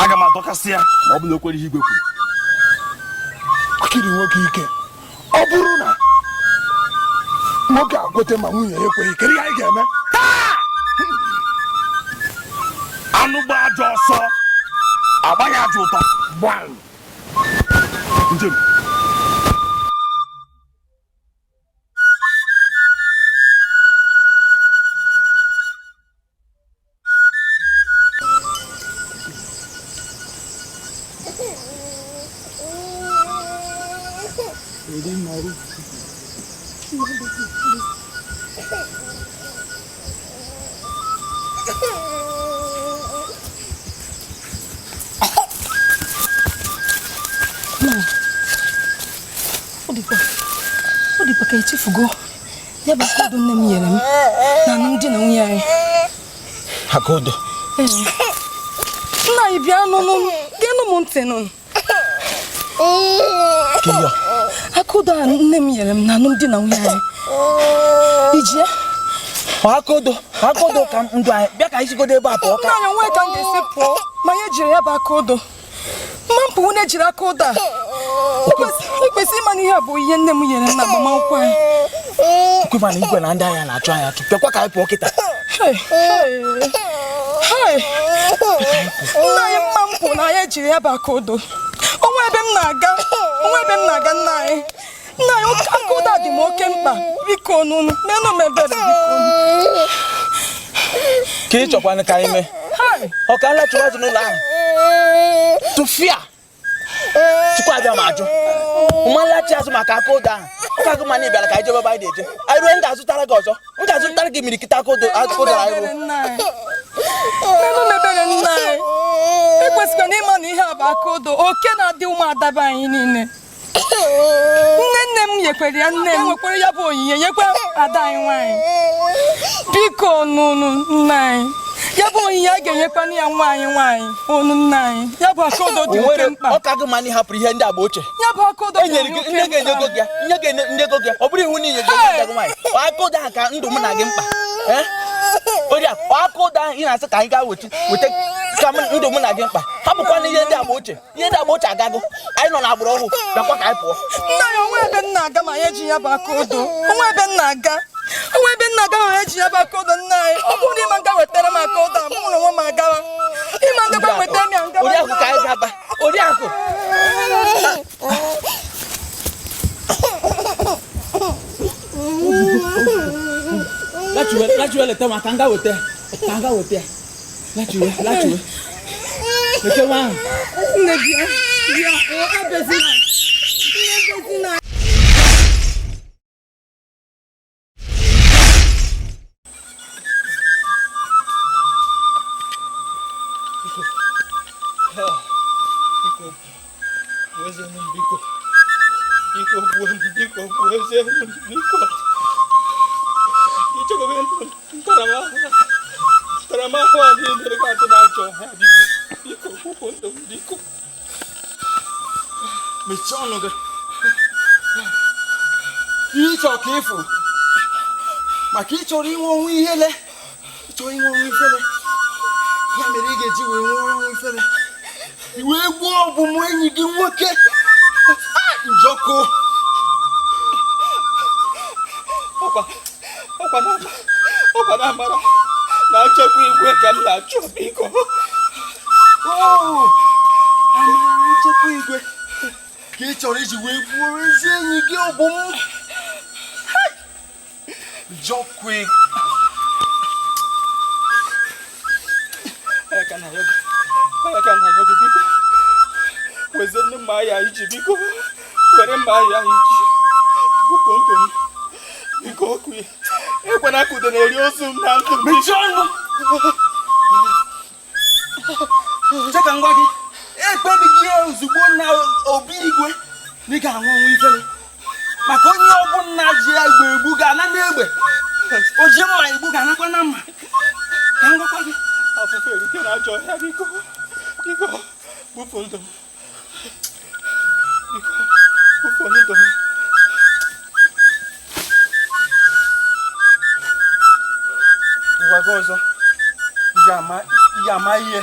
aga m adọkasị ya ma ọ bụ na o kwere ihe igwe kwuru akịrị nwoke ike ọ bụrụ na nwoke agwete ma nwunye ya ekweghị kedu ihe anyị ga-eme anụ gba aja ọsọ agbaghị aja ụtọ gbam njem ọ dịkwa ka echefugo ya bụ akodo nne m nyere m na alụmdi na nwunye anyị. Akodo nna anyị bịa nụnụ geenụ m ntị nụnụ. Akodo a nne m nyere m na alụmdi na nwunye anyị. Ije akodo ka ndụ anyị bịa ka anyị sigodo ebe a pụọ ka nna nwe ka m ga-esi pụọ ma ya jiri ya bụ akodo mma mpụ nwunye jiri akodo a ikwesị ịma na ihe a bụ ihe nne m nyere m na agbamakwụkwọ anyị. Nkwe na igwe na ndị agha na-achụ anyị achụ bịakwa ka anyị pụọ kịta. Nna anyị mma mpụ na ya jiri ya bụ akodo onwe ebe m na-aga nna anyị akodo a dị m oke mkpa biko nụnụ menụ m ebere biko ka ị chọkwana ka anyị mee ọ ka nlachụwa dị n'ụlọ ahụ tụfịa chukwu abịa ma ajụ ụma nlachi azụ maka akodo ahụ ọ ka gụ mana ị bịara ka anyị jebe ebe anyị na-eje anyị ruo m ga-azụtara gị ọzọ m ga-azụtara gị mirikịta akodo anyị ruo menụ m ebere nna anyị ekwesịkwa na ịma na ihe a bụ akodo oke na-adị ụmụada be anyị niile. Nne m nyekwere ya nne m nwekwara ya bụ onyinye nyekwa ada anyị nwaanyị biko nụnụ nna anyị ya bụ onyinye a ga-enyekwa ya nwaanyị onu nna anyị ya bụ akodo dị oke mkpa. Ọ ka gị ma na ịhapụrụ ihe ndị agba ochie ya bụ akodo dị oke mkpa. Nye ga-enyego gị ọ bụrụ iwu niile gị nwaanyị akodo ahụ ka ndụ m na gị mkpa akodo ahụ ị na-asị ka anyị gaa weta ka ndụ m na gị mkpa hapụkwa na ihe ndị agba ochie agago anyị nọ na agbụrụ ọhụụ bịakwa ka anyị pụọ. Nna ya onwe ebe nna aga ma ya eji ya bụ akodo onwe ebe nna aga ma ya eji ya bụ akodo nna anyị ọ bụrụ na ịma nga wetara m akodo a mụ na onwe m agawa ịma ngakwa wetara m ya ngawa Oriakụ ka anyị ga-aba Oriakụ lachiwe leta ma ka nga weta lachiwe leta nwa ahụ nne bịa abezina ịchọ ka ịfụ maka ịchọrọ inwe onwe ihele ịchọrọ inwe onwe ifele ya mere ị ga-eji wee nwee onwe ifele wee gbuo ọbụmụ enyi gị nwoke Njọkụ ọkwa na amara na-achekwa igwe ka m na-achọ biko amara nchekwa igwe ka ị chọrọ iji wee gbuo ezi enyi gị ọbụmụ Jikoike. Ayakana yoga biko. Wezenne maya iji biko. Were maya iji. Buponto. Biko kwi. Ekwana kude na eri osu na ntu. Michono. Cheka ngwa gị. Ekpebi gị ozugbo na obi igwe. Ị ga-anwụ ọnwụ ifele. Maka onye ọbụla ji egbe egbu ga-ana n'egbe. Oji mma igbu ga-anakwa na mma. Ka m gwakwa gị. Afụfe erike na-achọ ọhịa biko. Biko, bupụ ndụ m. Biko, bupụ ndụ m. Ụwa gị ọzọ, ị ga-ama ihe.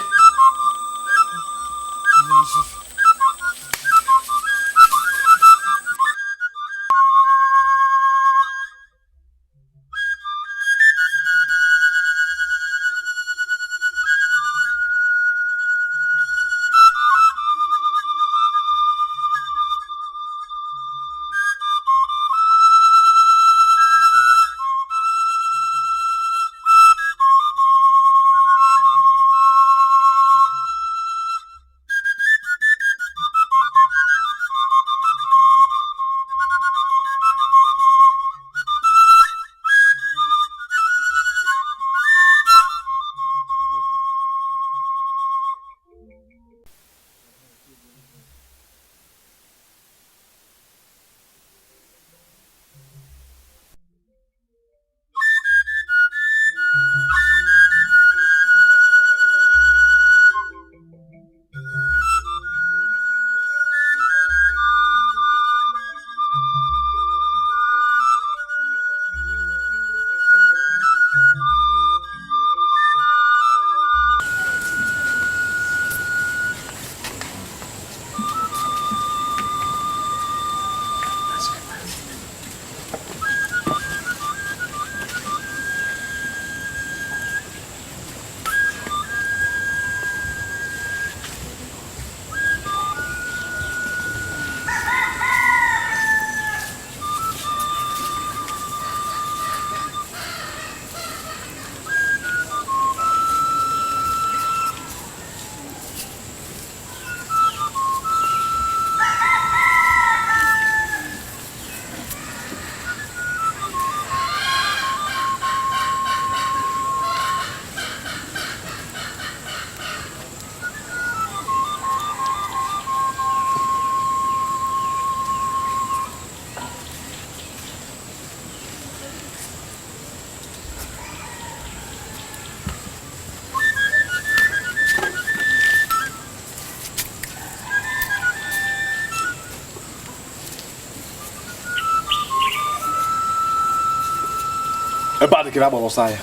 ebe a dịkịrị agbara ọsọ ahịa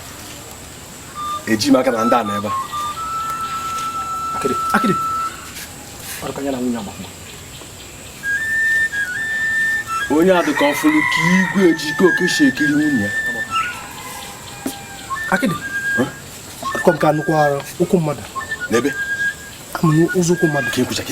eji m aka na ndị a na ebe akịrị ọrụkanya na nwunye agbakwa onye a dịka ọfụrụ ka igwe Jikoike si ekiri nwunye ya akịdị akụkọ m ka nnukwu ara ụkwụ mmadụ n'ebe amụrụ ụzọ ụkwụ mmadụ ka ekwucha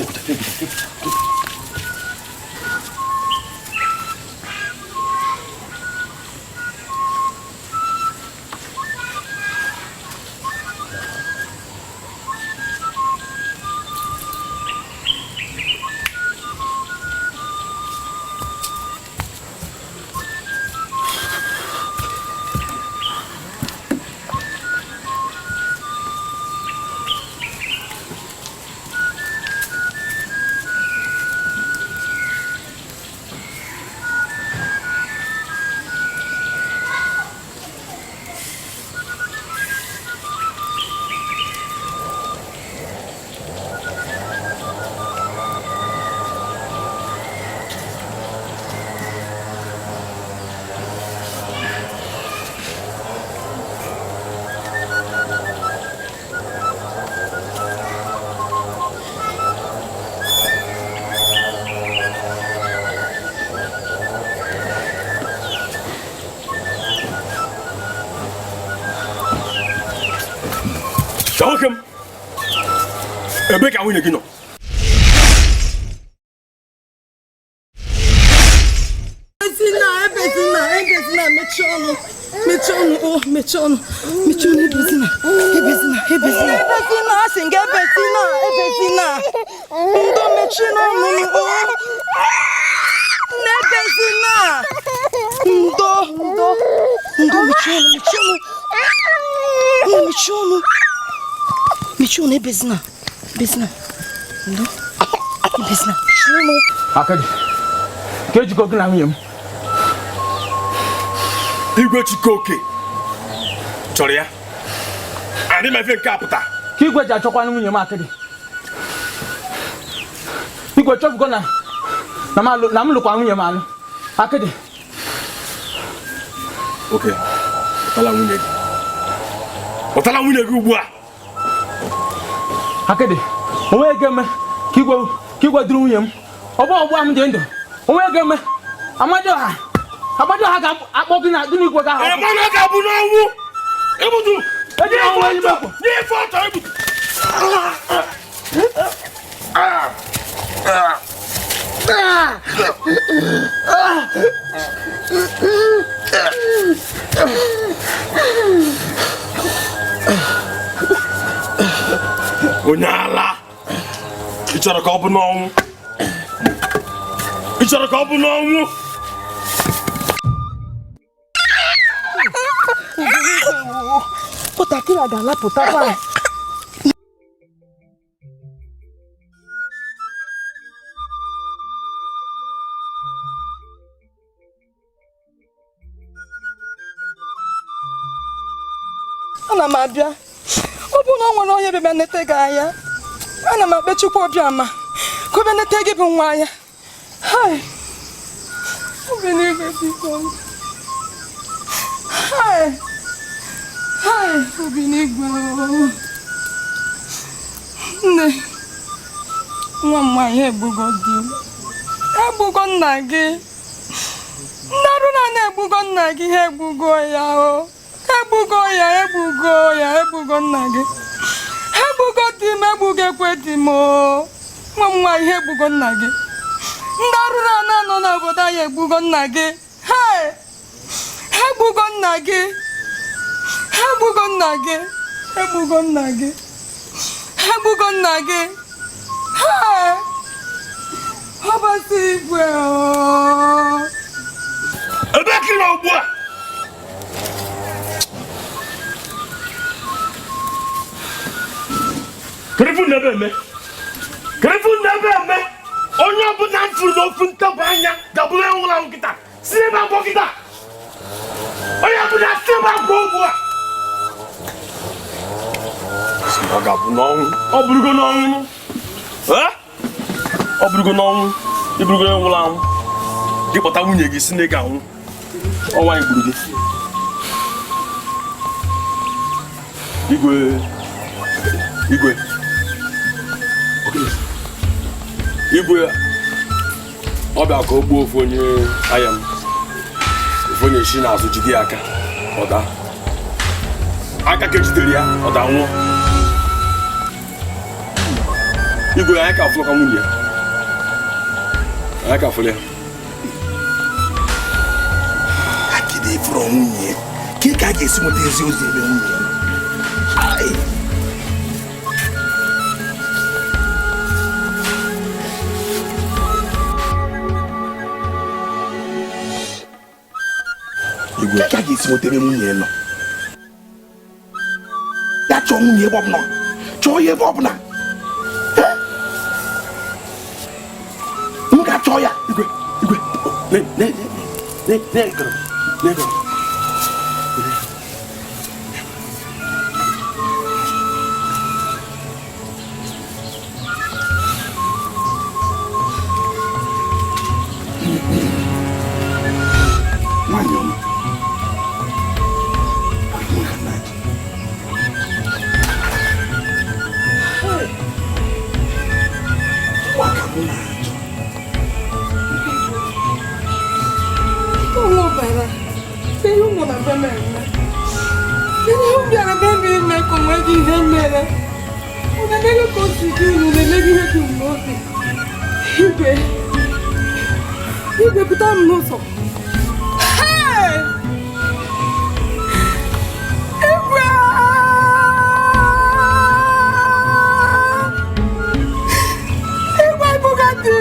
Jekoike m ebe ka nwunye gị nọ Mechonu, ebezina, asinga ebezina, ndo mechino munu, nebezina, ndo mechonu, ebezina, ndo, ebezina, mechonu. Akadi, ke Jikoike na nwunye m. Igwe Jikoike chọrọ ya adị m efe nke apụta ka Igwe ji achọkwa nwunye m Akadi. Igwe chọpụgo na m lụkwa nwunye m alụ Akadi. Oke, ụtala nwunye gị ugbu a Akadi, onwe ga-eme ka Igwe duru nwunye m. Ọ bụ ọgbụ m dị ndụ, onwe ga-eme Amadioha ga-akpọ gị na Igwe ga ahụ. Mana ga-abụ n'ọnwụ ebudu n'ife ọtọ ebudu onye ala ị chọrọ ka ọ bụ n'ọnwụ Nwatakịrị a ga-alapụtakwa. Ana m abịa. Ọ bụ na ọ nwere onye bịa nete gị anya. Ana m akpechukwa Obiama ka ọ bịa nete gị bụ nwa ya. Hai. Obi n'igwe biko. Hai. Obi n'igwe. Nne, nwa m nwaanyị egbugo di m. Egbugo nna gị. Ndị arụ na-egbugo nna gị, ha egbugo ya o. Egbugo nna gị. Egbugo di m, egbugekwe di m o. Nwa m nwaanyị egbugo nna gị. Ndị arụ na-anọ n'obodo anyị egbugo nna gị. Egbugo nna gị. Ọbasi Igwe o. Ebe kiri ugbu a. Kerefu nebe eme. Onye ọbụla m furu n'ofu ntabụ anya ga-abụrụ enwụla nkịta. Si ebe abụọ kịta. Onye ọbụla si ebe abụọ ugbu a. Ọ ga-abụ n'ọnwụ. Ọ bụrụgo n'ọnwụ. Ịbụrụgo enwụla anwụ. Gị kpọta nwunye gị si na ị ga-anwụ. Ọnwa anyị gburu gị. Igwe ọ bịa ka o gbuo ofu onye aya m, ofu onye shi n'azụ jide ya aka ọ daa aka ka ejidere ya ọ daa nwụọ. Igwe anyị ka fụlụ ka nwunye ya, anyị ka fụlụ ya. Akịda ifuru nwunye ka ị ka a ga-esi nweta ezi ozi ebe nwunye ya. Igwe ka a ga-esi nweta ebe nwunye nọ. Ya chọọ nwunye ebe ọbụla, chọọ ya ebe ọbụla. M ga-achọ ya. Igwe Bịara be m eme. na-eme ka onweghị ihe mere. Unu emeghị ka o si dị unu, unu emeghị ihe dị unu n'obi. Igwe pụta m n'ụzọ. Igwe! Igwe Bugatti!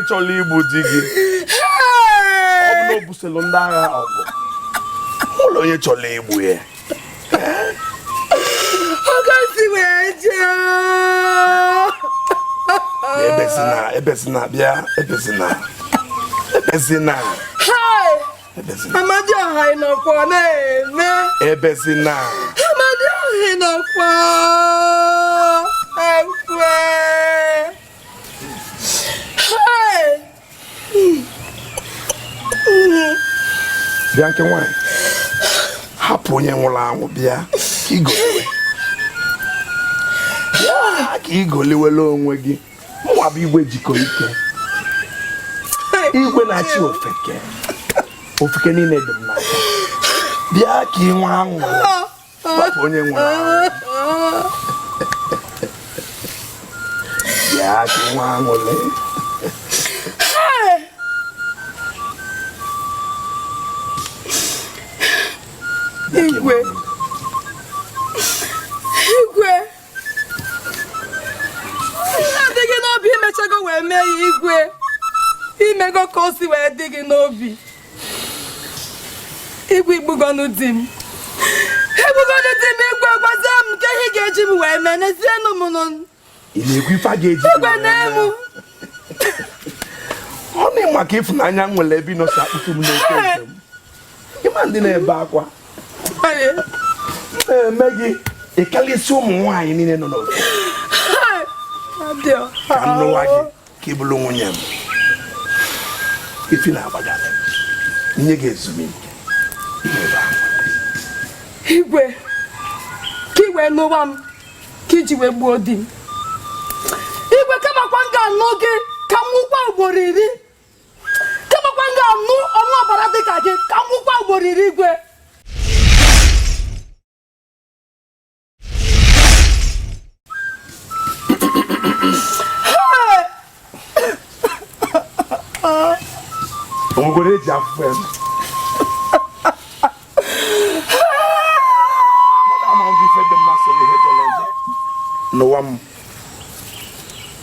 chọrọ igbu di gị ọ bụ na o buselu ndị agha ọgụ ụlọ onye chọrọ igbu ya ebesina bịa ebesina Amadi ọha ịnọkwa na-eme ebesina Amadi ọha ịnọkwa ekwe bịa nke nwanyị hapụ onye nwụrụ anwụ bịa ka igoliwela onwe gị mụwa bụ igwe Jikoike igwe na-achị ofeke niile dị m n'aka bịa ka ị nwe anwụ hapụ onye nwụrụ anwụ bịa ka ị nwe anwụle Igwe adịghị n'obi imechago wee mee ya igwe imego ka o si wee dị gị n'obi igwe igbugonu di m igwe gwazie m nke ihe ga-eji m wee mee n'ezienụ m nọ igwe na-emu ọ na maka ịfụnanya nwere ebe ịnọsi akpụtụ m n'oke nke m ịma ndị na-ebe akwa eme gị ịkalịsị ụmụ nwaanyị niile nọ n'ofe ka m lụwa gị ka ị bụrụ nwunye m ifi na-agbagara nye gị ezumike igwe ka ị wee nụwa m ka iji wee gbuo di m igwe kamakwa m ga-anụ gị ka m nwụkwa ugboro 10 kamakwa m ga-anụ ọnwa ọbara dị ka gị ka m nwụkwa ugboro 10 igwe Ongore eji afụfụ ya ama m ife dị mmasị ihe jọrọ njọ n'ụwa m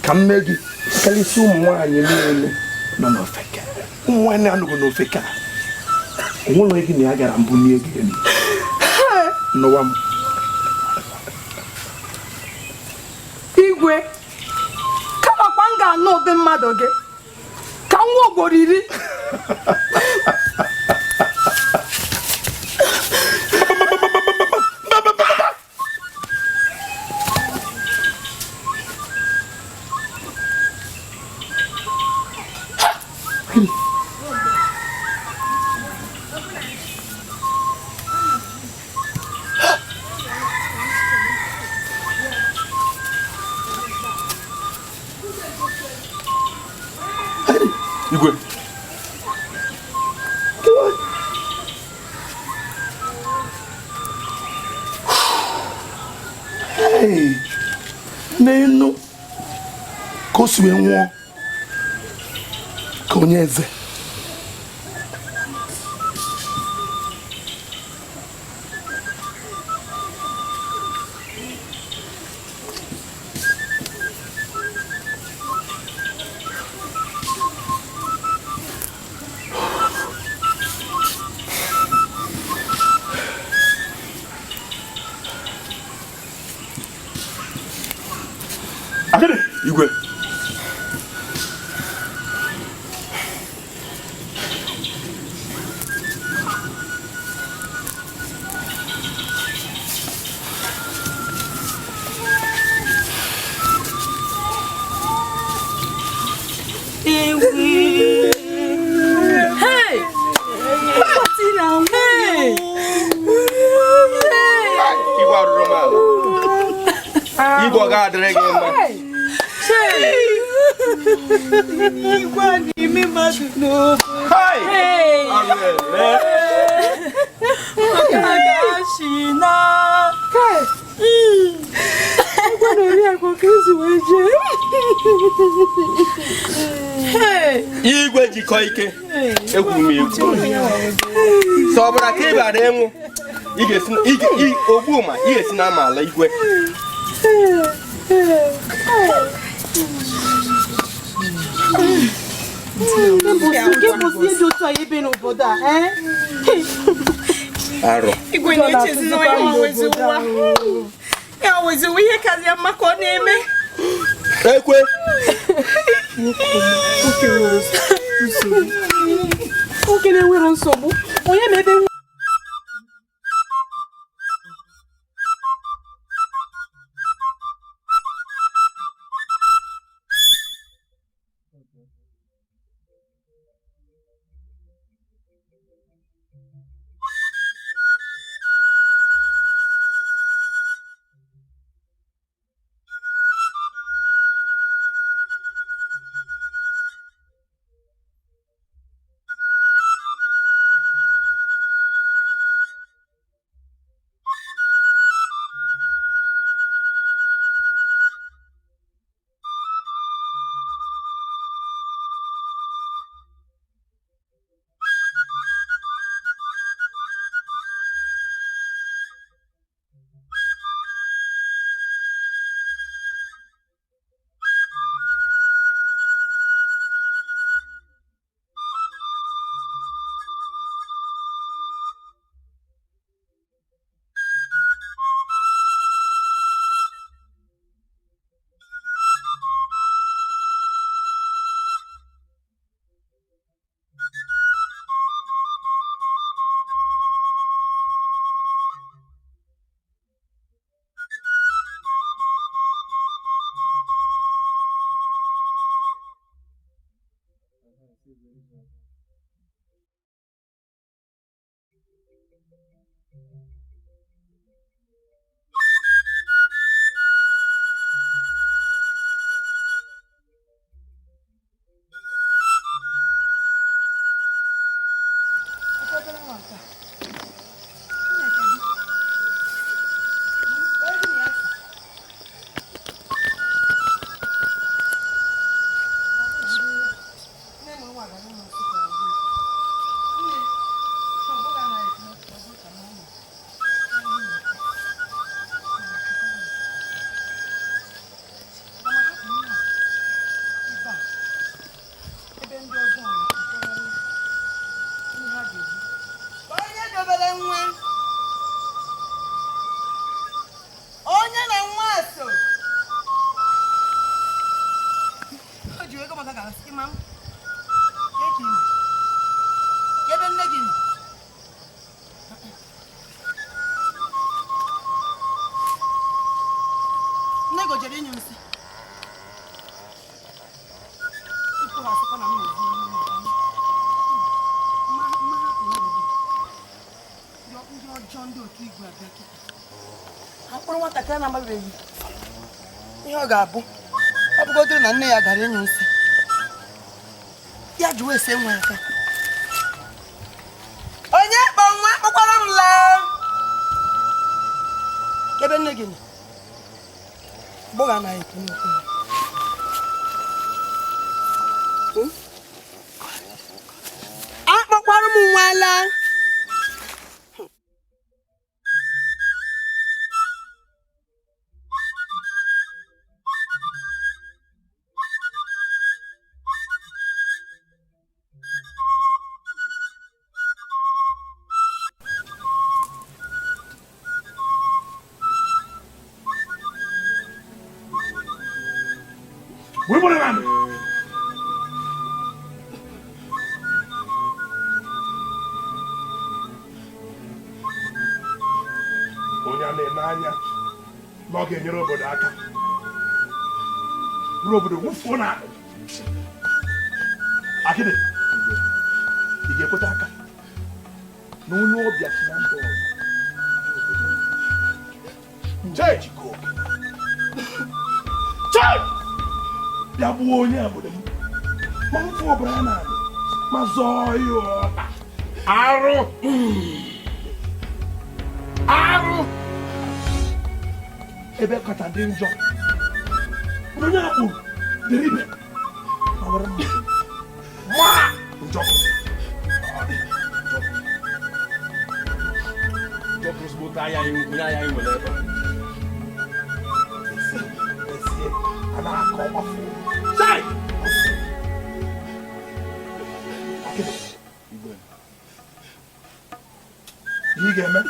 ka m mee gị karịsị ụmụ nwaanyị niile nọ n'Ofeke ụmụ nwaanyị anụghị n'Ofeke a onwere gị na ya gara mbụ nie gị elu n'ụwa m igwe kamakwa m ga-anụ ụdị mmadụ gị ka m nwa ugboro 10 Igwe n'enu ka o si wee nwụọ ka onye eze. Igwe. Hey! Igwe ga-adịrị gị mma. Igwe n'ime mmadụ n'obu. Agashina. Igwe n'ori akụ ka izu wee jee. Igwe Jikoike egwu m egwu. Sọbara ka ị bara enwu. Ogbuma ị ga-esi na amaala igwe. Arọ. Igwe na-echezi onye ma wezi ụwa. Ya wezi ụwa ihe kazi ya maka ọ na-eme. Ekwe. Oke na-enwere nsogbu. Onye ma ebe ihe ọ ga-abụ ọ bụgodoro na nne ya gara enyo nsị ya jụwa ese nwa aka onye kpọ nwa kpọkwara m laa ebe nne gị nọ agbọghọ anaghị ekwu n'okwu. Akpọkwara m nwala. onye a na-eme anya na ọ ga-enyere obodo aka ruo obodo wufuo na akịdị ị ga-ekweta aka na onye ọbịa si na mba ọzọ Jikoike bịa gbuo onye obodo m ma mfụ ọbara na ma zọọ ya ọkpa arụ ebe kacha dị njọ onye akpụrụ dịrị ibe ma were mma njọ ozugbo anya anyị nwere ebe a na-akọ ọfụ chai ị ga-eme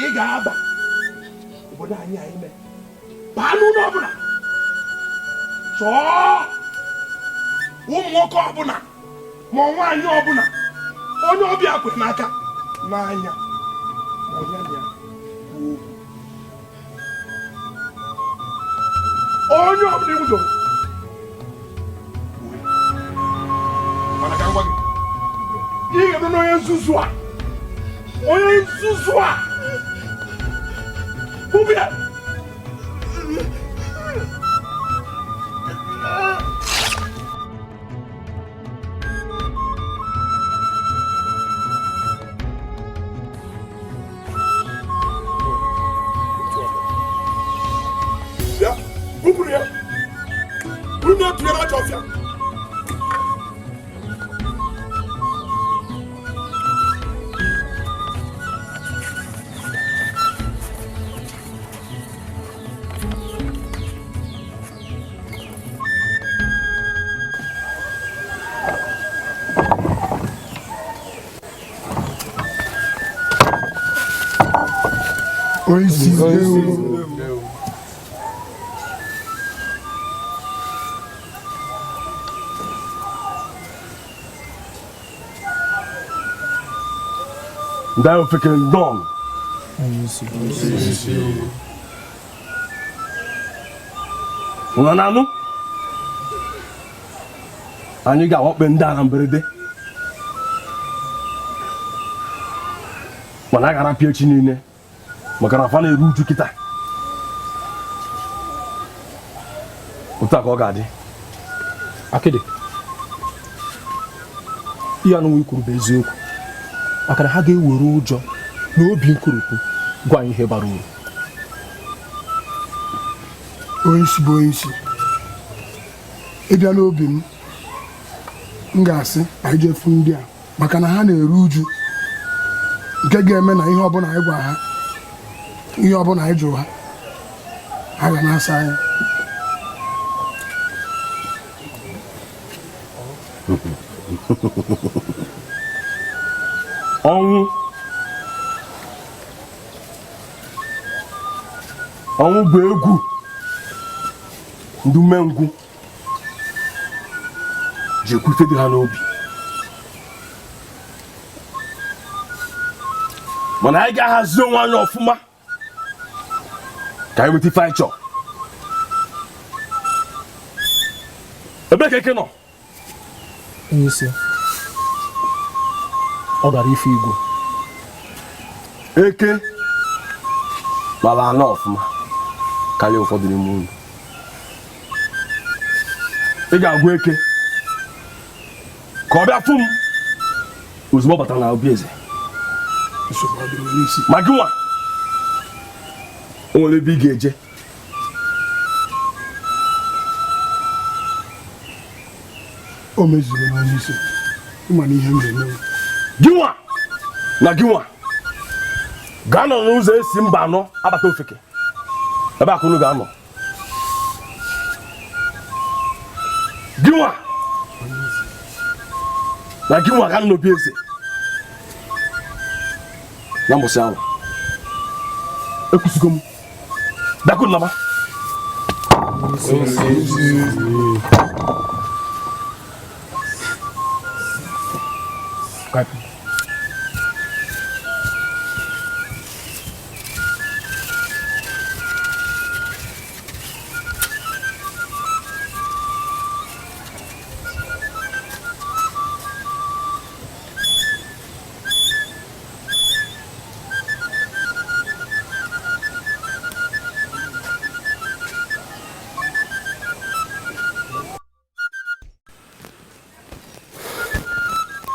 ị ga-aba obodo anyị ime baa n'ụlọ ọbụla chọọ ụmụ nwoke ọbụla ma nwaanyị ọbụla onye ọbịa kwe n'aka n'anya ma onye anya onye ọbụla iwudo mana ka ngwa gị ị ga-edo n'onye nzuzu a bụbịa ya bupụrụ ya bụrụ na tụnyere ajọ ọfịa Oisi ndị Ofeke ndọm nọ n'anụ anyị ga-awakpe ndị a na mberede mana a ga-arapịa echi niile maka na afa na-eru uju kịta otu a ka ọ ga-adị akịdị ihe anụnwa ikwuru bụ eziokwu maka na ha ga-ewere ụjọ na obi nkoropụ gwa anyị ihe bara uru onyeisi bụ onyeisi ịbịa n'obi m ga-asị anyị jefu ndị a maka na ha na-eru uju nke ga-eme na ihe ọbụla anyị gwa ha ihe ọbụla anyị jụrụ ha ga na-asa anya ọnwụ bụ egwu ndị umengwụ ji ekwufe dị ha n'obi mana anyị ga-ahazi onwe anyị ọfụma ka anyị nweta ife anyị chọọ ebe ka eke nọ onye isi ọ gara ife igwe eke gbara anọ ọfụma karịa ụfọdụ n'ime unu ị ga-agwa eke ka ọ bịa fụ m ozugbo ọ batara na obi eze ma gị nwa o nwere ebe ị ga-eje o mezuru n'onye isi ịma na ihe m ga-eme. Gịnwa na gịnwa gaa nọ n'ụzọ esi mba anọ abata Ofeke ebe akụnụ ga-anọ. Gịnwa na gịnwa ga n'obi eze na mbọsị ahụ ekwusigo m dakụ nnaba.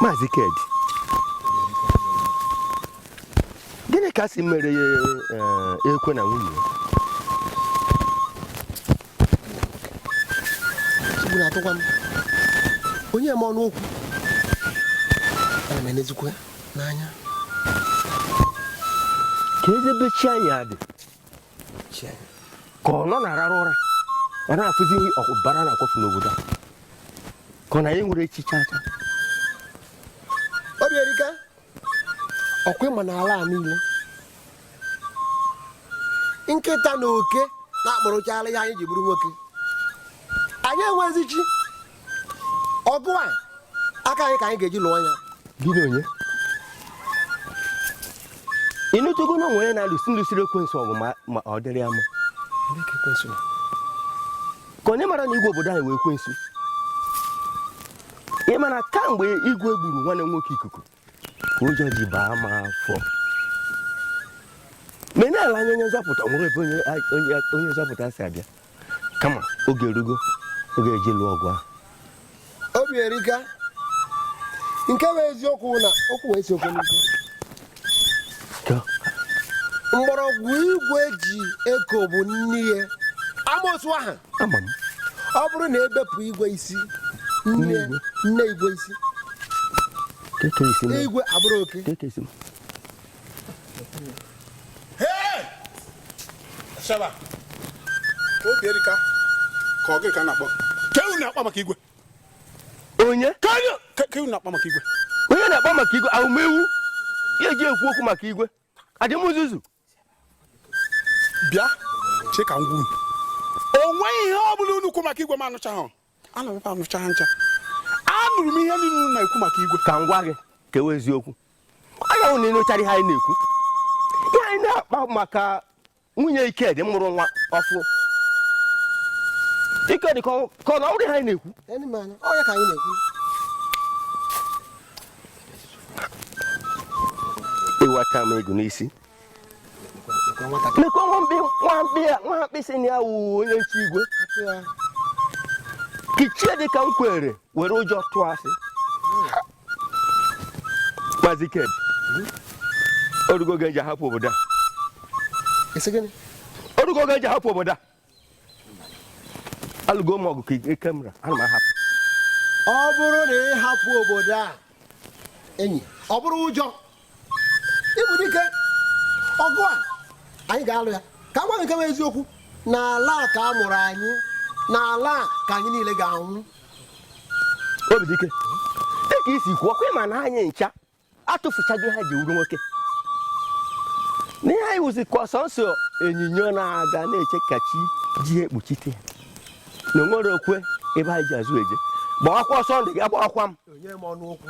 Maazị Kedi, gịnị ka si mere ekwe na nwunye nsogbu na-atụkwa m onye m ọnụ okwu ana m enezikwa n'anya ka ezebe chi anyị adị ka ọ nọ na-ararụ ụra ọ na-afụzi ọkụbara na-akwafu n'obodo a ka ọ na anyị nwere echiche acha obi erika ọkwa ịma n'ala a niile nkịta na oke na-akpọrọchala ihe anyị ji bụrụ nwoke anyị enwezi chi ọgụ a aka anyị ka anyị ga-eji lụọ ya. Gịnị onye ịnụtụgo na onwe ya na-alụsiri ekwensu ọgụ ma ọ dịrị ama ka onye mara na igwe obodo anyị wee ekwensu ị mana kamgbe igwe gburu nwanne nwoke ikuku ka ụjọ ji baa m afọ menala anya onye nzọpụta nwere ebe onye nzọpụta si abịa kama oge erugo oge eji lụọ ọgụ ahụ. Obi erika nke bụ eziokwu na okwu wee si okwu n'ike mgbọrọgwụ igwe ji eko bụ nne amosu aha ọ bụrụ na ebepụ igwe isi nne igwe isi igwe abụrụ oke Shaba Obi erika ka ọ gị ka na-akpọ kewu na-akpọ maka igwe onye kewu na-akpọ maka igwe onye na-akpọ maka igwe ahụmewu ya eji ekwu okwu maka igwe adịmụzuzu bịa che ka ngwa unu o nweghị ihe ọ bụla unu kwu maka igwe ma anụcha ha ana m anụcha ha ncha anụrụ m ihe niile unu na-ekwu maka igwe ka ngwa gị kewe eziokwu anya hụ na ịnụchara ihe anyị na-ekwu ihe anyị na-akpa maka nwunye Ikedi mụrụ nwa ọfụ Ikedi ka ọ na ọrụ ihe anyị na-ekwu ọya ka anyị na-ekwu ịwata m ego n'isi mekwa nwa mkpịsị na ya wụ onye nche igwe kichie dị ka m kwere were ụjọ tụọ asị Maazị Ikedi orugo oge eji ahapụ obodo a orugo oge eji ahapụ obodo a alụgo m ọgụ ka ike mra ana m ahapụ ọ bụrụ na ị hapụ obodo a enyi ọ bụrụ ụjọ ịbụ dike ọgụ a anyị ga-alụ ya ka gwa nke bụ eziokwu n'ala ka a mụrụ anyị n'ala ka anyị niile ga-anwụ. Obi dike dịka isi kwuo kwa ịma na anyị ncha atụfuchaghị ha ji uru nwoke n'ihe anyị wụzi ka ọsọnsọ ịnyịnya na-aga na-eche ka chi ji ekpuchite na onwere okwe ebe anyị ji azụ eje gbawakwa ọsọ ndụ gị agbawakwa m onye m ọnụ okwu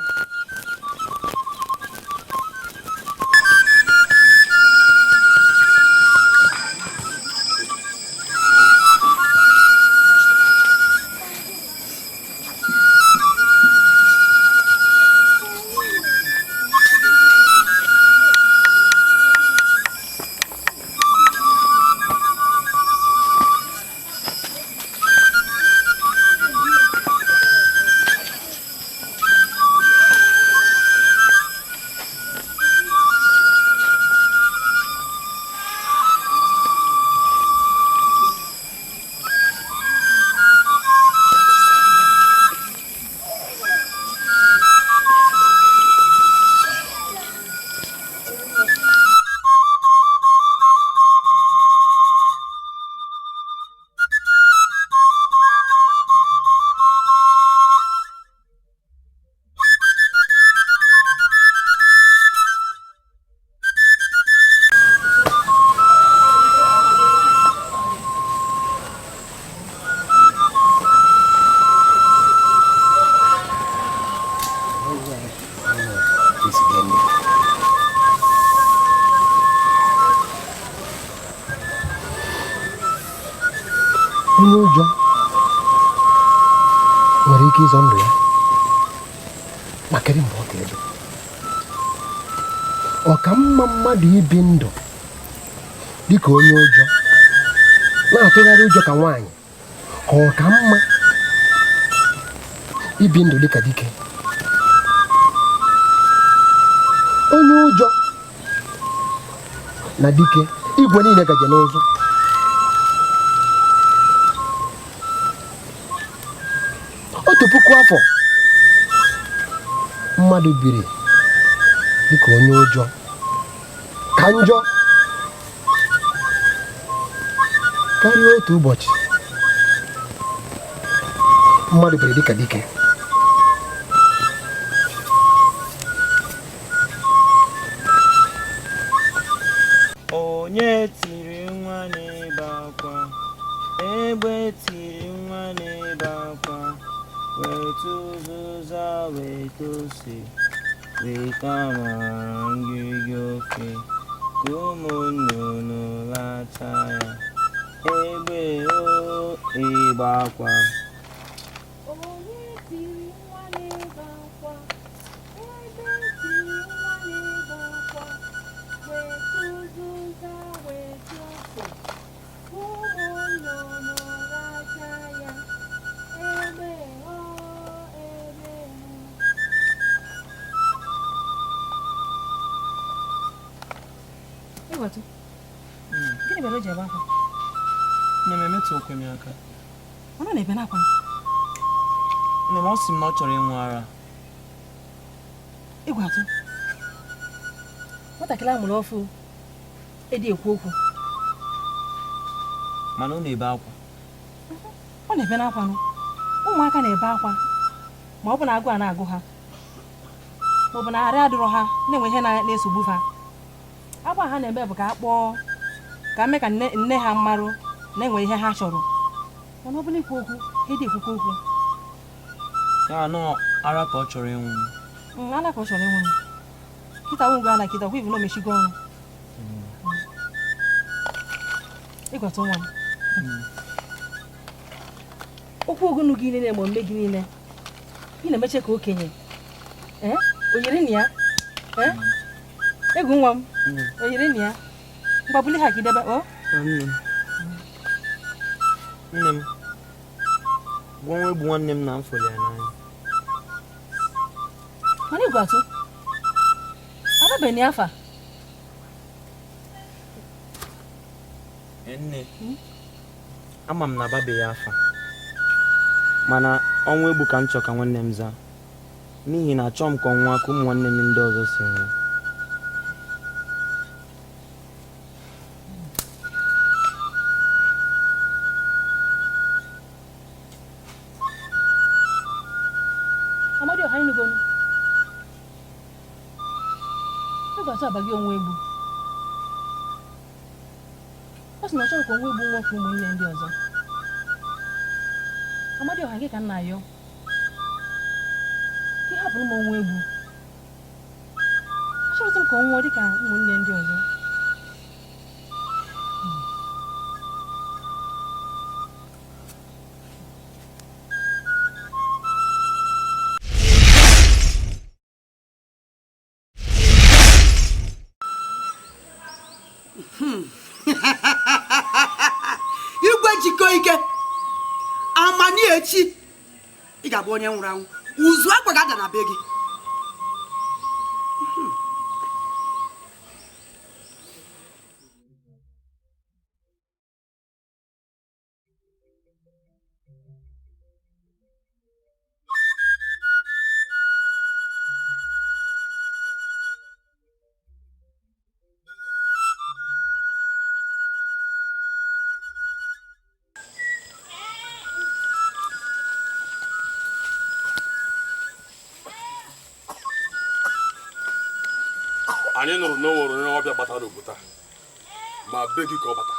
esi eme onye ụjọ nwere ike ịzọ ndụ ya maka mgbe ọ ga-edo ọ ka mma mmadụ ibi ndụ dịka onye ụjọ na-atụgharị ụjọ ka nwaanyị ka ọ ka mma ibi ndụ dịka dike onye ụjọ na dike igwe niile gaje n'ụzọ otu puku afọ mmadụ biri dịka onye ụjọ ka njọ karịa otu ụbọchị mmadụ biri dịka dike onye tiri nwa n'ebe akwa egbe tiri nwa n'ebe akwa weta ụzụza weta ose weta amara ngịrịgị ofe ka ụmụ nnụnụ lacha ya egbe o egbe akwa Gịnị mere o ji ebe akwa? nne m emetụ okwe m aka. Ọ nọ na-ebe n'akwa. Nne m ọ sị m na ọ chọrọ ịṅụ ara. Ịgwa atụ. Nwatakịrị amụrụ ọfụ edi ekwu okwu. Mana ọ na-ebe akwa. Ọ na-ebe n'akwa nụ. Ụmụaka na-ebe akwa ma ọ bụ na agụ a na-agụ ha ma ọ bụ na arị adịrọ ha na-enwe ihe na-esogbu ha. Agba ha na-eme bụ ka a kpọọ ka mee ka nne ha mmarụ na-enwe ihe ha chọrọ mana ọ bụla ikwu okwu ha dị ekwukwu okwu ya anọ ara ka ọ chọrọ ịnwụ ara ka ọ chọrọ ịnwụ kịta nwụgo ana kịta kwa ibu na omechigo ọnụ ịgwata nwa m okwu ogunu gị niile ma mme gị niile ị na-emeche ka okenye onyere na ya egwu nwa m onyere na ya mgbabuli ha gị debe nne m gwa nwa egbu nwanne m na m fọrọ ya n'anya mana igwe atụ ababeghị afa nne ama m na ababeghị afa mana ọnwa egbu ka m chọ ka nwanne m zaa n'ihi na achọ m ka ọnwa ka ụmụ nwanne m ndị ọzọ si nwee abaghị onwe egbu ọ sị na ọ chọrọ ka onwe egbu nwoke ụmụnne ndị ọzọ Amadioha gị ka nna ayọ ihe hapụrụ m onwe egbu achọrọtụ m ka ọ nwụọ dị ka ụmụnne ndị ọzọ Igwe Jikoike amani echi ị ga-abụ onye nwụrụ anwụ uzu akwa ga-ada na be gị anyị nụrụ na o nwere onye ọbịa batara obodo a ma be gị ka ọ bata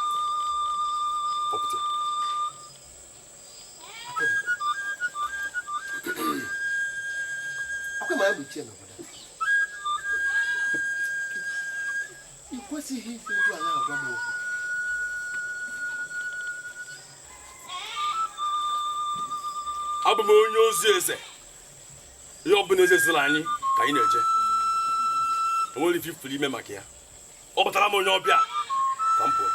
ọpụta akwa ma ya bụ ichie n'obodo kwesịghị isi otu a na-agwa m okwu. Abụ m onye ozi eze. Ihe ọ bụla eze ziri anyị ka anyị na-eje. Enwere ife ifuru ime maka ya. Ọ batara m onye ọbịa ka m pụọ.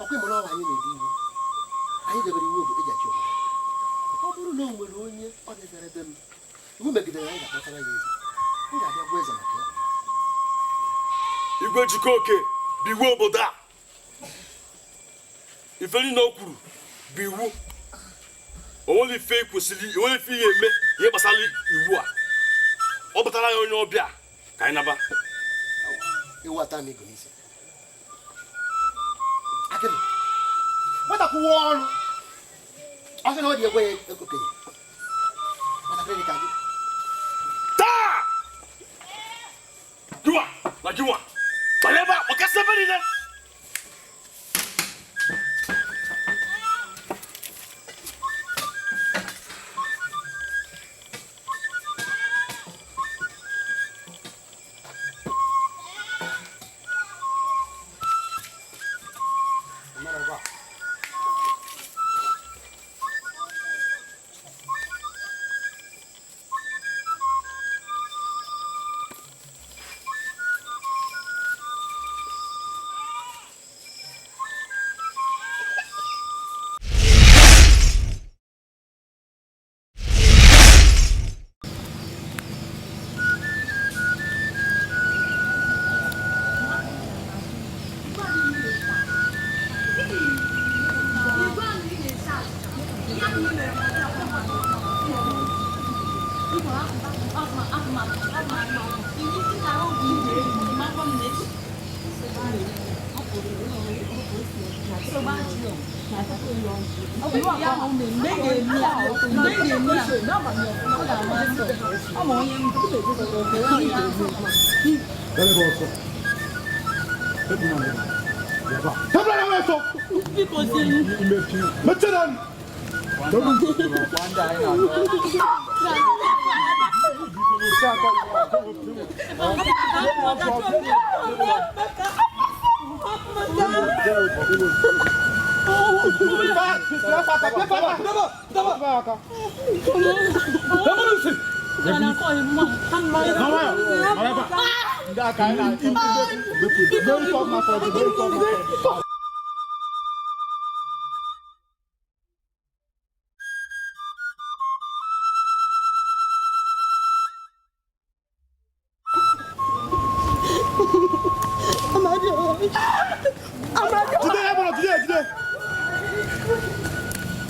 Ọkwa ịmụrụ ọrụ anyị na-ede iwu. Anyị debere iwu obodo eji achị obodo. Ọ bụrụ na o nwere onye ọ debere ebe m, iwu megidere anyị ga-akpọtara ya eze. M ga-abịa gwa eze maka ya. Igwe Jikoike bụ iwu obodo a. Ife niile o kwuru bụ iwu. Onwere ife kwesịrị, onwere ife ihe eme ihe gbasara iwu a. Ọ batara ya onye ọbịa ka anyị naba. Iwu ata m ego n'isi. Akịrị, nwata kwụwa ọrụ. Ọ sị na ọ dị egwe ya okenye. Nwatakịrị dị ka gị. Taa! Giwa! Na giwa! Banye ebe a, ọkasị ebe niile!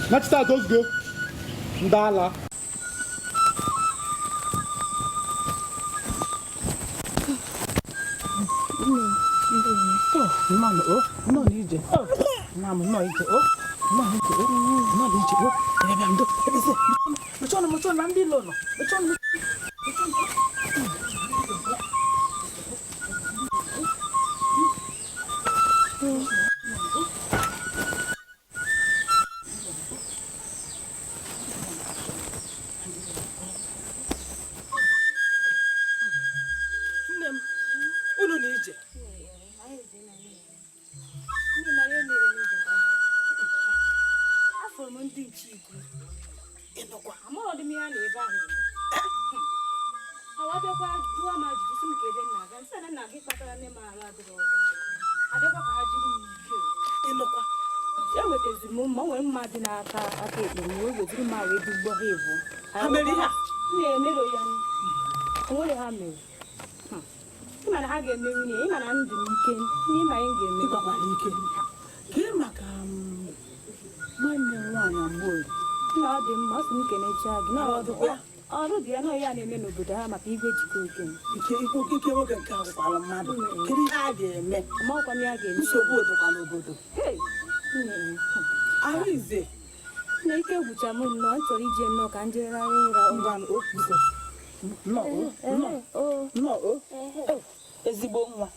Let's start those go. Ndala. ọrụ dị ya na ya na-eme n'obodo ha maka igwe Jikoike ike nwoke nke akwụkwara mmadụ kedu ihe a ga-eme makwa m ya ga-eme nsogbu dịkwa n'obodo Ahụize na ike gwụcha m nnọọ m chọrọ ije nnọọ ka m jee rahụ ụra ezigbo nwa